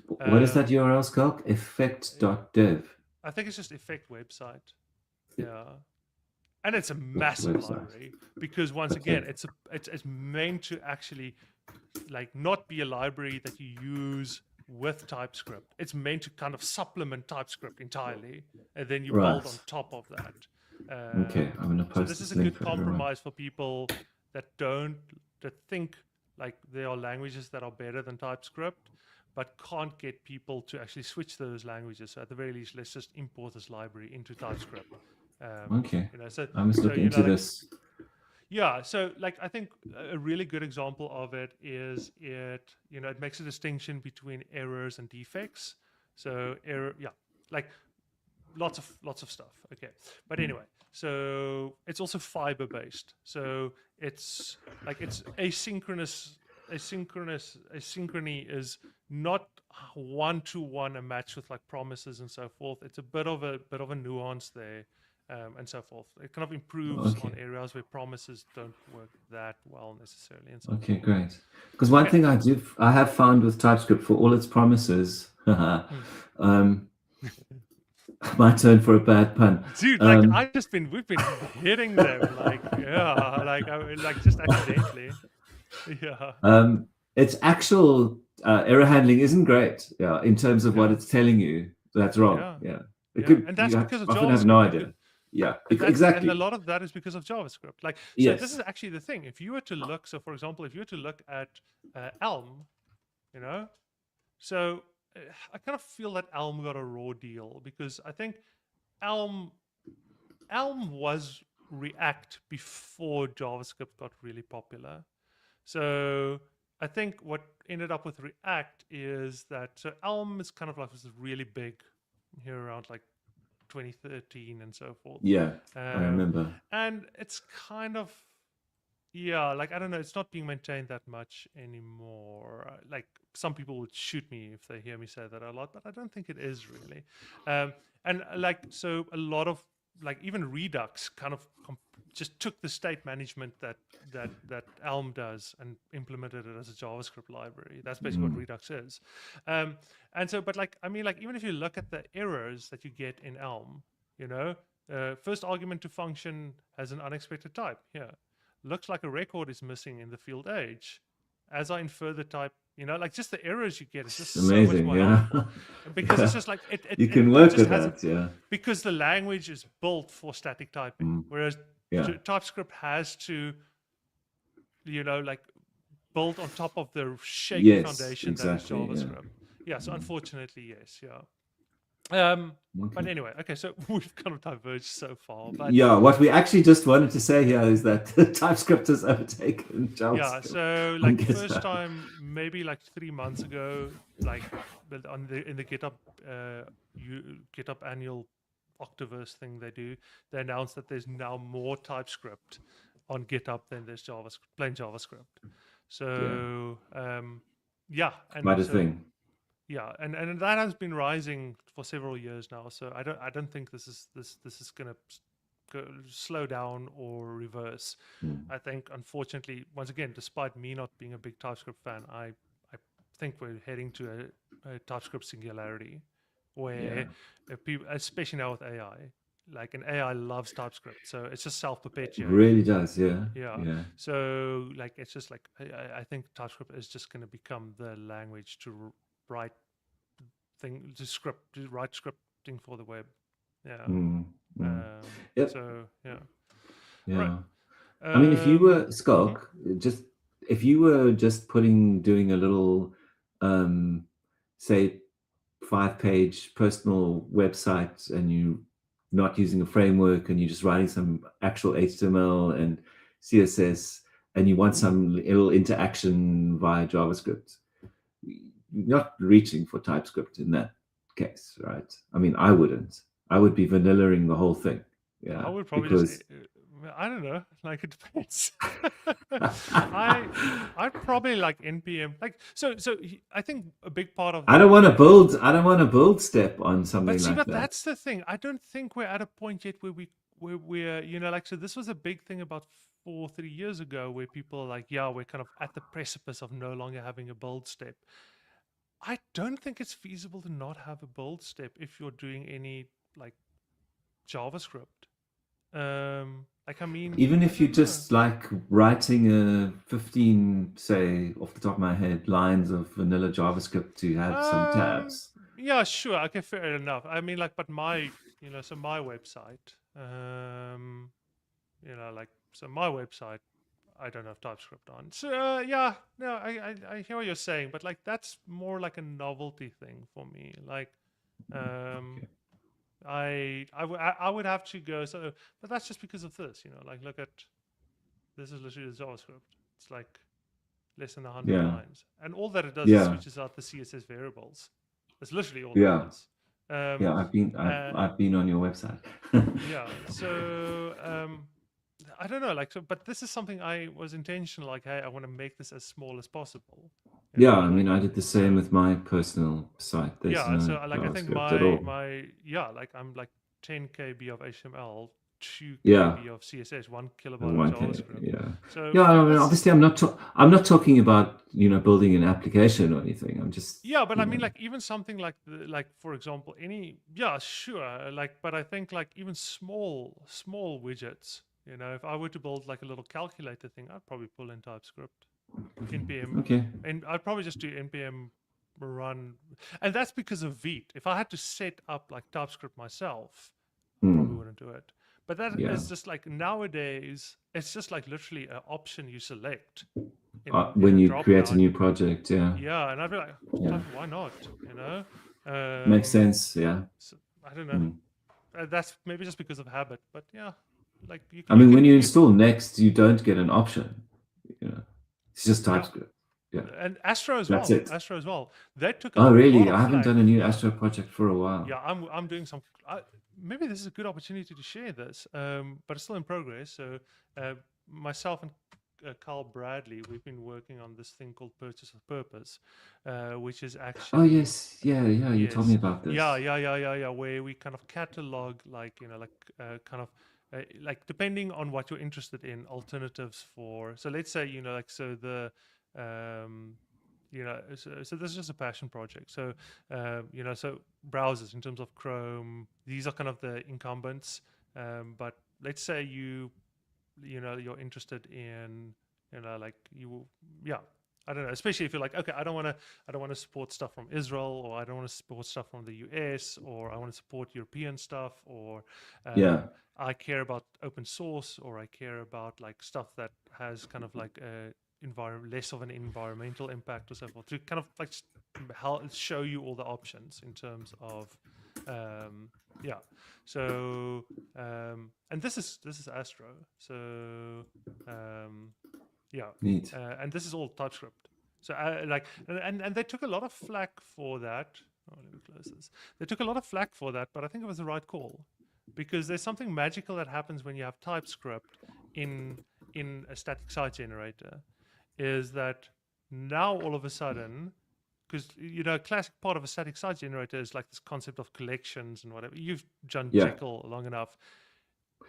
S1: What is that URL, Schalk? Effect.dev.
S2: I think it's just effect website. Yeah. And it's a massive library, because once again, it's meant to actually, like, not be a library that you use with TypeScript. It's meant to kind of supplement TypeScript entirely, and then you build on top of that.
S1: Okay, I'm gonna post.
S2: So this is a good compromise for people that think like there are languages that are better than TypeScript, but can't get people to actually switch those languages. So at the very least, let's just import this library into TypeScript.
S1: So I'm just looking into this.
S2: Yeah, so, like, I think a really good example of it is it makes a distinction between errors and defects. So like lots of stuff. Okay, but anyway, so it's also fiber based. So it's like it's asynchronous. Asynchrony is not one-to-one a match with, like, promises and so forth. It's a bit of a nuance there. And so forth. It kind of improves on areas where promises don't work that well necessarily. And so forth.
S1: Great. Because one thing I have found with TypeScript, for all its promises, my turn for a bad pun.
S2: Dude, like, we've been hitting them, like, just accidentally. Yeah.
S1: Its actual error handling isn't great. Yeah, in terms of what it's telling you, that's wrong. Yeah.
S2: And that's because of JavaScript.
S1: I have no idea. Yeah,
S2: And
S1: exactly.
S2: a lot of that is because of JavaScript. Like, so this
S1: Yes.
S2: is actually the thing. If you were to look, so for example, if you were to look at Elm, you know, so I kind of feel that Elm got a raw deal because I think Elm was React before JavaScript got really popular. So I think what ended up with React is that so Elm is kind of like was really big here around like 2013 and so forth.
S1: Yeah, I remember.
S2: And it's kind of yeah, like I don't know, it's not being maintained that much anymore. Like some people would shoot me if they hear me say that a lot, but I don't think it is really. And like so, a lot of like even Redux kind of just took the state management that Elm does and implemented it as a JavaScript library. That's basically what Redux is. And so, but like I mean, like even if you look at the errors that you get in Elm, you know, first argument to function has an unexpected type here. Looks like a record is missing in the field age. As I infer the type, you know, like just the errors you get is
S1: It's
S2: just so much
S1: amazing.
S2: more
S1: Yeah.
S2: helpful because it's just like
S1: You can
S2: it
S1: work
S2: just
S1: with
S2: has a
S1: that. Yeah.
S2: because the language is built for static typing, whereas
S1: Yeah.
S2: TypeScript has to, you know, like build on top of the shaky
S1: Yes,
S2: foundation that is
S1: exactly. Yeah.
S2: JavaScript. Yeah, so unfortunately, yes, yeah. But
S1: Okay.
S2: anyway, okay, so we've kind of diverged so far, but
S1: Yeah, what we actually just wanted to say here is that TypeScript has overtaken
S2: yeah,
S1: JavaScript
S2: so
S1: on
S2: like first
S1: GitHub.
S2: time maybe like 3 months ago, like on the in the GitHub GitHub annual Octoverse thing they do, they announced that there's now more TypeScript on GitHub than there's JavaScript, plain JavaScript.
S1: Yeah,
S2: So yeah, and
S1: quite a
S2: so
S1: thing.
S2: yeah, and that has been rising for several years now. So I don't think this is gonna slow down or reverse. I think unfortunately, once again, despite me not being a big TypeScript fan, I think we're heading to a TypeScript singularity,
S1: Yeah,
S2: where people, especially now with AI, like an AI loves TypeScript, so it's just
S1: it
S2: self-perpetuating.
S1: really does. Yeah,
S2: Yeah.
S1: yeah.
S2: So like it's just like I think TypeScript is just going to become the language to write to write scripting for the web. Yeah.
S1: Mm, mm. Yep.
S2: So yeah. All right.
S1: Yeah. I mean, if you were
S2: Mhm.
S1: Skulk, just if you were just doing a little, say, 5-page personal website, and you not using a framework, and you're just writing some actual HTML and CSS, and you want some little interaction via JavaScript, you're not reaching for TypeScript in that case, right? I mean, I wouldn't. I would be vanillaing the whole thing.
S2: I
S1: Yeah,
S2: would probably just
S1: because
S2: I don't know, like it depends. I'd probably like npm like I think a big part of
S1: I
S2: the
S1: don't want to build. I don't want to build step on
S2: but
S1: something
S2: see,
S1: like
S2: but
S1: that.
S2: that's the thing. I don't think we're at a point yet where we're you know like so this was a big thing about 3 years ago where people are like yeah we're kind of at the precipice of no longer having a build step. I don't think it's feasible to not have a build step if you're doing any like JavaScript. Like I mean,
S1: Even
S2: I
S1: if you're
S2: don't know.
S1: just like writing a 15, say, off the top of my head, lines of vanilla JavaScript to have some
S2: Um,
S1: tabs.
S2: yeah, sure. Okay, fair enough. I mean, like, but my, you know, so my website, you know, like, so my website, I don't have TypeScript on. So yeah, no, I hear what you're saying, but like, that's more like a novelty thing for me. Like, um,
S1: Okay.
S2: I would have to go. So, but that's just because of this, you know. Like, look at this is literally the JavaScript. It's like less than 100
S1: Yeah.
S2: lines. And all that it does is
S1: Yeah.
S2: switches out the CSS variables. That's literally all it
S1: Yeah.
S2: is. Um,
S1: Yeah.
S2: uh,
S1: I've been on your website.
S2: yeah. So I don't know, like, so, but this is something I was intentional. Like, hey, I want to make this as small as possible. You
S1: Yeah.
S2: know,
S1: I
S2: like,
S1: mean, I did the same
S2: so
S1: with my personal site. There's
S2: yeah. So
S1: no
S2: like, I think
S1: JavaScript at all.
S2: yeah, like I'm like 10 KB of HTML, 2
S1: Yeah.
S2: KB of CSS, 1 kilobyte of
S1: 1K,
S2: JavaScript.
S1: yeah,
S2: So
S1: yeah. I mean,
S2: that's
S1: obviously, I'm not talking about building an application or anything. I'm just
S2: yeah, but I mean, like even something like like for example, any yeah, sure, like, but I think like even small widgets. You know, if I were to build like a little calculator thing, I'd probably pull in TypeScript, npm,
S1: okay.
S2: and I'd probably just do npm run, and that's because of Vite. If I had to set up like TypeScript myself, I probably
S1: Hmm.
S2: wouldn't do it. But that
S1: Yeah.
S2: is just like nowadays, it's just like literally an option you select in
S1: When
S2: a
S1: you
S2: drop
S1: create a
S2: down.
S1: new project, yeah.
S2: Yeah, and I'd be like,
S1: Yeah.
S2: why not? You know,
S1: Makes sense, yeah.
S2: so, I don't know. That's maybe just because of habit, but yeah, like you
S1: I
S2: can.
S1: mean, when you install Next, you don't get an option. You know, it's just
S2: Yeah,
S1: TypeScript. Yeah,
S2: and Astro as
S1: that's
S2: well.
S1: it.
S2: Astro as well. They took a
S1: Oh,
S2: lot
S1: really?
S2: of
S1: I haven't
S2: flack.
S1: done a new
S2: Yeah,
S1: Astro project for a while.
S2: yeah. I'm doing some. Maybe this is a good opportunity to share this, but it's still in progress. So myself and Carl Bradley, we've been working on this thing called Purchase of Purpose, which is actually.
S1: Oh, yes. Yeah, yeah. You told me
S2: Yes.
S1: about this.
S2: Yeah. Where we kind of catalog, like kind of like depending on what you're interested in, alternatives for. So let's say like so the so this is just a passion project. So so browsers in terms of Chrome, these are kind of the incumbents. But let's say you're interested in like yeah, I don't know, especially if you're like, okay, I don't want to support stuff from Israel, or I don't want to support stuff from the US, or I want to support European stuff, or
S1: Yeah.
S2: I care about open source, or I care about like stuff that has kind of like a less of an environmental impact or so forth, to kind of like show you all the options in terms of yeah. So and this is Astro. So yeah,
S1: Neat.
S2: and this is all TypeScript. So like, and they took a lot of flack for that. Oh, let me close this. They took a lot of flack for that, but I think it was the right call, because there's something magical that happens when you have TypeScript in a static site generator, is that now all of a sudden, because a classic part of a static site generator is like this concept of collections and whatever. You've done
S1: Yeah.
S2: Jekyll long enough.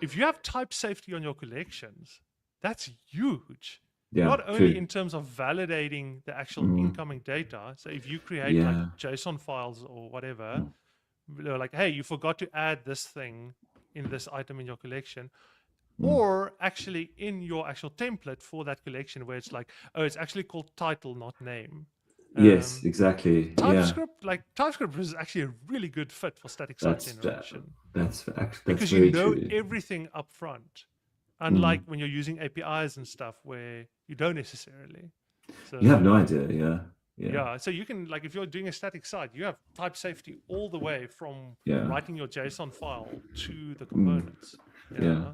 S2: If you have type safety on your collections, that's huge.
S1: Yeah.
S2: Not
S1: True.
S2: only in terms of validating the actual incoming data. So if you create like JSON files or whatever, they're like, hey, you forgot to add this thing in this item in your collection. Or actually in your actual template for that collection, where it's like, oh, it's actually called title, not name.
S1: Yes, exactly.
S2: TypeScript, like TypeScript is actually a really good fit for static site generation.
S1: That's
S2: because
S1: very
S2: you know
S1: true.
S2: everything up front, unlike when you're using APIs and stuff where you don't necessarily. So
S1: you have no idea.
S2: Yeah, so you can, like, if you're doing a static site, you have type safety all the way from writing your JSON file to the components.
S1: Yeah.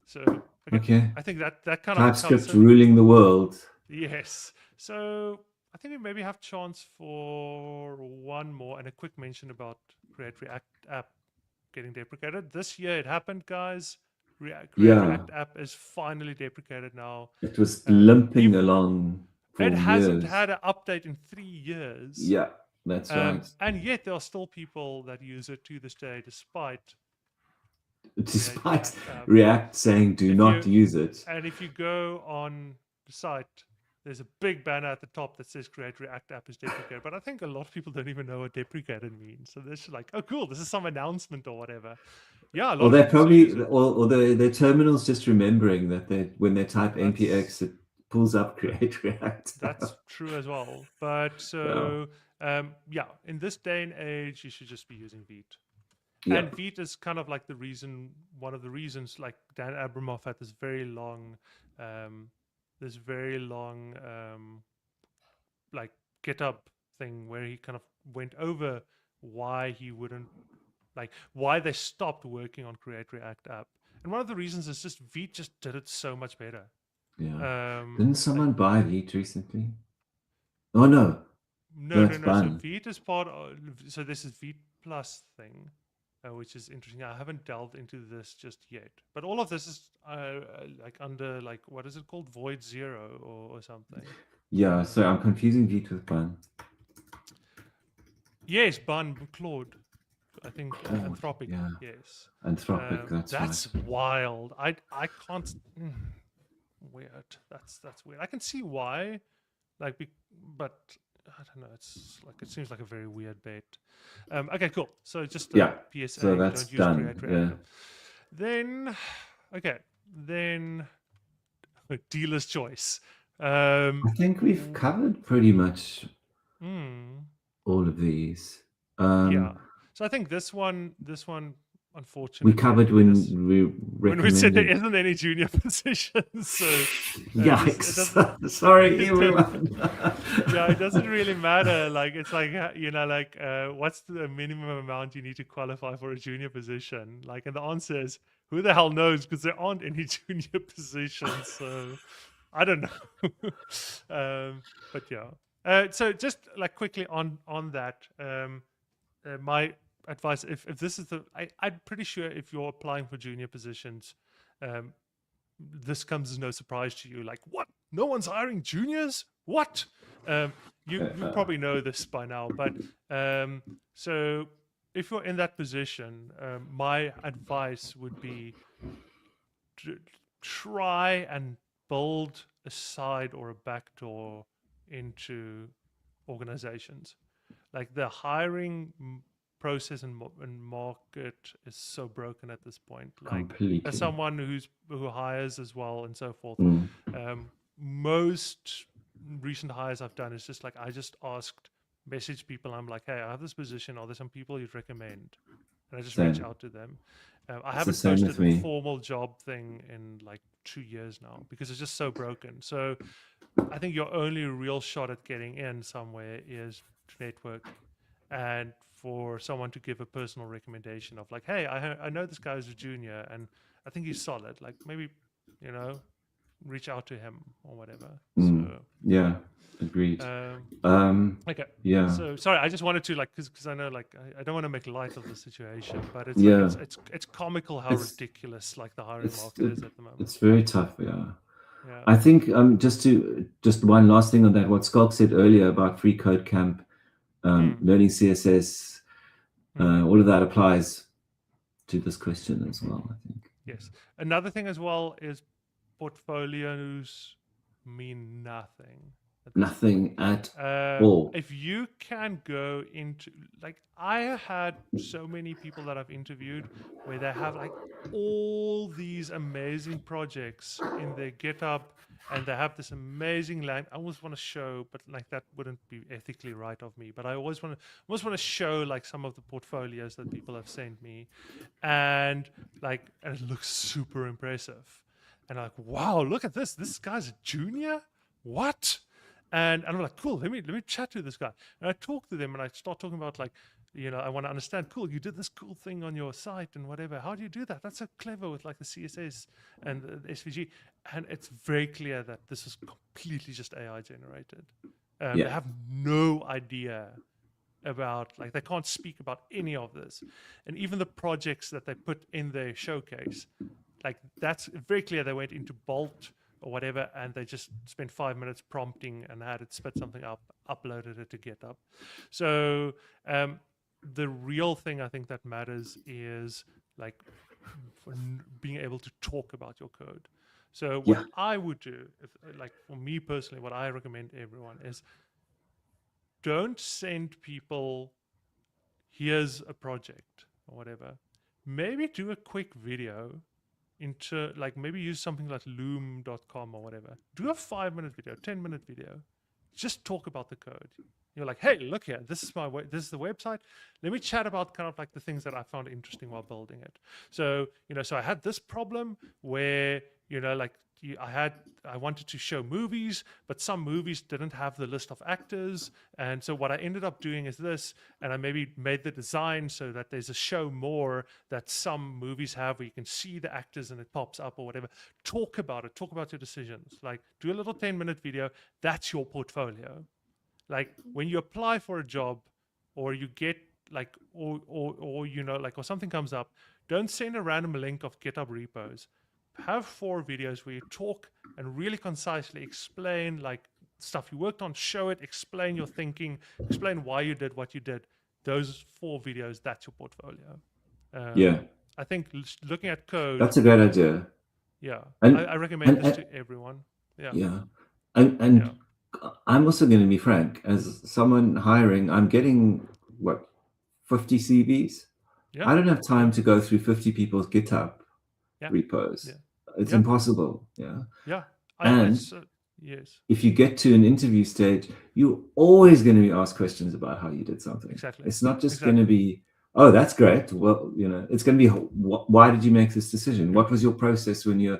S2: So
S1: Okay.
S2: I think that kind
S1: of TypeScript ruling the world.
S2: Yes. So I think we maybe have chance for one more, and a quick mention about Create React app getting deprecated. This year it happened, guys. Create React app is finally deprecated now.
S1: It was limping along for years.
S2: It hasn't had an update in 3 years.
S1: Yeah, that's right.
S2: And yet there are still people that use it to this day, despite
S1: React saying do not use it.
S2: And if you go on the site, there's a big banner at the top that says Create React app is deprecated. But I think a lot of people don't even know what deprecated means. So they're just like, oh, cool, this is some announcement or whatever. Yeah, a lot
S1: or they're probably, or their terminal's just remembering that when they type npx, it pulls up Create React.
S2: That's true as well. But so, in this day and age, you should just be using Vite. And Vite is kind of like one of the reasons, like Dan Abramov had this very long like GitHub thing where he kind of went over why why they stopped working on Create React app. And one of the reasons is just Vite just did it so much better.
S1: Yeah. Didn't someone buy Vite recently? Oh no.
S2: No. So Vite is part of, so this is Vite Plus thing. Which is interesting. I haven't delved into this just yet, but all of this is like under, like, what is it called, Void Zero or something.
S1: Yeah, so I'm confusing Vite with Bun.
S2: Yes, Bun, Claude. I think Anthropic.
S1: Yeah.
S2: Yes,
S1: Anthropic.
S2: That's right. Wild. I can't. Weird. That's weird. I can see why, like, but I don't know. It's like, it seems like a very weird bet. Okay, cool. So just PSA.
S1: So that's done. Yeah.
S2: Then dealer's choice.
S1: I think we've covered pretty much all of these.
S2: Yeah. So I think this one unfortunately.
S1: We covered when we
S2: when we said there
S1: recommended.
S2: isn't any junior positions, so
S1: Yikes! Sorry, everyone.
S2: yeah, it doesn't really matter. Like it's like like what's the minimum amount you need to qualify for a junior position? Like, and the answer is who the hell knows, because there aren't any junior positions. So I don't know. But yeah. So just like quickly on that, my advice, if this is I'm pretty sure if you're applying for junior positions, um, this comes as no surprise to you. Like, what? No one's hiring juniors? What? You probably know this by now, but so if you're in that position, my advice would be to try and build a side or a backdoor into organizations. Like the hiring process and market is so broken at this point. Like
S1: Completely.
S2: as someone who hires as well and so forth,
S1: Mm.
S2: most recent hires I've done is just like I just message people. I'm like, hey, I have this position. Are there some people you'd recommend? And I just reach out to them. I haven't posted a formal job thing in like 2 years now because it's just so broken. So I think your only real shot at getting in somewhere is to network, and for someone to give a personal recommendation of like, hey, I know this guy is a junior and I think he's solid. Like maybe, reach out to him or whatever. So
S1: yeah, agreed.
S2: Okay.
S1: Yeah.
S2: So sorry, I just wanted to because I know I don't want to make light of the situation, but it's it's comical how ridiculous like the hiring market is at the moment.
S1: It's very tough. Yeah. I think just one last thing on that, what Schalk said earlier about free code camp, learning CSS, all of that applies to this question as well, I think.
S2: Yes. Another thing as well is portfolios mean nothing.
S1: Nothing at all.
S2: If you can go into I had so many people that I've interviewed where they have like all these amazing projects in their GitHub and they have this amazing I always want to show, but like that wouldn't be ethically right of me. But I always want to show like some of the portfolios that people have sent me, and it looks super impressive. And I'm like, wow, look at this! This guy's a junior. What? And I'm like, cool, let me chat to this guy. And I talk to them and I start talking about I want to understand, cool, you did this cool thing on your site and whatever. How do you do that? That's so clever with like the CSS and the SVG. And it's very clear that this is completely just AI generated. They have no idea about, they can't speak about any of this. And even the projects that they put in their showcase, that's very clear they went into Bolt or whatever, and they just spent 5 minutes prompting and had it spit something up, uploaded it to GitHub. So the real thing I think that matters is being able to talk about your code. So what I would do, for me personally, what I recommend everyone is don't send people, here's a project or whatever. Maybe do a quick video into maybe use something like loom.com or whatever. Do a 5-minute video, 10-minute video. Just talk about the code. You're like, hey, look here, this is this is the website. Let me chat about kind of the things that I found interesting while building it. So, so I had this problem where, I wanted to show movies, but some movies didn't have the list of actors. And so what I ended up doing is this, and I maybe made the design so that there's a show more that some movies have where you can see the actors and it pops up or whatever. Talk about it. Talk about your decisions. Do a little 10-minute video. That's your portfolio. When you apply for a job or you get or something comes up, don't send a random link of GitHub repos. Have 4 videos where you talk and really concisely explain stuff you worked on, show it, explain your thinking, explain why you did what you did. Those 4 videos, that's your portfolio. I think looking at code,
S1: that's a great idea.
S2: Yeah, I recommend this to everyone.
S1: And I'm also going to be frank, as someone hiring, I'm getting 50 CVs. I don't have time to go through 50 people's GitHub repos. It's impossible.
S2: Yes.
S1: If you get to an interview stage, you're always going to be asked questions about how you did something.
S2: Exactly.
S1: It's not just going to be Oh, that's great. Well, it's going to be, why did you make this decision? What was your process when you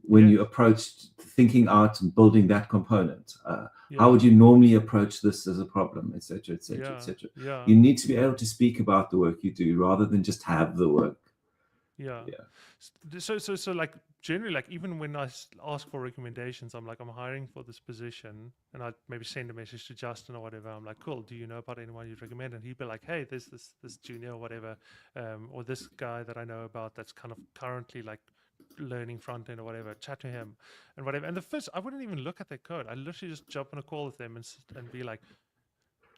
S2: Yes.
S1: approached thinking out and building that component? How would
S2: Yeah.
S1: you normally approach this as a problem, etc., etc.,
S2: Yeah.
S1: etc.?
S2: Yeah.
S1: You need to be able to speak about the work you do rather than just have the work.
S2: Yeah.
S1: Yeah.
S2: So like generally, like even when I ask for recommendations, I'm like, I'm hiring for this position, and I maybe send a message to Justin or whatever. I'm like, cool. Do you know about anyone you'd recommend? And he'd be like, hey, there's this junior or whatever, or this guy that I know about that's kind of currently like learning front end or whatever. Chat to him and whatever. And the first, I wouldn't even look at their code. I literally just jump on a call with them and be like,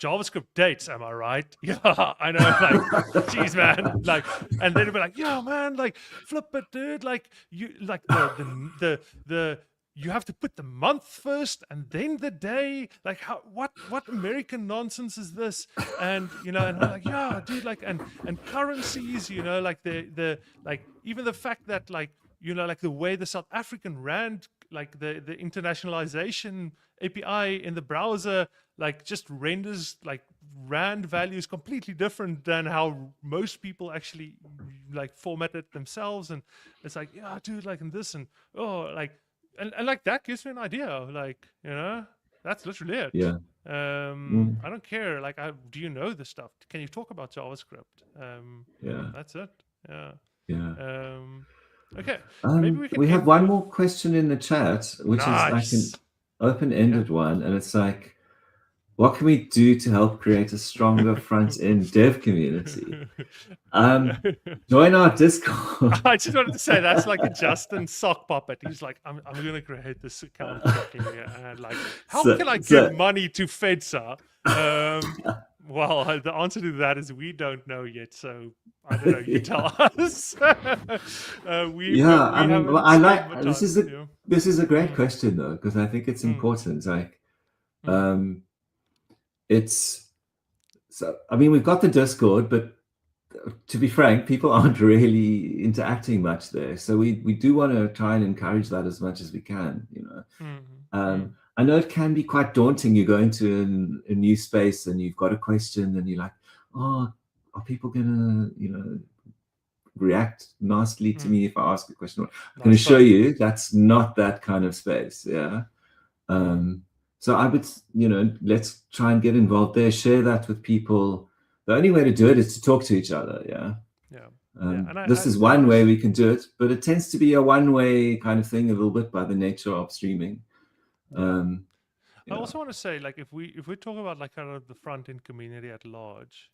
S2: JavaScript dates, am I right? Yeah, I know. Like, geez, man. Like, and then it'd be like, yeah, man. Like, flip it, dude. Like, you like the you have to put the month first and then the day. Like, how what American nonsense is this? And and I'm like, yeah, dude. Like, and currencies. Like the like even the fact that like like the way the South African rand, like the internationalization API in the browser like just renders like rand values completely different than how most people actually like format it themselves. And it's like, yeah, dude, like and this and oh like and like that gives me an idea. Like, that's literally it.
S1: Yeah. Mm,
S2: I don't care. Like, do you know this stuff? Can you talk about JavaScript?
S1: yeah.
S2: That's it. Yeah.
S1: Yeah.
S2: Okay. Maybe we can
S1: We have
S2: end
S1: one
S2: with
S1: more question in the chat, which is like an
S2: nice. Yeah.
S1: open-ended one, and it's like, what can we do to help create a stronger front-end dev community? Join our Discord.
S2: I just wanted to say that's like a Justin sock puppet. He's like, I'm gonna create this account quickly, and like, how
S1: so,
S2: can I give
S1: so
S2: money to Fedsa? Well, the answer to that is we don't know yet. So I don't know. You
S1: yeah.
S2: tell us.
S1: Yeah, I
S2: We
S1: mean,
S2: haven't
S1: I
S2: spent
S1: like
S2: much
S1: this
S2: time.
S1: is a
S2: Yeah.
S1: this is a great
S2: Mm,
S1: question though, because I think it's
S2: mm,
S1: important. Like,
S2: mm,
S1: um, it's so I mean, we've got the Discord, but to be frank, people aren't really interacting much there. So we do want to try and encourage that as much as we can.
S2: mm, mm,
S1: I know it can be quite daunting. You go into a new space and you've got a question, and you're like, oh, are people gonna react nicely to
S2: mm.
S1: me if I ask a question? I can
S2: Nice
S1: assure
S2: phone.
S1: you that's not that kind of space. Yeah.
S2: Mm,
S1: So I would, let's try and get involved there, share that with people. The only way to do it is to talk to each other. Yeah.
S2: yeah. Yeah. And
S1: This is
S2: I
S1: one way
S2: also.
S1: we can do it, but it tends to be a one-way kind of thing a little bit by the nature of streaming.
S2: Yeah.
S1: Um,
S2: I
S1: yeah.
S2: also want to say, like, if we talk about like kind of the front end community at large,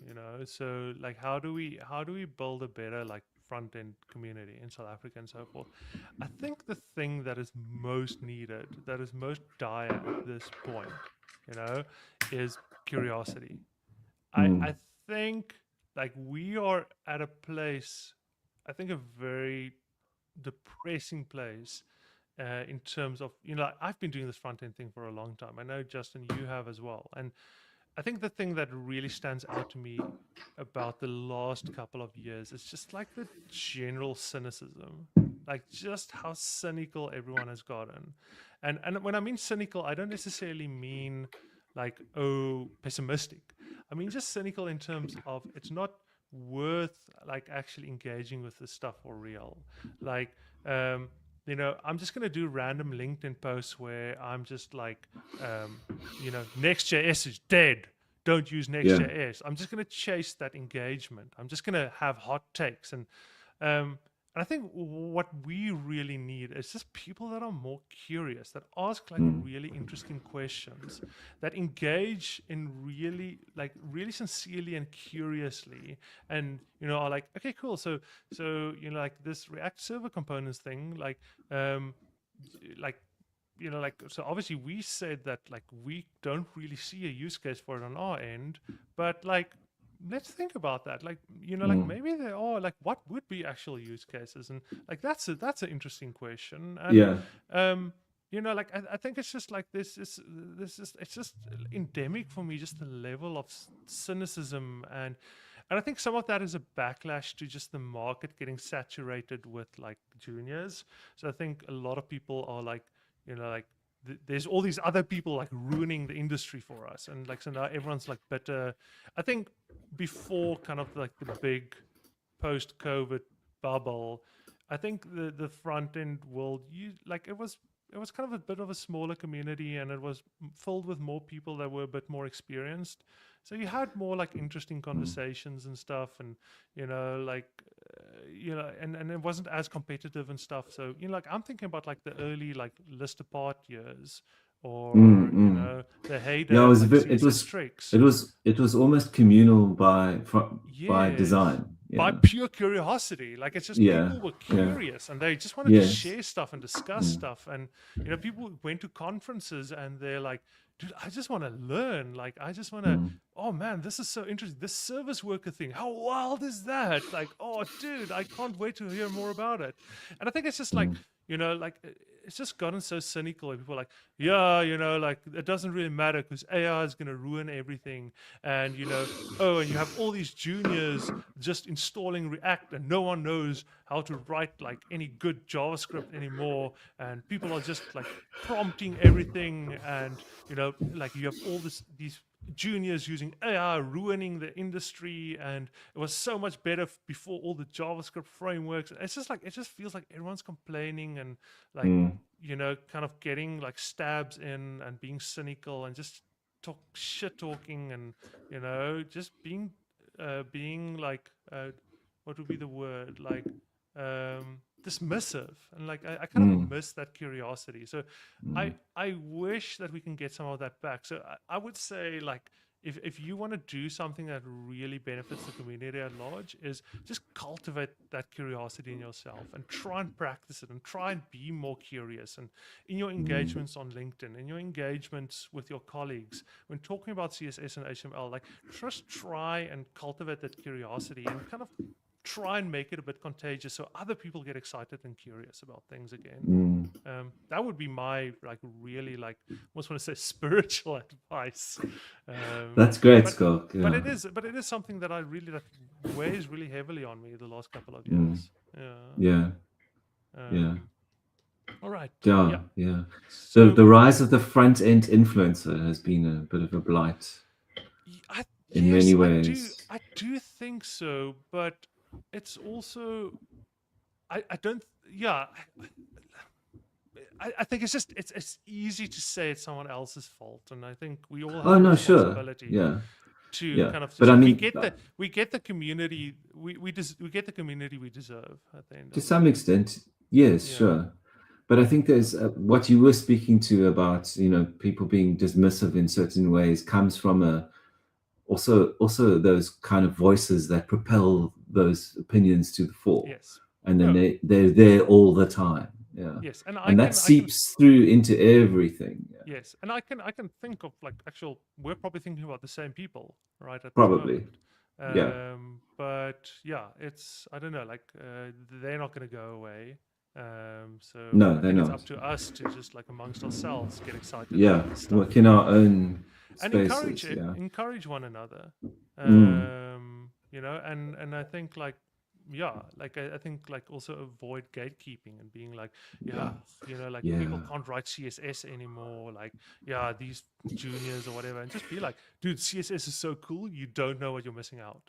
S2: so like how do we build a better like front end community in South Africa and so forth? I think the thing that is most needed, that is most dire at this point, is curiosity. I
S1: Mm,
S2: I think like we are at a place, I think a very depressing place in terms of I've been doing this front end thing for a long time. I know Justin, you have as well, and I think the thing that really stands out to me about the last couple of years is just like the general cynicism, like just how cynical everyone has gotten. And when I mean cynical, I don't necessarily mean like, oh, pessimistic. I mean just cynical in terms of it's not worth like actually engaging with this stuff for real. Like um I'm just going to do random LinkedIn posts where I'm just like, Next.js is dead. Don't use
S1: yeah.
S2: Next.js. I'm just going to chase that engagement. I'm just going to have hot takes. Um, and I think what we really need is just people that are more curious, that ask like
S1: Mm,
S2: really interesting questions, that engage in really sincerely and curiously, and are like, okay, cool. So like this React server components thing, um, like so obviously we said that like we don't really see a use case for it on our end, but like let's think about that. Like like
S1: mm,
S2: maybe there are like what would be actual use cases, and like that's an interesting question. And
S1: yeah.
S2: like I think it's just like this is it's just endemic for me, just the level of cynicism. And I think some of that is a backlash to just the market getting saturated with like juniors. So I think a lot of people are like, like there's all these other people like ruining the industry for us, and like so now everyone's like better. I think before kind of like the big post-COVID bubble, I think the front end world, it was kind of a bit of a smaller community, and it was filled with more people that were a bit more experienced. So you had more like interesting conversations and stuff, and and it wasn't as competitive and stuff. So like I'm thinking about like the early like list apart years, or the
S1: Yeah,
S2: heyday of like CSS tricks.
S1: it was almost communal by
S2: Yes.
S1: design.
S2: By
S1: Yeah,
S2: pure curiosity. Like it's just
S1: yeah,
S2: people were
S1: yeah,
S2: curious and they just wanted to
S1: yes,
S2: share stuff and discuss stuff. And people went to conferences and they're like, dude, I just want to learn. Like I just want to, oh man, this is so interesting. This service worker thing. How wild is that? Like, oh dude, I can't wait to hear more about it. And I think it's just like, it's just gotten so cynical. People are like, yeah, like it doesn't really matter because AI is going to ruin everything. And, oh, and you have all these juniors just installing React and no one knows how to write like any good JavaScript anymore. And people are just like prompting everything. And, like you have all these juniors using AI ruining the industry, and it was so much better before all the JavaScript frameworks. It's just like it just feels like everyone's complaining and like kind of getting like stabs in and being cynical and just shit talking and just being like what would be the word, like dismissive, and like I kind of miss that curiosity. So I wish that we can get some of that back. So I would say like if you want to do something that really benefits the community at large, is just cultivate that curiosity in yourself and try and practice it and try and be more curious. And in your engagements on LinkedIn, in your engagements with your colleagues, when talking about CSS and HTML, like just try and cultivate that curiosity and kind of try and make it a bit contagious so other people get excited and curious about things again. That would be my like really like almost want to say spiritual advice.
S1: that's great,
S2: but
S1: Schalk.
S2: but
S1: Yeah,
S2: it is something that I really that weighs really heavily on me the last couple of years.
S1: yeah, yeah,
S2: Um, all right.
S1: yeah,
S2: Yeah.
S1: yeah.
S2: So
S1: The rise of the front end influencer has been a bit of a blight in many
S2: yes,
S1: ways.
S2: I do think so, but it's also I don't yeah. I think it's just it's easy to say it's someone else's fault, and I think we all have
S1: Oh
S2: a
S1: no, sure,
S2: responsibility
S1: yeah,
S2: to
S1: yeah.
S2: kind of
S1: But
S2: just
S1: I
S2: we
S1: mean,
S2: get the community we get the community we deserve at the end
S1: to
S2: of the
S1: some
S2: day.
S1: extent, yes,
S2: Yeah.
S1: sure. But I think there's what you were speaking to about, people being dismissive in certain ways comes from also those kind of voices that propel those opinions to the fore,
S2: Yes.
S1: and then
S2: No.
S1: they're there all the time. Yeah,
S2: Yes, and
S1: and that
S2: I can
S1: seeps through into everything. Yeah.
S2: yes, and I can think of like actual we're probably thinking about the same people right at this
S1: Probably.
S2: moment.
S1: Yeah.
S2: But yeah, it's I don't know, like they're not going to go away. So
S1: No,
S2: I
S1: they're
S2: think it's
S1: not.
S2: up to us to just like amongst ourselves get excited
S1: Yeah,
S2: about this stuff
S1: work in our own
S2: and
S1: spaces. Yeah.
S2: encourage one another.
S1: Mm.
S2: And I think like yeah, like I think like also avoid gatekeeping and being like yeah,
S1: Yeah.
S2: like people
S1: Yeah.
S2: can't write CSS anymore, like yeah, these juniors or whatever, and just be like, dude, CSS is so cool, you don't know what you're missing out.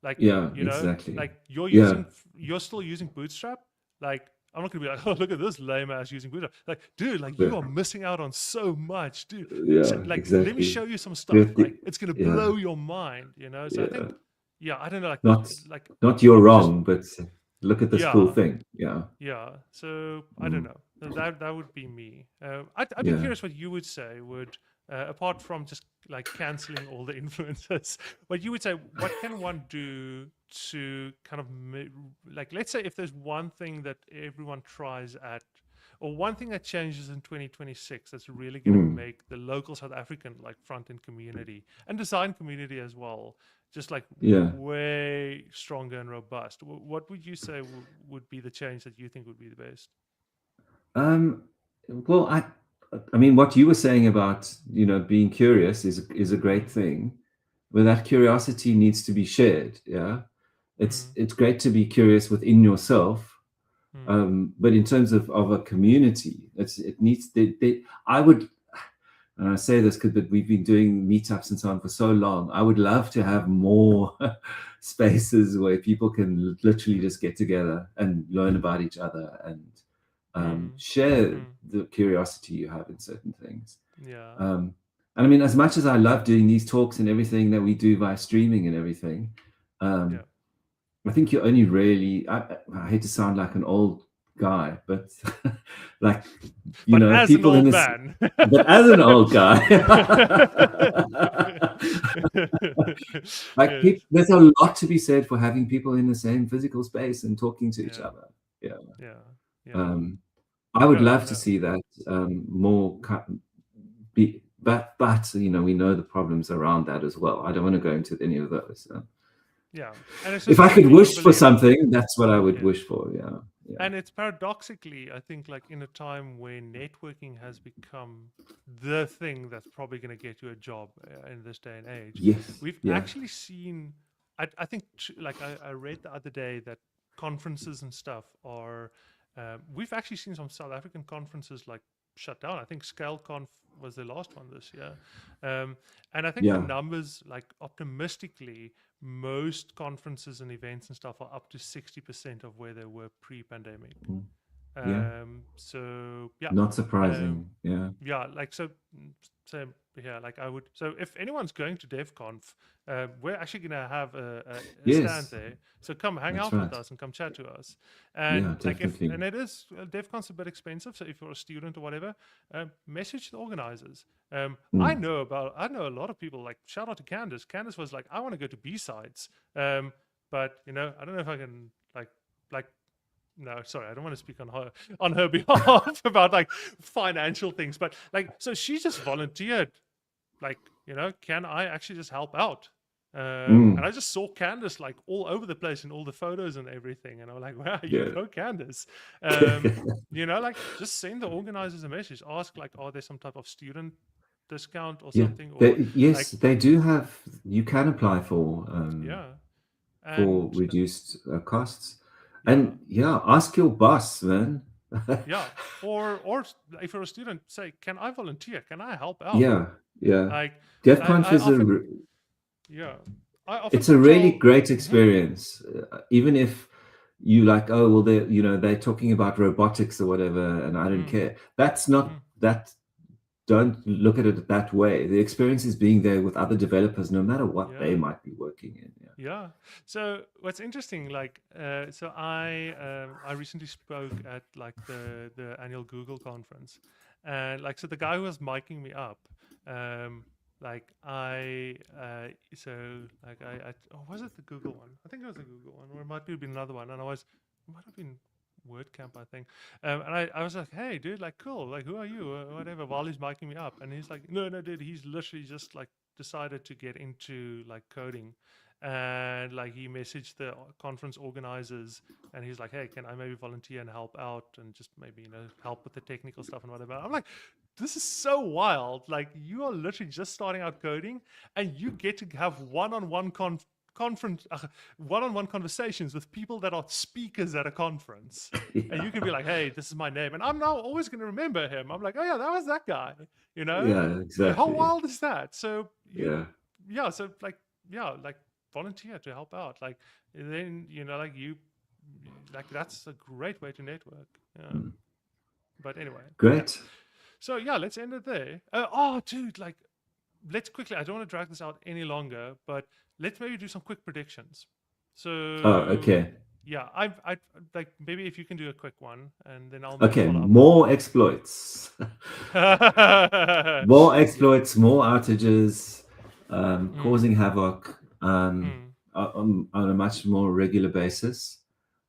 S2: Like
S1: Yeah. Exactly.
S2: like
S1: Yeah.
S2: you're still using Bootstrap. Like I'm not gonna be like, oh, look at this lame ass using Bootstrap. Like, dude, like
S1: Yeah.
S2: you are missing out on so much, dude.
S1: Yeah.
S2: Like, let me
S1: Exactly.
S2: show you some
S1: We
S2: stuff.
S1: have
S2: Like,
S1: to,
S2: it's gonna
S1: yeah.
S2: blow your mind. So I
S1: Yeah.
S2: think, yeah, I don't know,
S1: Not
S2: like
S1: not you're
S2: just
S1: wrong, but look at this cool
S2: yeah,
S1: thing. Yeah.
S2: yeah. So I don't
S1: Mm.
S2: know. That would be me. I'd be
S1: Yeah.
S2: curious what you would say. Would apart from just like canceling all the influencers, what you would say? What can one do to kind of like, let's say, if there's one thing that everyone tries at, or one thing that changes in 2026 that's really going to
S1: Mm.
S2: make the local South African like front end community and design community as well just like
S1: Yeah.
S2: way stronger and robust. What would you say would be the change that you think would be the best?
S1: Um, well, I mean, what you were saying about, being curious is a great
S2: Mm,
S1: thing, but that curiosity needs to be shared. Yeah. It's
S2: mm,
S1: it's great to be curious within yourself, But in terms of a community, it needs. I would, and I say this because we've been doing meetups and so on for so long. I would love to have more spaces where people can literally just get together and learn about each other and share the curiosity you have in certain things.
S2: Yeah.
S1: And I mean, as much as I love doing these talks and everything that we do via streaming and everything,
S2: Yeah.
S1: I think you only really, I hate to sound like an old guy, but like,
S2: But as
S1: people
S2: an
S1: in
S2: old
S1: this,
S2: man.
S1: but as an old guy, like
S2: Yes.
S1: there's a lot to be said for having people in the same physical space and talking to each
S2: Yeah.
S1: other. Yeah.
S2: Yeah. Yeah.
S1: I would
S2: No,
S1: love to
S2: no.
S1: see that more be, but we know the problems around that as well. I don't want to go into any of those.
S2: Yeah. And it's
S1: If
S2: just
S1: I
S2: like
S1: could
S2: people
S1: wish for
S2: believe.
S1: something, that's what I would
S2: Yeah.
S1: wish for. Yeah.
S2: And it's paradoxically, I think, like in a time where networking has become the thing that's probably going to get you a job in this day and age.
S1: Yes.
S2: We've
S1: Yeah.
S2: actually seen, I think, like I read the other day that conferences and stuff are, we've actually seen some South African conferences like shut down. I think ScaleConf was the last one this year. And I think the
S1: Yeah.
S2: numbers, like optimistically, most conferences and events and stuff are up to 60% of where they were pre-pandemic.
S1: Yeah.
S2: So yeah,
S1: Not surprising. Yeah.
S2: yeah, like so yeah, like I would. So if anyone's going to DevConf, we're actually gonna have a
S1: Yes.
S2: stand there. So come hang
S1: That's
S2: out
S1: right.
S2: with us and come chat to us. And
S1: Yeah,
S2: like
S1: definitely.
S2: and it is DevCon's a bit expensive. So if you're a student or whatever, message the organizers. I know a lot of people. Like shout out to Candace. Candace was like, I want to go to B-sides, but I don't know if I can like. No, sorry, I don't want to speak on her behalf about like financial things, but like, so she just volunteered, like, can I actually just help out? And I just saw Candace like all over the place in all the photos and everything, and I'm like, wow, you
S1: Yeah.
S2: go, Candace. Like just send the organizers a message, ask like, are there some type of student discount or
S1: Yeah.
S2: something? Or
S1: Yes,
S2: like,
S1: they do have. You can apply for
S2: yeah,
S1: for
S2: and
S1: reduced costs.
S2: yeah.
S1: And yeah, ask your boss, man.
S2: Yeah, or if you're a student, say, can I volunteer? Can I help out?
S1: Yeah. Yeah.
S2: Like
S1: DevConf
S2: I
S1: is
S2: often, yeah, I often
S1: it's a really
S2: tell,
S1: great experience. Even if you like, oh well, they're talking about robotics or whatever, and I don't care. That's not that. Don't look at it that way. The experience is being there with other developers, no matter what they might be working in.
S2: Yeah. So what's interesting, like, so I recently spoke at like the annual Google conference, and like, so the guy who was miking me up, like was it the Google one? I think it was the Google one, or it might have been another one, and it might have been WordCamp, I think. And I was like, hey, dude, like, cool, like, who are you, or whatever, while he's miking me up, and he's like, no, dude, he's literally just like decided to get into like coding. And like he messaged the conference organizers and he's like, hey, can I maybe volunteer and help out and just maybe help with the technical stuff and whatever. I'm like, this is so wild. Like you are literally just starting out coding and you get to have one-on-one one-on-one conversations with people that are speakers at a conference. And you can be like, hey, this is my name, and I'm now always going to remember him. I'm like, oh yeah, that was that guy.
S1: Yeah, exactly.
S2: How wild is that? So so like volunteer to help out, like, and then like that's a great way to network. But anyway,
S1: great.
S2: So let's end it there. Dude, like, let's quickly, I don't want to drag this out any longer, but let's maybe do some quick predictions. So
S1: okay.
S2: Yeah, I like, maybe if you can do a quick one, and then I'll
S1: follow up. More exploits. More exploits, more outages, causing havoc on a much more regular basis.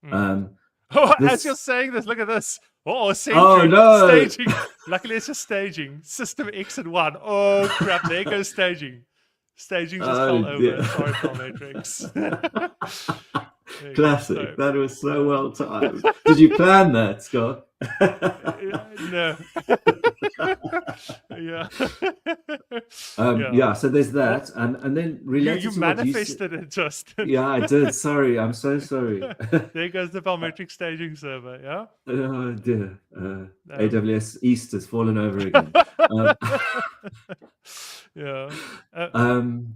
S2: As you're saying this, look at this. Staging. Luckily, it's just staging. System exit 1. Oh crap! There goes staging. Staging just fell over.
S1: Yeah.
S2: Sorry, Matrix.
S1: Classic. That was so well timed. Did you plan that, Scott?
S2: No. Yeah.
S1: Yeah, so there's that, and then
S2: You
S1: related to what you said.
S2: manifested it, Justin.
S1: Yeah, I did. Sorry, I'm so sorry.
S2: There goes the parametric staging server. Yeah.
S1: Oh dear.
S2: Um,
S1: AWS East has fallen over again. Um,
S2: yeah.
S1: um,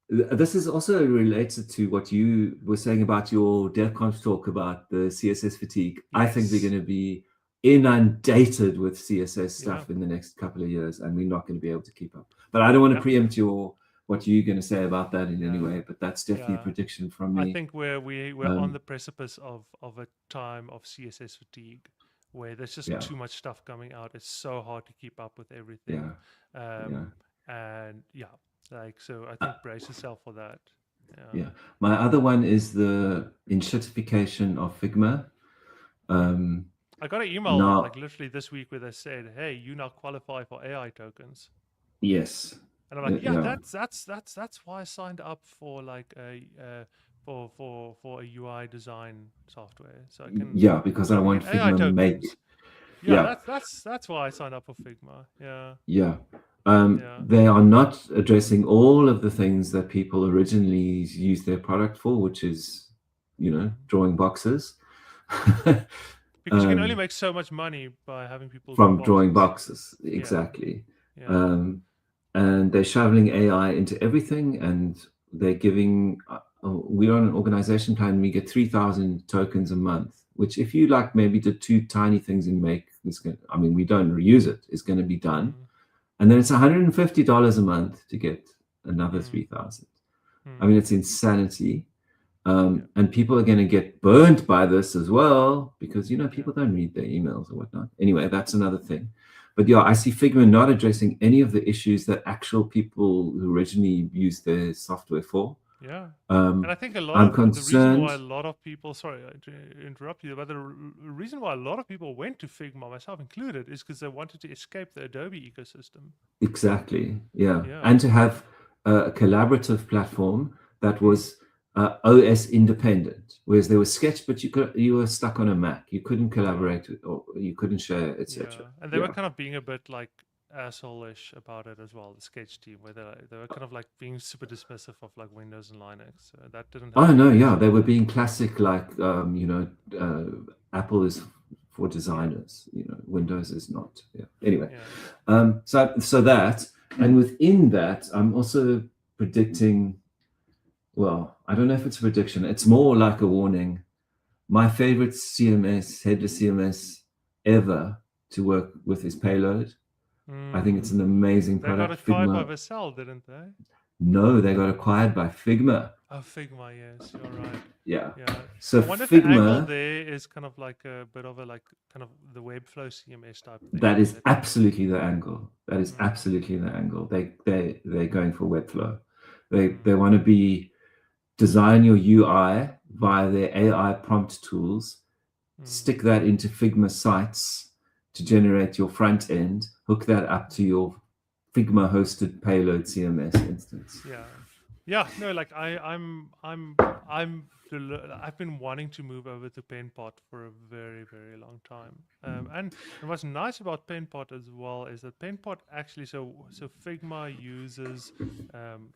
S1: this is also related to what you were saying about your DevConf talk about the CSS fatigue. I think we're
S2: Yes.
S1: going to be inundated with CSS stuff
S2: Yeah.
S1: in the next couple of years, and we're not going to be able to keep up. But I don't want to
S2: Yeah.
S1: preempt what you're going to say about that in any
S2: Yeah.
S1: way. But that's definitely a
S2: Yeah.
S1: prediction from
S2: I
S1: me.
S2: think we're on the precipice of a time of CSS fatigue, where there's just
S1: Yeah,
S2: too much stuff coming out. It's so hard to keep up with everything,
S1: yeah, yeah.
S2: and yeah, like so. I
S1: Uh,
S2: think brace yourself for that. Yeah.
S1: yeah. My other one is the enshittification of Figma.
S2: I got an email like
S1: Now,
S2: literally this week where they said, "Hey, you now qualify for AI tokens,"
S1: yes,
S2: and I'm like, "Yeah,
S1: yeah,
S2: that's why I signed up for like a for a UI design software, so
S1: yeah, because I
S2: I can
S1: want
S2: get AI
S1: Figma make.
S2: tokens." Yeah,
S1: Yeah,
S2: that's why I signed up for Figma. Yeah,
S1: yeah.
S2: yeah,
S1: They are not addressing all of the things that people originally used their product for, which is, drawing boxes.
S2: because you can only
S1: um,
S2: make so much money by having people draw
S1: from drawing
S2: boxes.
S1: boxes,
S2: Yeah,
S1: exactly.
S2: yeah,
S1: And they're shoveling AI into everything, and they're giving. We're on an organization plan. We get 3,000 tokens a month, which if you like maybe did two tiny things in Make, I mean, we don't reuse it. It's going to be done,
S2: mm,
S1: and then it's $150 a month to get another
S2: mm,
S1: 3,000. I mean,
S2: mm,
S1: it's insanity.
S2: yeah,
S1: And people are going to get burnt by this as well because
S2: yeah.
S1: people don't read their emails or whatnot. Anyway, that's another thing. But yeah, I see Figma not addressing any of the issues that actual people who originally used their software for.
S2: Yeah. And
S1: Um,
S2: I think a lot
S1: I'm
S2: of the reason why a
S1: concerned.
S2: lot of people, sorry to interrupt you, but the reason why a lot of people went to Figma, myself included, is because they wanted to escape the Adobe ecosystem.
S1: Exactly, yeah,
S2: Yeah.
S1: and to have a collaborative platform that
S2: Mm.
S1: was OS independent, whereas there was Sketch, but you were stuck on a Mac. You couldn't
S2: Yeah.
S1: collaborate or you couldn't share, etc.
S2: Yeah. And they were
S1: Yeah.
S2: kind of being a bit like asshole-ish about it as well, the Sketch team, where they were kind of like being super dismissive of like Windows and Linux. So that didn't
S1: Oh
S2: help
S1: no,
S2: things.
S1: yeah, they were being classic, like Apple is for
S2: Yeah.
S1: designers. Windows is not. Yeah. Anyway,
S2: Yeah.
S1: so that, and within that, I'm also predicting. Well, I don't know if it's a prediction. It's more like a warning. My favorite CMS, headless CMS ever to work with is Payload. I think it's
S2: Mm.
S1: an amazing
S2: They got
S1: product.
S2: acquired by
S1: Figma.
S2: Vercel, didn't they?
S1: No, they got acquired by Figma.
S2: Oh, Figma, yes, you're right.
S1: Yeah.
S2: Yeah.
S1: So
S2: I wonder if the angle
S1: Figma,
S2: there is kind of like a bit of a like kind of the Webflow CMS type thing
S1: that
S2: where
S1: is
S2: they kind of
S1: absolutely the angle. That is
S2: mm,
S1: absolutely the angle. They're going for Webflow. They
S2: mm,
S1: want to be design your UI via their AI prompt tools,
S2: mm,
S1: stick that into Figma sites to generate your front end, hook that up to your Figma hosted payload CMS instance.
S2: yeah. Yeah, no, like I've been wanting to move over to Penpot for a very, very long time. And what's nice about Penpot as well is that Penpot actually, so Figma uses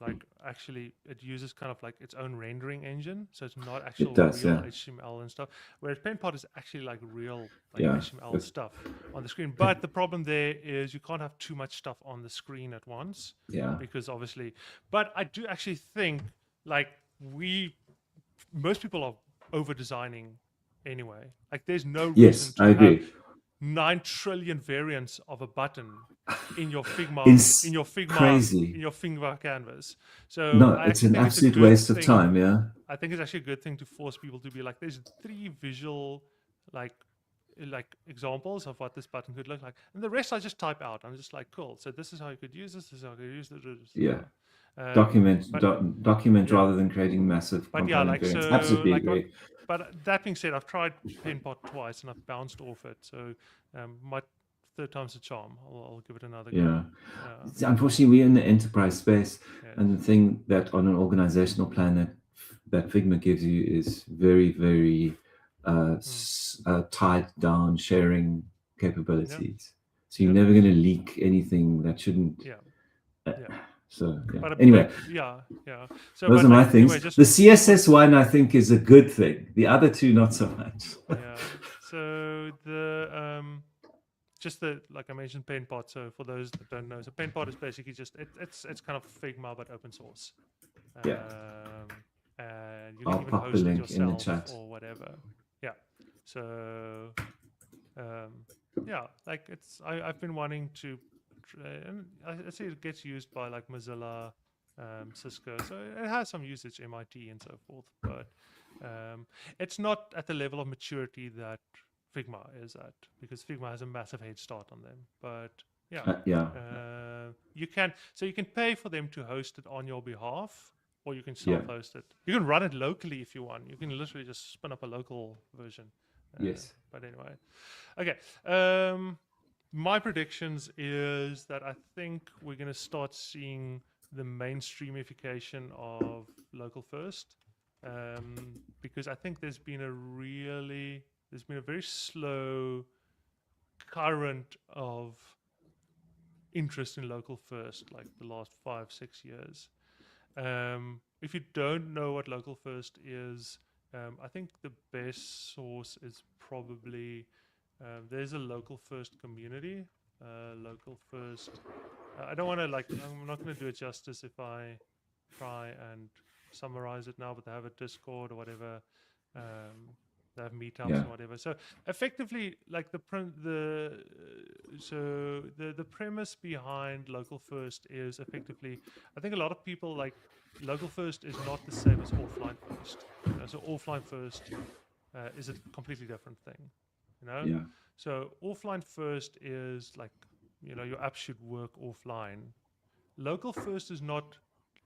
S2: like actually it uses kind of like its own rendering engine, so it's not
S1: It
S2: actual
S1: does,
S2: real
S1: yeah.
S2: HTML and stuff. Whereas Penpot is actually like real like
S1: Yeah.
S2: HTML stuff on the screen. But the problem there is you can't have too much stuff on the screen at once
S1: Yeah.
S2: because obviously, but I do actually think like most people are over designing anyway. Like there's no reason
S1: Yes, I
S2: to have
S1: agree.
S2: 9 trillion variants of a button in your Figma
S1: It's crazy.
S2: canvas. So
S1: No,
S2: I
S1: it's
S2: actually
S1: an
S2: think it's a
S1: absolute
S2: good
S1: waste of
S2: thing.
S1: time, yeah.
S2: I think it's actually a good thing to force people to be like there's 3 visual like examples of what this button could look like, and the rest I just type out. I'm just like, cool. So this is how you could use this. This is how you could use this.
S1: Yeah.
S2: Um, but
S1: Document
S2: yeah,
S1: rather than creating massive
S2: but yeah,
S1: component
S2: like
S1: variants.
S2: so,
S1: Absolutely
S2: like,
S1: agree.
S2: but that being said, I've tried Penpot twice and I've bounced off it. So my third time's a charm. I'll give it another
S1: Yeah.
S2: go. Yeah.
S1: Unfortunately, we're in the enterprise space,
S2: Yes.
S1: and the thing that on an organizational plan that Figma gives you is very, very
S2: Mm.
S1: tied down sharing
S2: Yeah.
S1: capabilities. So you're never going to leak anything that shouldn't.
S2: Yeah. Yeah.
S1: So yeah.
S2: But
S1: Anyway,
S2: yeah. So,
S1: those
S2: but
S1: are my
S2: like
S1: things.
S2: anyway, just
S1: The CSS one I think is a good thing. The other two not so much.
S2: yeah. So the just the, like I mentioned, PenPot. So for those that don't know, so PenPot is basically just it's kind of Figma but open source.
S1: Yeah.
S2: And you can
S1: I'll
S2: even
S1: pop the
S2: host it
S1: link in the
S2: yourself
S1: chat.
S2: or whatever. Yeah. So yeah, like I've been wanting to, and I see it gets used by like Mozilla, Cisco, so it has some usage, MIT and so forth, but it's not at the level of maturity that Figma is at, because Figma has a massive head start on them. But yeah,
S1: Yeah.
S2: you can pay for them to host it on your behalf, or you can
S1: Yeah.
S2: self-host it. You can run it locally if you want. You can literally just spin up a local version.
S1: Yes.
S2: But anyway, okay. My predictions is that I think we're going to start seeing the mainstreamification of local first, because I think there's been a very slow current of interest in local first, like the last 5-6 years. If you don't know what local first is, I think the best source is probably there's a local first community. Local first. I don't want to I'm not going to do it justice if I try and summarize it now, but they have a Discord or whatever. They have meetups and whatever. So effectively, like the premise behind local first is effectively, I think a lot of people like local first is not the same as offline first. So offline first is a completely different thing.
S1: Yeah.
S2: So offline first is like, your app should work offline. Local first is not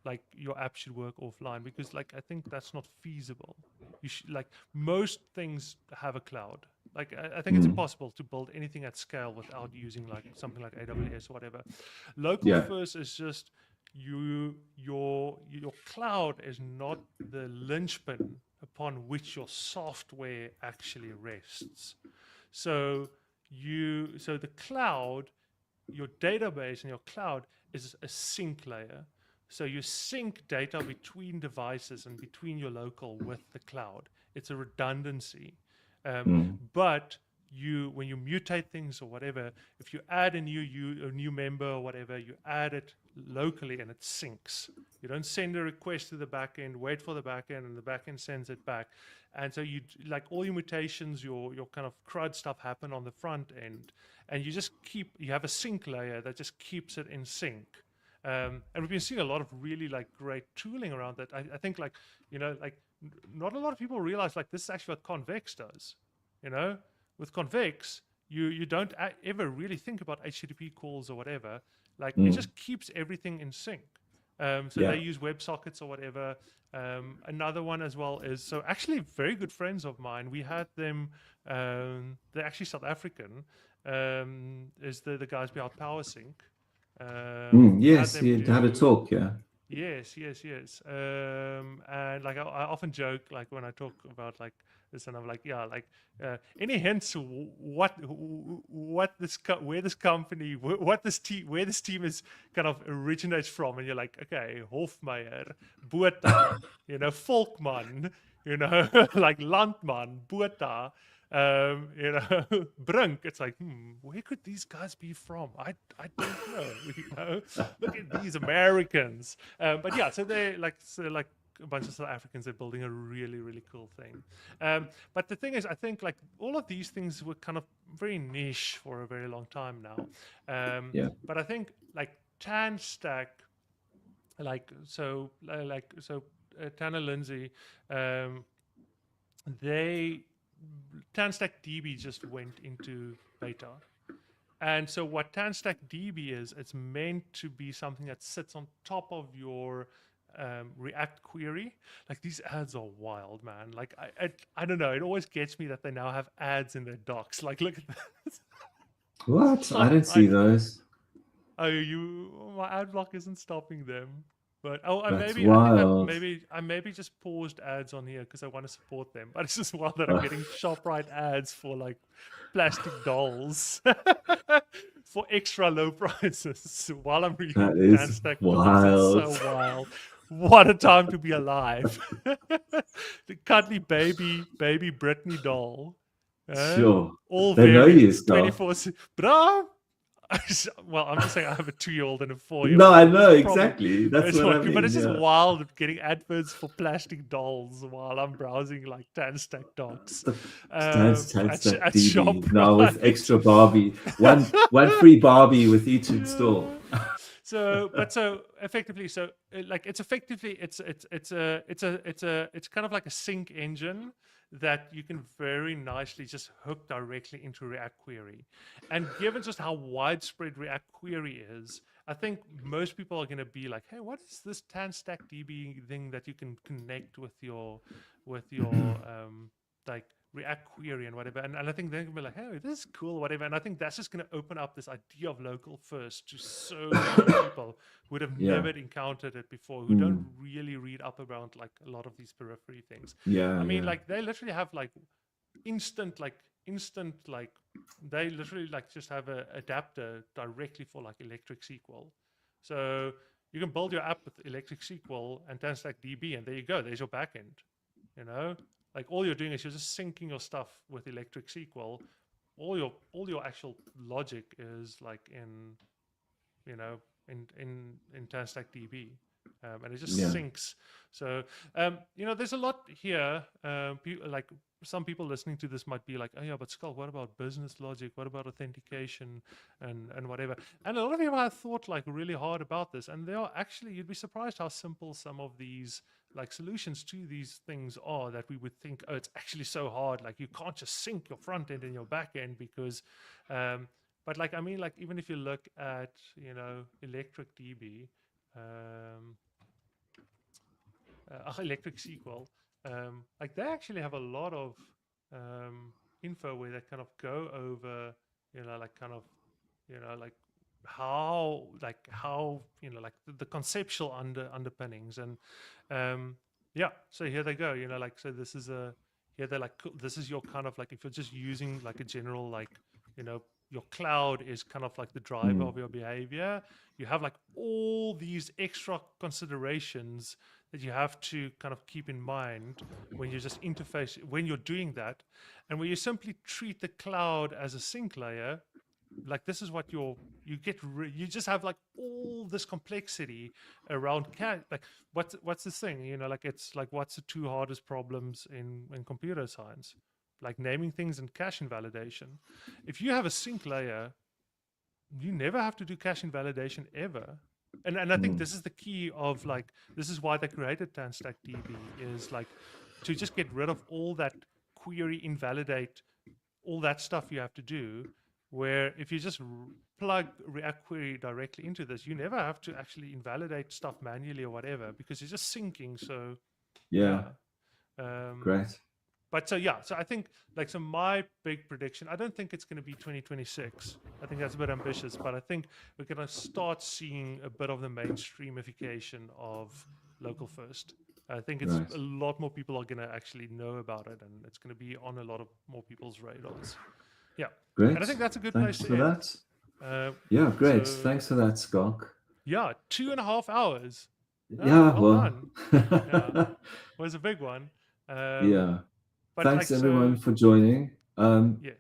S2: like your app should work offline, because like I think that's not feasible. You should, like, most things have a cloud. Like I think it's impossible to build anything at scale without using like something like AWS or whatever. Local
S1: Yeah.
S2: first is just your cloud is not the linchpin upon which your software actually rests. So the cloud, your database and your cloud is a sync layer. So you sync data between devices and between your local with the cloud. It's a redundancy. But when you mutate things or whatever, if you add a new member or whatever, you add it locally and it syncs. You don't send a request to the backend, wait for the backend, and the backend sends it back. And so you like all your mutations, your kind of CRUD stuff happen on the front end, and you have a sync layer that just keeps it in sync. And we've been seeing a lot of really like great tooling around that. I think like not a lot of people realize like this is actually what Convex does. With Convex, you don't ever really think about HTTP calls or whatever. Like it just keeps everything in sync. So they use WebSockets or whatever. Another one as well is, so actually very good friends of mine. We had them. They're actually South African. Is the guys behind PowerSync.
S1: Yes, you had a talk. Yeah.
S2: Yes. And like I often joke, like when I talk about like this, and I'm like, yeah, like any hints where this company, where this team is kind of originates from, and you're like, okay, Hofmeyer, Botha, Volkmann, like Landman, Botha. Brunk. It's like, where could these guys be from? I don't know. Look at these Americans. But yeah, so they're like a bunch of South Africans are building a really, really cool thing. But the thing is, I think like all of these things were kind of very niche for a very long time now. But I think like TanStack, Tanner Lindsay, TanStack DB just went into beta. And so what TanStack DB is, it's meant to be something that sits on top of your React query. Like these ads are wild, man. Like I don't know. It always gets me that they now have ads in their docs. Like look at this.
S1: What? I don't see those.
S2: My ad block isn't stopping them. But
S1: That's
S2: I think
S1: wild.
S2: I maybe just paused ads on here because I want to support them. But it's just wild that I'm getting ShopRite ads for like plastic dolls. for extra low prices while I'm reading
S1: That
S2: the
S1: is
S2: TanStack docs. It's so
S1: wild.
S2: wild. What a time to be alive. The cuddly baby Britney doll.
S1: Sure.
S2: All
S1: They know
S2: very
S1: you, Schalk.
S2: 24. Bro, well, I'm just saying I have a 2-year-old and a 4-year-old.
S1: No, I
S2: So
S1: know
S2: it's probably
S1: exactly. That's
S2: it's
S1: what I
S2: but
S1: mean.
S2: it's just
S1: Yeah.
S2: wild getting adverts for plastic dolls while I'm browsing like TanStack docs
S1: TanStack
S2: at
S1: DB now with
S2: ShopRite.
S1: extra Barbie. One free Barbie with each install.
S2: Yeah. So effectively, like it's effectively it's kind of like a sync engine that you can very nicely just hook directly into React Query. And given just how widespread React Query is, I think most people are going to be like, "Hey, what is this TanStack DB thing that you can connect with your like React Query and whatever?" And I think they're going to be like, "Hey, this is cool, whatever." And I think that's just going to open up this idea of local first to so many people who would have
S1: Yeah.
S2: never encountered it before, who don't really read up around like a lot of these periphery things.
S1: Yeah.
S2: I mean,
S1: yeah.
S2: like they literally have like instant like they literally like just have a adapter directly for like electric SQL. So you can build your app with electric SQL and TanStack DB, and there you go. There's your backend. You know, like all you're doing is you're just syncing your stuff with electric SQL. All your actual logic is like in in TanStack DB, and it just
S1: Yeah.
S2: syncs. So there's a lot here. Like some people listening to this might be like, "Oh yeah, but Schalk, what about business logic? What about authentication and whatever?" And a lot of people have thought like really hard about this, and they are actually, you'd be surprised how simple some of these like solutions to these things are, that we would think, oh, it's actually so hard. Like you can't just sync your front end and your back end because but like, I mean, like even if you look at, electric DB, electric SQL, like they actually have a lot of info where they kind of go over, like kind of, like how, like the conceptual underpinnings. And yeah, so here they go, like, so this is here they're like, cool, this is your kind of like, if you're just using like a general, like, your cloud is kind of like the driver of your behavior. You have like all these extra considerations that you have to kind of keep in mind when you just interface, when you're doing that. And when you simply treat the cloud as a sync layer, like this is what you just have like all this complexity around like what's this thing, like it's like, what's the 2 hardest problems in computer science? Like naming things and cache invalidation. If you have a sync layer, you never have to do cache invalidation ever. And I think this is the key of like, this is why they created TanStack DB, is like to just get rid of all that query invalidate, all that stuff you have to do, where if you just plug React Query directly into this, you never have to actually invalidate stuff manually or whatever, because it's just syncing. So
S1: Yeah. Great.
S2: but so yeah, so I think like, so my big prediction, I don't think it's going to be 2026. I think that's a bit ambitious, but I think we're going to start seeing a bit of the mainstreamification of local first. I think it's
S1: Right.
S2: a lot more people are going to actually know about it, and it's going to be on a lot of more people's radars. Yeah.
S1: Great.
S2: And I think that's a good
S1: Thanks
S2: place
S1: for
S2: to end.
S1: that. Yeah, great.
S2: So,
S1: Thanks for that, Schalk.
S2: yeah, 2.5 hours.
S1: Yeah,
S2: well done. Yeah,
S1: well.
S2: was a big one.
S1: Yeah.
S2: But
S1: Thanks
S2: like,
S1: everyone
S2: so
S1: for joining.
S2: yes.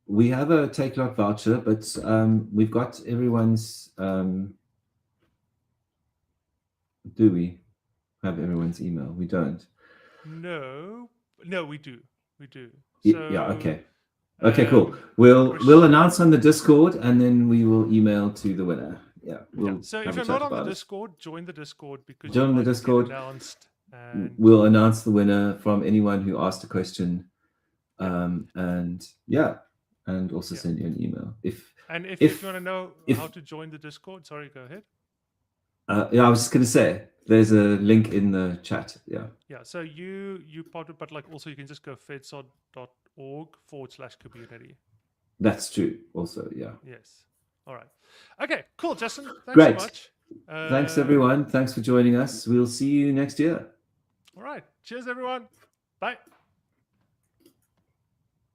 S1: We have a Take Lot voucher, but we've got everyone's. Do we have everyone's email? We don't.
S2: No, we do. We do.
S1: Yeah.
S2: So,
S1: Okay. Okay. Cool. We'll announce on the Discord, and then we will email to the winner. Yeah. We'll
S2: so
S1: have
S2: if
S1: a
S2: you're
S1: chat
S2: not on the
S1: about it.
S2: Discord, join the Discord, because
S1: Join
S2: you
S1: the
S2: might
S1: Discord.
S2: get announced. And
S1: We'll announce the winner from anyone who asked a question, and yeah, and also send you an email if
S2: you want to know how to join the Discord, sorry, go ahead.
S1: Yeah, I was just going to say there's a link in the chat. Yeah.
S2: Yeah. So you but like also you can just go fedsod.org/community.
S1: That's true. Also, yeah.
S2: Yes. All right. Okay. Cool, Justin. Thanks
S1: Great.
S2: so much.
S1: Thanks everyone. Thanks for joining us. We'll see you next year.
S2: All right. Cheers, everyone. Bye.